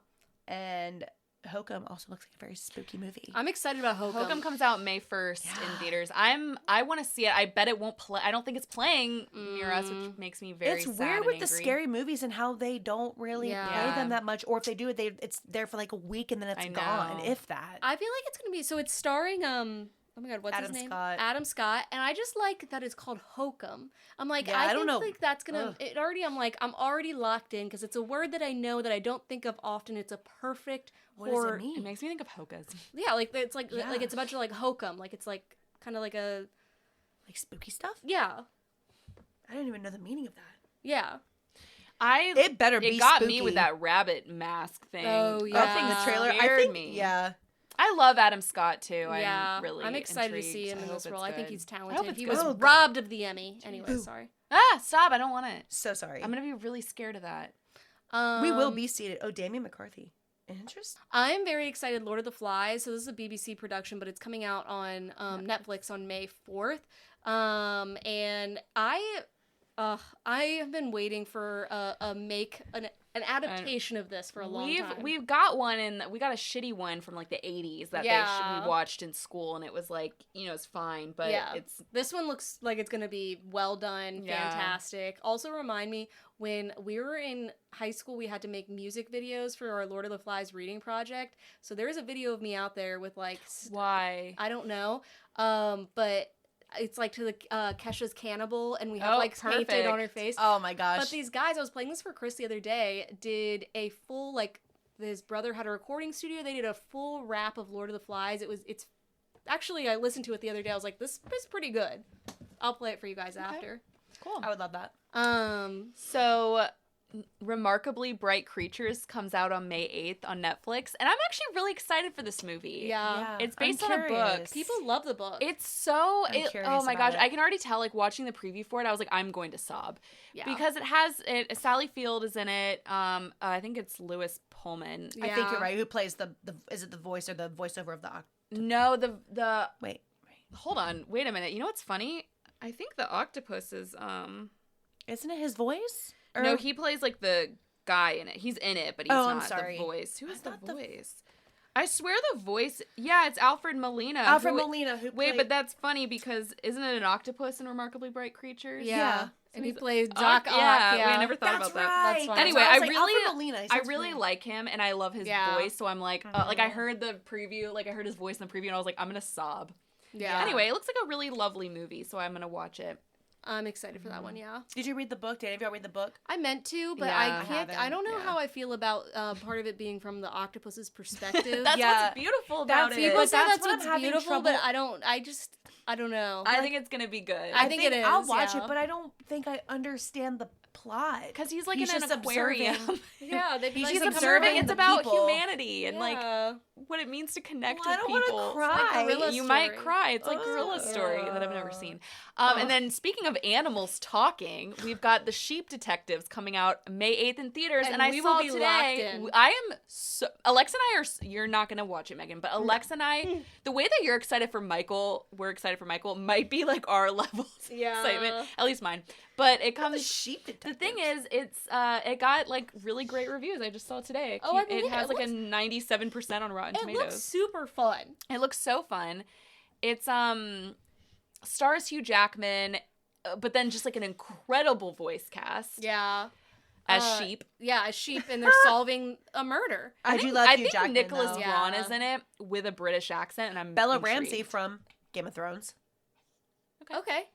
And Hokum also looks like a very spooky movie. I'm excited about Hokum. Hokum comes out May 1st in theaters. I want to see it. I bet it won't play. I don't think it's playing near us, which makes me very It's sad weird and with the angry. scary movies and how they don't really Yeah. play them that much, or if they do it, it's there for like a week and then it's I gone, know. if that. I feel like it's gonna be so. It's starring oh my god, what's Adam his name? Scott. Adam Scott, and I just like that it's called Hokum. I'm like, Yeah, I don't know. think that's gonna. Ugh. It already. I'm like, I'm already locked in because it's a word that I know that I don't think of often. It's a perfect What horror. does it It mean? makes me think of Hokas. Yeah, like it's like Yeah. it's a bunch of like Hokum. Like it's like kind of like a Like spooky stuff? yeah, I don't even know the meaning of that. yeah. It better be It got spooky. me with that rabbit mask thing. Oh, I yeah. think the trailer. I Scared think, me. yeah. I love Adam Scott too. Yeah, I'm excited to intrigued. see him I in hope this it's role. I think good. he's I hope talented. it's He good. was Oh, robbed of the Emmy. Anyway, Boo. sorry. Stop! I don't want it. So sorry. I'm gonna be really scared of that. We will be seated. Oh, Damien McCarthy. Interesting. I'm very excited. Lord of the Flies. So this is a BBC production, but it's coming out on Netflix on May 4th. And I have been waiting for an adaptation of this for a long time. We've got one, and we got a shitty one from like the 80s that Yeah. we watched in school, and it was like, it's fine, but it's This one looks like it's gonna be well done, Yeah. fantastic. Also remind me, when we were in high school, we had to make music videos for our Lord of the Flies reading project. So there is a video of me out there with like why. I don't know, but it's like to the Kesha's Cannibal, and we have Oh, like painted on her perfect. face. Oh my gosh. But these guys, I was playing this for Chris the other day, did a full like his brother had a recording studio. They did a full rap of Lord of the Flies. It's actually I listened to it the other day. I was like, this is pretty good. I'll play it for you guys after. Cool. I would love that. So, Remarkably Bright Creatures comes out on May 8th on Netflix, and I'm actually really excited for this movie. Yeah. It's I'm based on a book. curious. People love the book. It's so I'm curious oh my about gosh, it. I can already tell, like, watching the preview for it, I was like, I'm going to sob. Yeah. Because Sally Field is in it. I think it's Lewis Pullman. I think you're right. Who plays the is it the voice or the voiceover of the No, the wait. hold on, wait a minute. You know what's funny? I think the octopus is Isn't it his voice? Or... no, he plays like the guy in it. He's in it, but he's Oh, I'm not sorry. the voice. Who I is the thought the- voice? I swear the voice. Yeah, it's Alfred Molina. Alfred Molina who Wait, played... but that's funny because isn't it an octopus in Remarkably Bright Creatures? yeah. Yeah. And he So plays Ock, Doc Ock. yeah, we never thought That's about that. right. That's fine. Anyway, That's why I was like, really- Alfred Molina. He I sounds really familiar. like him, and I love his Yeah. voice. So I'm like, like I heard the preview, like I heard his voice in the preview, and I was like, I'm gonna sob. Yeah. Anyway, it looks like a really lovely movie, so I'm gonna watch it. I'm excited for that one, yeah. Did you read the book? Did any of y'all read the book? I meant to, but Yeah, I I can't. I haven't, don't know yeah. how I feel about part of it being from the octopus's perspective. That's Yeah. what's beautiful about That's it. People But say that's that's what I'm what's having beautiful, trouble- but I don't know. I think it's gonna be good. I think it is, I'll watch yeah. it, but I don't think I understand the plot. Because he's like He's in an just aquarium. observing. Yeah, they'd be He's like just some observing mermaid- It's the about people. humanity and like Yeah. what it means to connect Well, I with don't people. want to like cry. gorilla You story. might cry. It's like Gorilla Story that I've never seen. And then speaking of animals talking, we've got The Sheep Detectives coming out May 8th in theaters. And And I we saw will be today. locked in. I am so, Alexa and I are. You're not gonna watch it, Megan, but Alexa and I, the way that you're excited for Michael, we're excited for Michael, might be like our levels of Yeah. excitement. At least mine. But it The comes. sheep The detective. thing is, it got like really great reviews. I just saw today. Oh, I It believe has it. like a 97% on Rotten It Tomatoes. looks super fun. It looks so fun. It's stars Hugh Jackman, but then just like an incredible voice cast Yeah. as sheep. Yeah, a sheep, and they're solving a murder. I do love I Hugh think Jackman, Nicholas though. Braun Yeah. is in it with a British accent, and I'm Bella intrigued. Ramsey from Game of Thrones. Okay.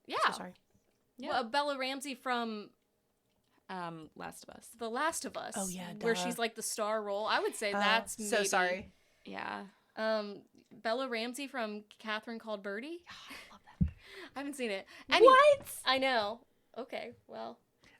Yeah. So sorry. Yeah. Well, Bella Ramsey from Last of Us. The Last of Us. Oh, yeah, Where duh. she's like the star role. I would say that's so maybe, sorry. Yeah. Bella Ramsey from Catherine Called Birdie. I love that. I haven't seen it. What? I know. Okay, well.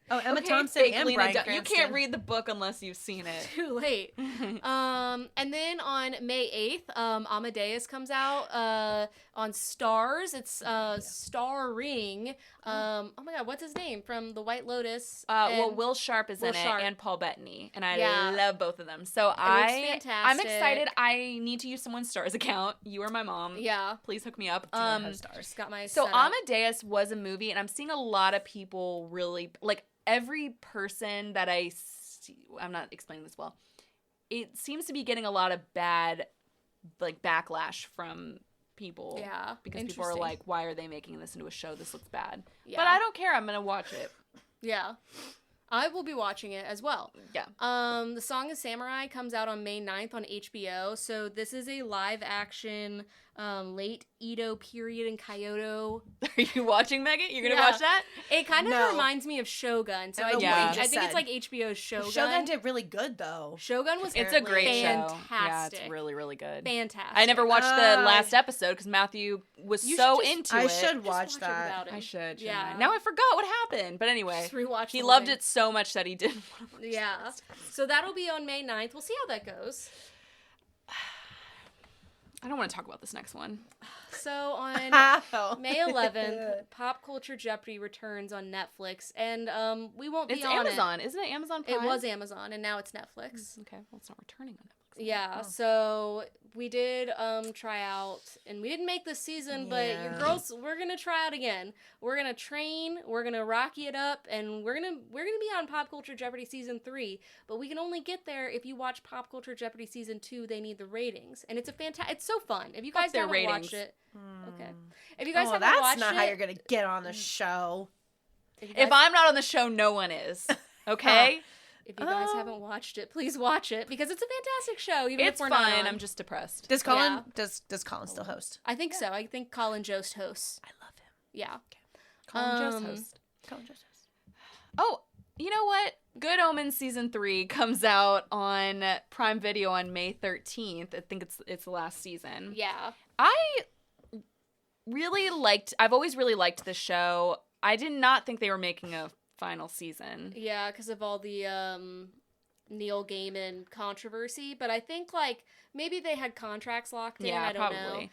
Oh, Emma Okay, Thompson fake and Lena Bryan Dunn. You Cranston. can't read the book unless you've seen it. Too late. And then on May 8th, Amadeus comes out on Stars. It's starring oh my god, what's his name from The White Lotus? Well, Will Sharp is Will in Sharp. it, and Paul Bettany, and I Yeah. love both of them. So looks I'm fantastic. excited. I need to use someone's Stars account. You are my mom. Yeah. Please hook me up. Do not have Stars. Just got my So setup. Amadeus was a movie, and I'm seeing a lot of people really like every person that I see. I'm not explaining this well. It seems to be getting a lot of bad, like backlash from people. Yeah, because people are interesting. like, "Why are they making this into a show? This looks bad." Yeah. But I don't care. I'm gonna watch it. Yeah. I will be watching it as well. Yeah. The Song of Samurai comes out on May 9th on HBO. So this is a live action late Edo period in Kyoto. Are you watching, Megan? You're gonna Yeah. watch that? It kind of No. reminds me of Shogun. So I I, know do what you think, I just think it's said. like HBO's Shogun. Shogun did really good though. Shogun was It's a great show. fantastic. Yeah, it's really, really good. Fantastic. I never watched the last episode because Matthew was You so should just- into I it. should Just watch it that. without him. I should. Yeah. Yeah. Now I forgot what happened. But anyway, Just rewatch he the loved thing. it so much that he did. Yeah. So that'll be on May 9th. We'll see how that goes. I don't want to talk about this next one. So on How? May 11th, Pop Culture Jeopardy returns on Netflix, and we won't be It's on Amazon, isn't it? Amazon it. Prime. It was Amazon, and now it's Netflix. Okay, well, it's not returning on Netflix. Yeah, so we did try out, and we didn't make this season, but your Yeah. girls, we're gonna try out again. We're gonna train, we're gonna rocky it up, and we're gonna be on Pop Culture Jeopardy season 3. But we can only get there if you watch Pop Culture Jeopardy season 2. They need the ratings, and it's it's so fun. If you Fuck guys their haven't ratings. watched it, okay. If you guys Oh, haven't that's watched not it, how you're gonna get on the show. if you If guys- I'm not on the show, no one is. Okay? If you guys haven't watched it, please watch it because it's a fantastic show. Even It's if we're not fun. on. I'm just depressed. Does Colin Yeah. does Colin still host? I think so. I think Colin Jost hosts. I love him. Yeah. Colin Jost host. Colin Jost hosts. Oh, you know what? Good Omens season 3 comes out on Prime Video on May 13th. I think it's the last season. Yeah. I've always really liked this show. I did not think they were making a final season. Yeah, because of all the Neil Gaiman controversy. But I think like maybe they had contracts locked in. Yeah, I don't probably. know.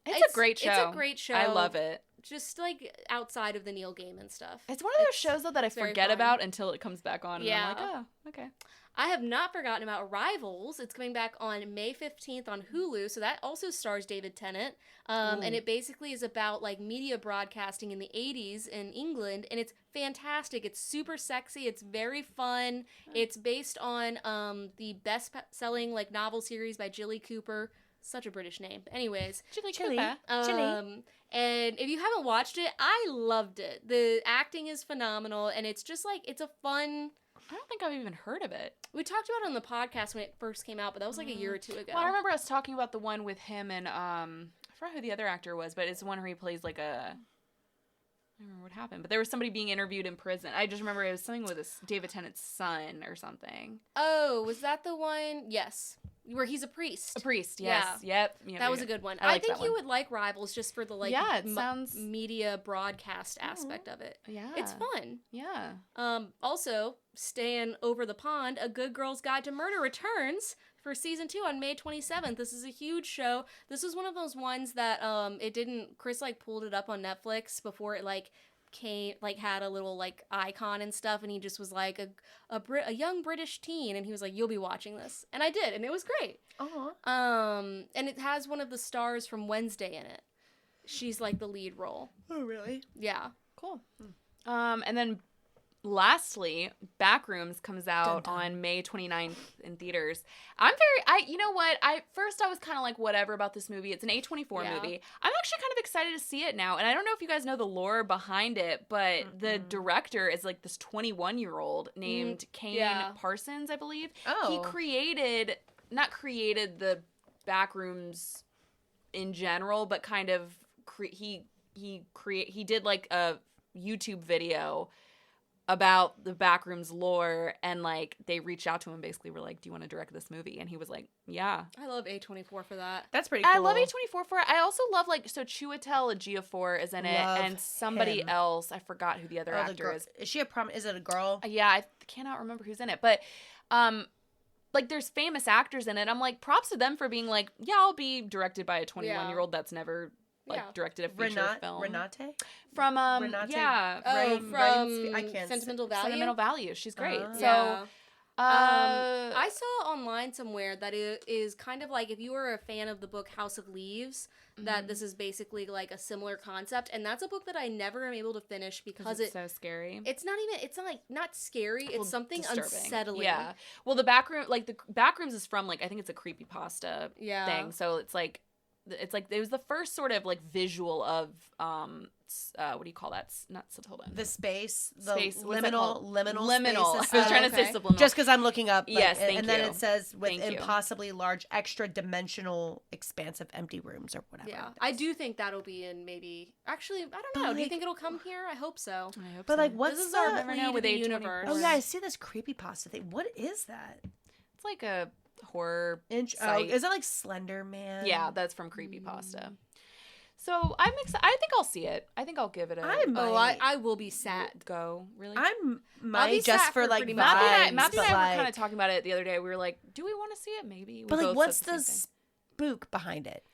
It's a great show. It's a great show. I love it. Just like outside of the Neil Gaiman stuff. It's one of those shows though that I very forget fun. about until it comes back on. And Yeah. I'm like, oh, okay. I have not forgotten about Rivals. It's coming back on May 15th on Hulu. So that also stars David Tennant. And it basically is about like media broadcasting in the 80s in England. And it's fantastic. It's super sexy. It's very fun. It's based on the best-selling like novel series by Jilly Cooper. Such a British name. But anyways. Chili. And if you haven't watched it, I loved it. The acting is phenomenal. And it's just like, it's a fun... I don't think I've even heard of it. We talked about it on the podcast when it first came out, but that was like a year or two ago. Well, I remember us talking about the one with him and I forgot who the other actor was, but it's the one where he plays like a. I don't remember what happened, but there was somebody being interviewed in prison. I just remember it was something with David Tennant's son or something. Oh, was that the one? Yes. Where he's a priest. A priest, yes. Yeah. Yep. That was a good one. I I liked think that you one. would like Rivals just for the like Yeah, it sounds- media broadcast aspect of it. Yeah. It's fun. Yeah. Also, staying over the pond, A Good Girl's Guide to Murder returns for season 2 on May 27th. This is a huge show. This was one of those ones that Chris like pulled it up on Netflix before it like had a little like icon and stuff, and he just was like a young British teen, and he was like, you'll be watching this, and I did, and it was great. And it has one of the stars from Wednesday in it. She's like the lead role. Oh really? Yeah. Cool. And then lastly, Backrooms comes out on May 29th in theaters. You know what? First I was kind of like whatever about this movie. It's an A24 Yeah. movie. I'm actually kind of excited to see it now. And I don't know if you guys know the lore behind it, but the director is like this 21-year-old named Kane Parsons, I believe. Oh. He not created the Backrooms in general, but kind of he did like a YouTube video about the Backrooms lore, and like they reached out to him, basically were like, do you want to direct this movie? And he was like, yeah. I love A24 for that. That's pretty cool. I love A24 for it. I also love, like, so Chiwetel Ejiofor is in it, and somebody else, I forgot who the other actor is. Is she is it a girl? Yeah, I cannot remember who's in it, but like there's famous actors in it. I'm like, props to them for being like, yeah, I'll be directed by a 21-year-old that's never directed a feature film. Renate? From Renate? yeah, from I can't Sentimental Value. Sentimental Value. She's great. So yeah. I saw online somewhere that it is kind of like, if you were a fan of the book House of Leaves, that this is basically like a similar concept, and that's a book that I never am able to finish because it's so scary. It's not scary. It's something disturbing. Unsettling. Yeah. Well, the Backrooms is from, like, I think it's a creepypasta thing. So it's like it was the first sort of like visual of what do you call that? Not hold on. The space, liminal. liminal. I was trying to say subliminal. Just because I'm looking up. Like, yes, thank you. And then it says with impossibly large, extra dimensional, expansive empty rooms or whatever. Yeah, I do think that'll be in maybe. Actually, I don't know. Do you think it'll come here? I hope so. But like, what's this is the our never know with the A24. universe? Oh yeah, I see this creepypasta thing. What is that? It's like a horror site. Is it like Slender Man? Yeah, that's from creepypasta. So I'm excited. I think I'll see it. I think I'll give it a. I will be sad. Go really. I'll just for like vibes. Mappy and I were kind of talking about it the other day. We were like, do we want to see it? Maybe. But like, what's the spook behind it?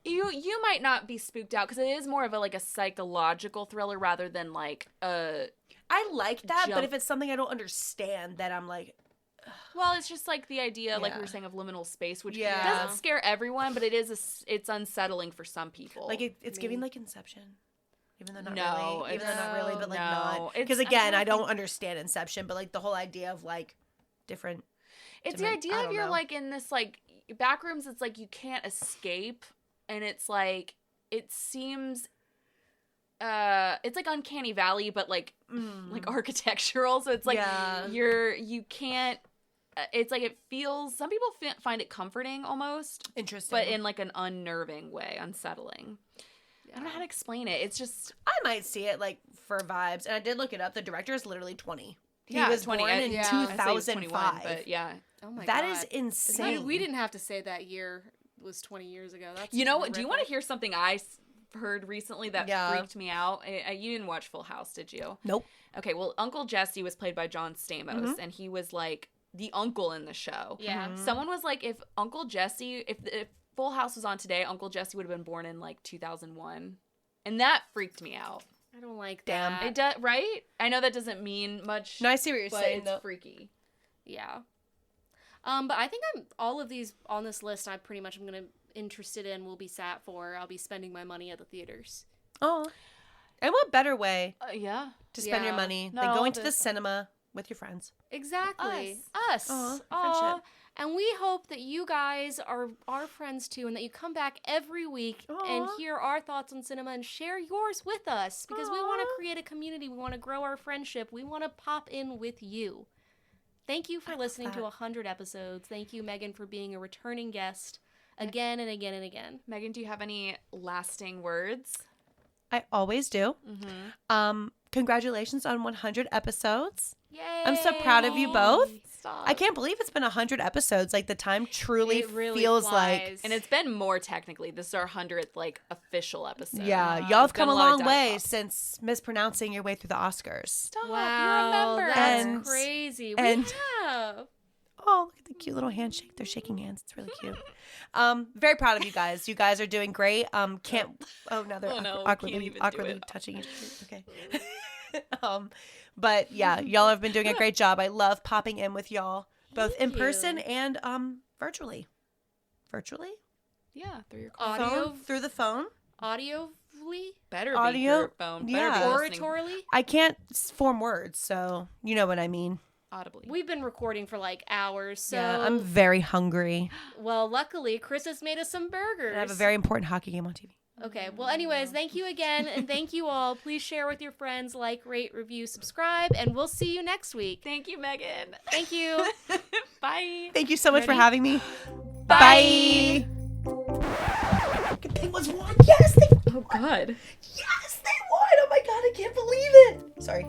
You might not be spooked out because it is more of a psychological thriller rather than like a. I like that, but if it's something I don't understand, then I'm like. Well, it's just like the idea, like we were saying, of liminal space, which doesn't scare everyone, but it's unsettling for some people. Like it's giving like Inception, even though not really. Even though not really, but like not. It's, because again, I don't understand Inception, but like the whole idea of like different. It's the idea of you're like in this like Backrooms. It's like you can't escape, and it's like it seems. It's like Uncanny Valley, but like architectural. So it's like you can't. It's like it feels. Some people find it comforting, almost interesting, but in like an unnerving way, unsettling. Yeah. I don't know how to explain it. It's just I might see it like for vibes, and I did look it up. The director is literally 20. He was 20. born in 2005. 21, but yeah. Oh my god, that is insane. We didn't have to say that year was 20 years ago. That's you know what? Do you want to hear something I heard recently that freaked me out? You didn't watch Full House, did you? Nope. Okay, well, Uncle Jesse was played by John Stamos, and he was like the uncle in the show. Yeah. Someone was like, if Uncle Jesse, if Full House was on today, Uncle Jesse would have been born in like 2001, and that freaked me out. I don't like that. It does, right? I know that doesn't mean much. No, I see what you're saying. It's freaky. Yeah. But I think all of these on this list. I pretty much am gonna interested in. Will be sat for. I'll be spending my money at the theaters. Oh, and what better way? To spend your money than going to the cinema with your friends. Exactly. Us. Friendship. And we hope that you guys are our friends too, and that you come back every week and hear our thoughts on cinema and share yours with us, because we want to create a community. We want to grow our friendship. We want to pop in with you. Thank you for listening to 100 episodes. Thank you, Megan, for being a returning guest again and again and again. Megan, do you have any lasting words? I always do. Congratulations on 100 episodes. Yay! I'm so proud of you both. Stop. I can't believe it's been 100 episodes. Like, the time truly really feels flies. like. And it's been more technically. This is our 100th like official episode. Yeah, y'all have come a long way Diet since mispronouncing your way through the Oscars. Stop. Wow, You remember. that's crazy. We have. Oh, look at the cute little handshake. They're shaking hands. It's really cute. Very proud of you guys. You guys are doing great. Can't. Oh, now they're awkwardly touching each other. Okay. But yeah, y'all have been doing a great job. I love popping in with y'all, both in person and virtually. Virtually? Yeah, through your Audio through the phone. Audioly? Better Audio, be your phone. Better be listening Oratorily? I can't form words, so you know what I mean. audibly. We've been recording for like hours, so Yeah, I'm very hungry. well, luckily Chris has made us some burgers. And I have a very important hockey game on TV. Okay, well, anyways, thank you again, and thank you all. Please share with your friends, like, rate, review, subscribe, and we'll see you next week. Thank you, Megan. Thank you. Bye. Thank you so much for Ready? having me. Bye. They was won. Yes, they won. Oh, God. Yes, they won. Oh my God, I can't believe it. Sorry.